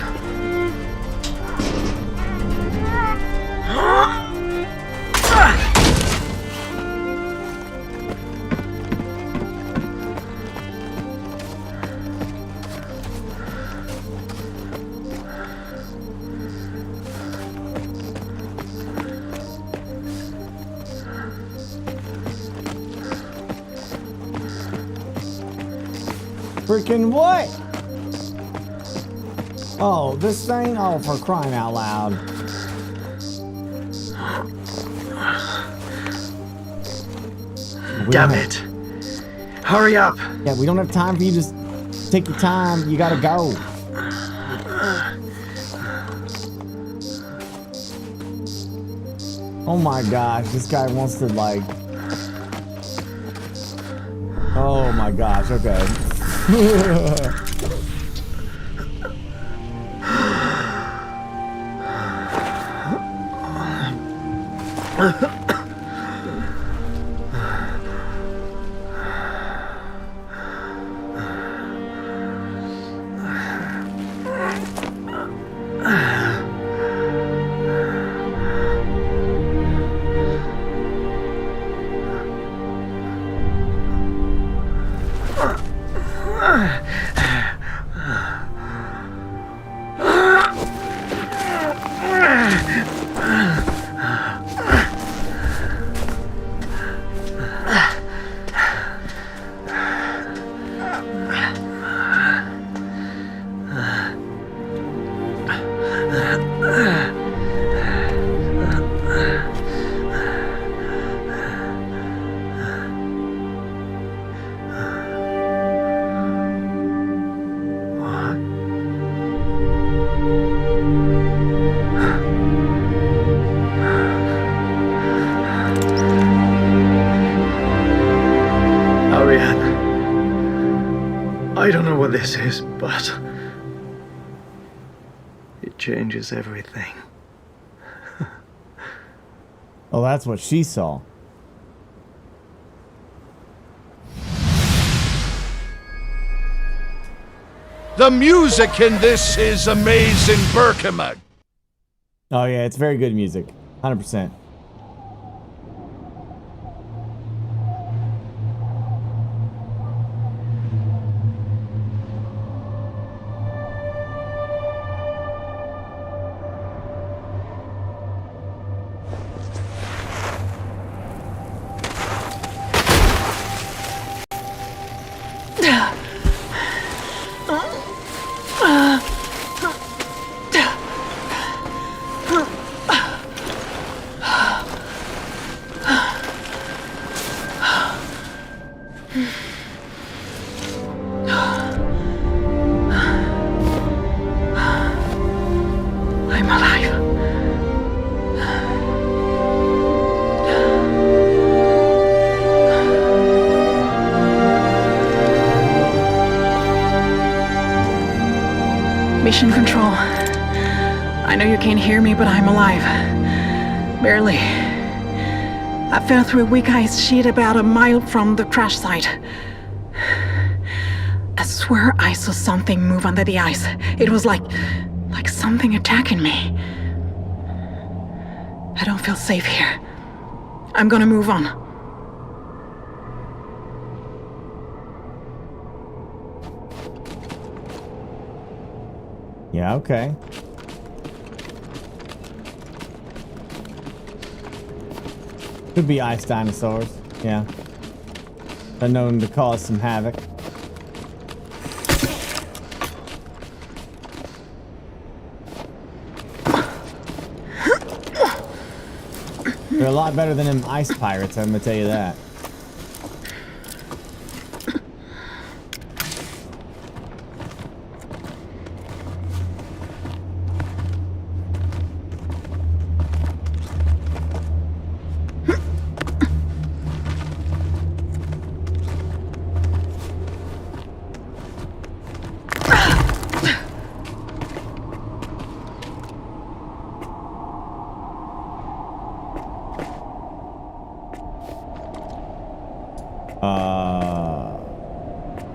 Freaking what? Oh, this thing? Oh, for crying out loud. Damn it. Hurry up. Yeah, we don't have time for you to just take your time. You gotta go. Oh my gosh, this guy wants to like... Oh my gosh, okay. I don't know what this is, but it changes everything. Oh, that's what she saw. The music in this is amazing, BurkeBlack. Oh yeah, it's very good music. 100%. I'm alive. Mission Control. I know you can't hear me, but I'm alive. Barely. I fell through a weak ice sheet about a mile from the crash site. I swear I saw something move under the ice. It was like something attacking me. I don't feel safe here. I'm gonna move on. Yeah, okay. Could be ice dinosaurs. Yeah. They're known to cause some havoc. They're a lot better than them ice pirates, I'm gonna tell you that.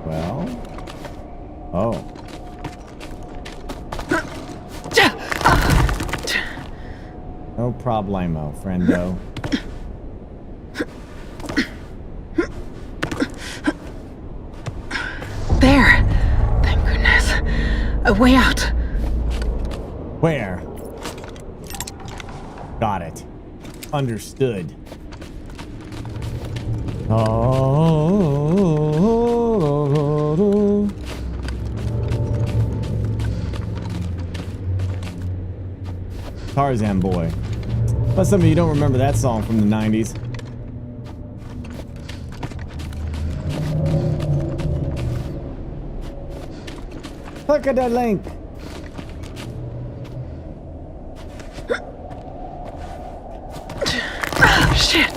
Well. Oh. No problemo, friendo. There. Thank goodness. A way out. Where? Got it. Understood. Oh. Tarzan Boy. But some of you don't remember that song from the 90s. Look at that link. Shit.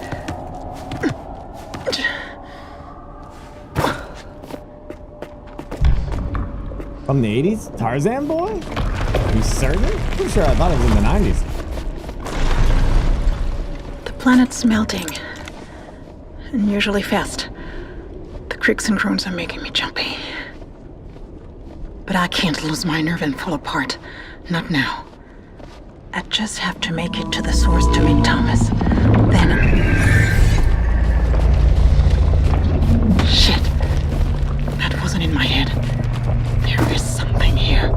From the 80s? Tarzan Boy? Are you certain? I'm sure I thought it was in the 90s. The planet's melting. Unusually fast. The creaks and groans are making me jumpy. But I can't lose my nerve and fall apart. Not now. I just have to make it to the source to meet Thomas. Then... Shit. That wasn't in my head. There is something here.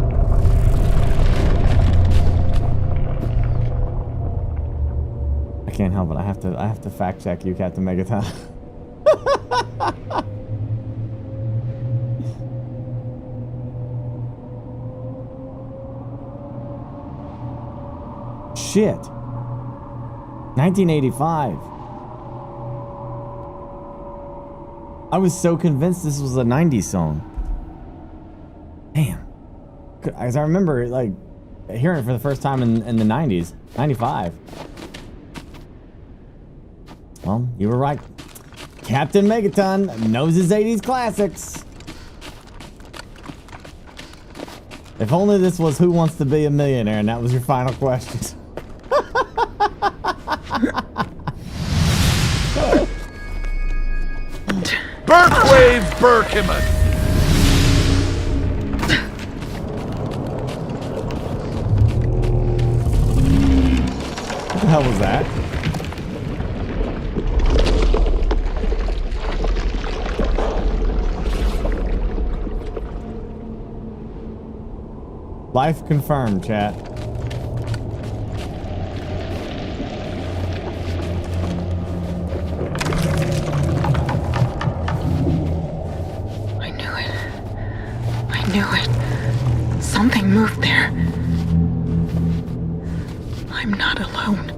I can't help it. I have to fact check you, Captain Megaton. Shit. 1985. I was so convinced this was a 90s song. Damn. As I remember, like, hearing it for the first time in the 90s. 95. Well, you were right. Captain Megaton knows his 80s classics. If only this was Who Wants to Be a Millionaire and that was your final question. save Berkeman. What the hell was that? Life confirmed, chat. I knew it. I knew it. Something moved there. I'm not alone.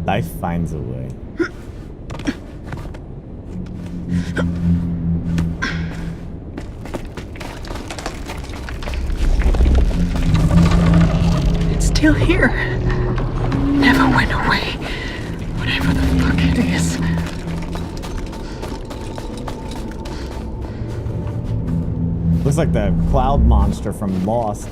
Life finds a way. It's still here. Never went away. Whatever the fuck it is. Looks like the cloud monster from Lost.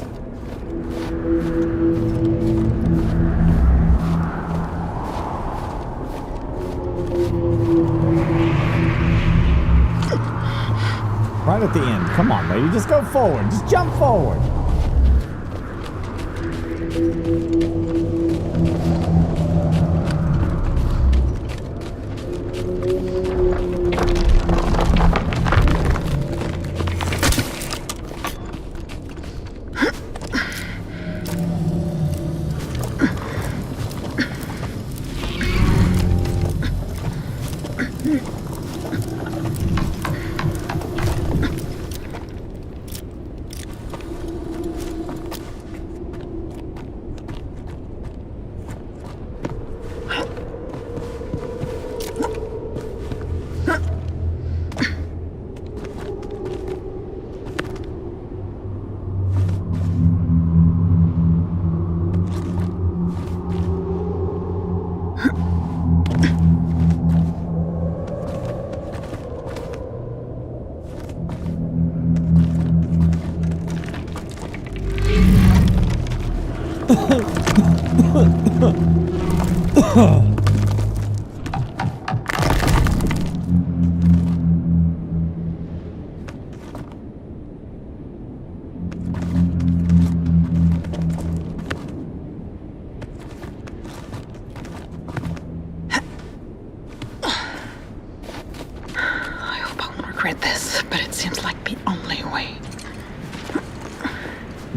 Right at the end. Come on, lady. Just go forward. Just jump forward.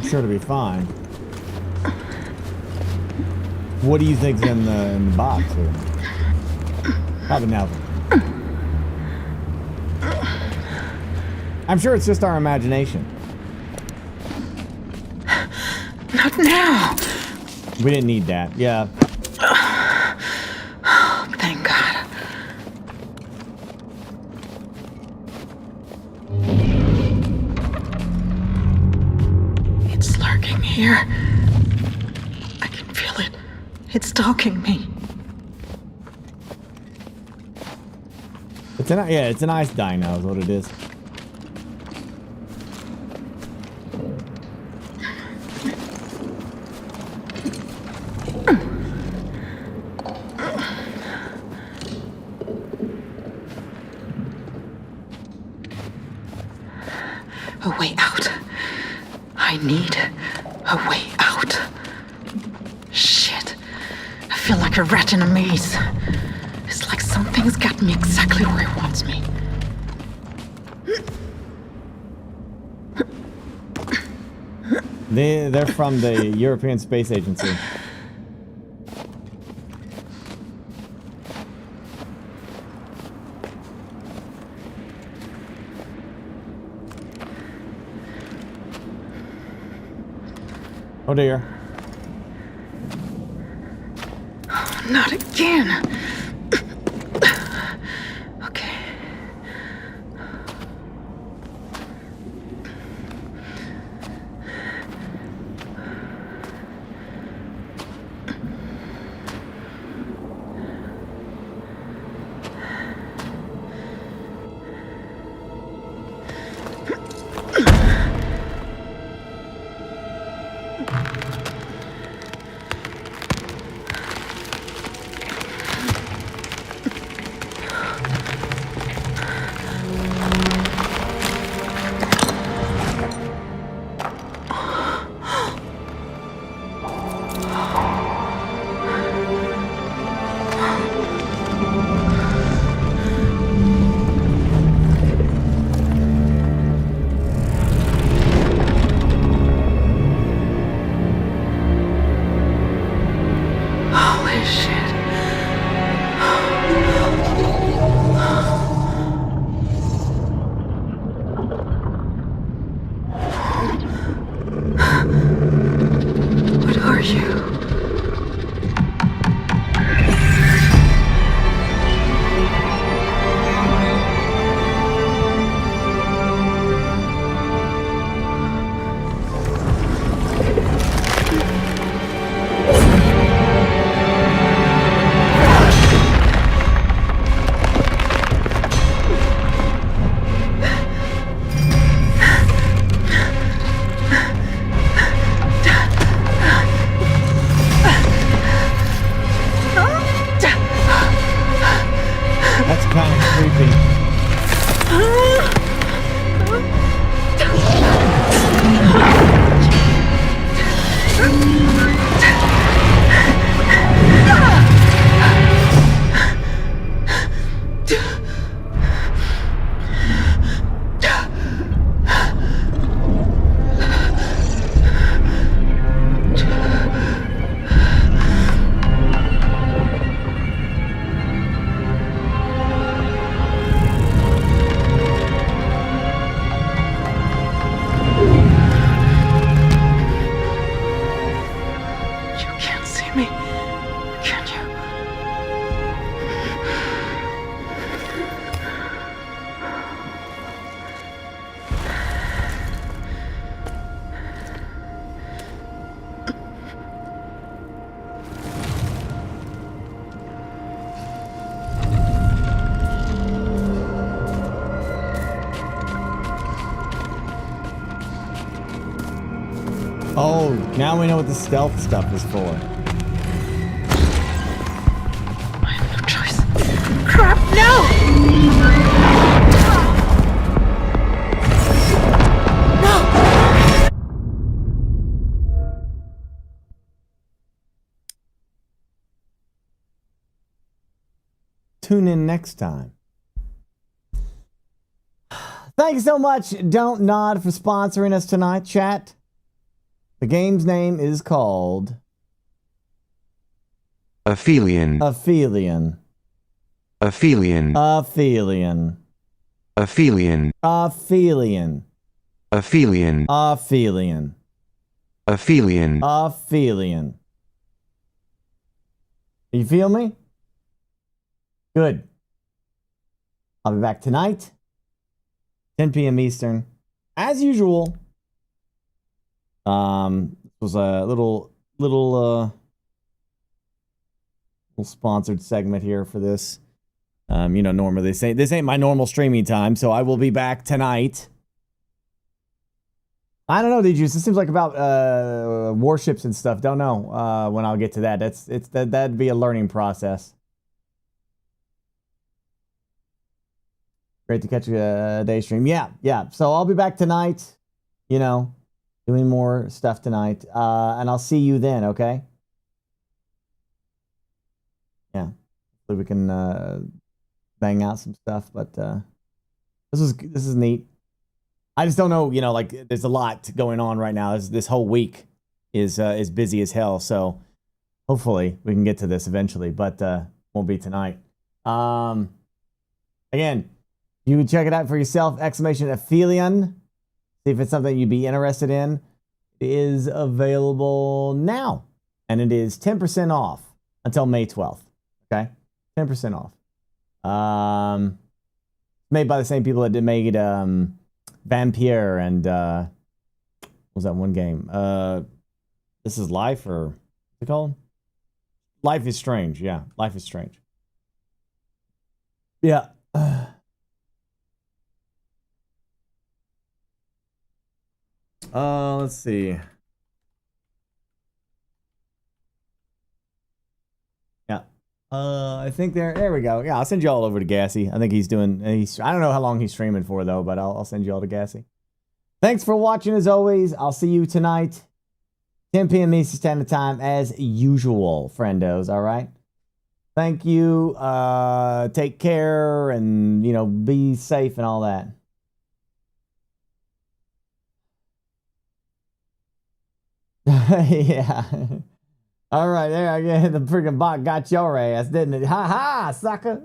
Sure to be fine. What do you think's in the box here? Probably nothing. I'm sure it's just our imagination. Not now. We didn't need that. Yeah. Thank God. Here. I can feel it. It's stalking me. It's an ice dino is what it is. A way out. I need a way out. Shit. I feel like a rat in a maze. It's like something's got me exactly where it wants me. They're from the European Space Agency. Oh dear. Not again. Okay. Oh, now we know what the stealth stuff is for. I have no choice. Crap, no! Tune in next time. Thank you so much, Don't Nod, for sponsoring us tonight, chat. The game's name is called Aphelion. Aphelion. Aphelion. Aphelion. Aphelion. Aphelion. Aphelion. Aphelion. Aphelion. Aphelion. You feel me? Good. I'll be back tonight, 10 p.m. Eastern, as usual. It was a little sponsored segment here for this. You know, normally this ain't my normal streaming time, so I will be back tonight. I don't know, DJs. This seems like about warships and stuff. Don't know when I'll get to that. That'd be a learning process. Great to catch a day stream. Yeah. So I'll be back tonight, you know, doing more stuff tonight. And Is see you then, okay? Yeah. Hopefully we can bang out some stuff, but this is neat. I just don't know, you know, like there's a lot going on right now. This whole week is busy as hell, so hopefully we can get to this eventually, but won't be tonight. Again, you can check it out for yourself. !Aphelion. See if it's something you'd be interested in. It is available now. And it is 10% off until May 12th. Okay? 10% off. Made by the same people that made Vampire and what was that one game? This is Life, or what's it called? Life is Strange. Yeah, Life is Strange. Yeah. Let's see. Yeah. I think there we go. Yeah, I'll send you all over to Gassy. I think I don't know how long he's streaming for though, but I'll send you all to Gassy. Thanks for watching as always. I'll see you tonight, 10 p.m. Eastern Standard Time as usual, friendos, all right? Thank you. Take care and, you know, be safe and all that. Yeah. All right, there I go. The freaking bot got your ass, didn't it? Ha ha, sucker.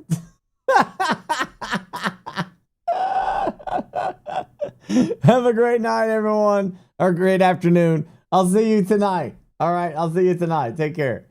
Have a great night, everyone, or great afternoon. I'll see you tonight. All right, I'll see you tonight. Take care.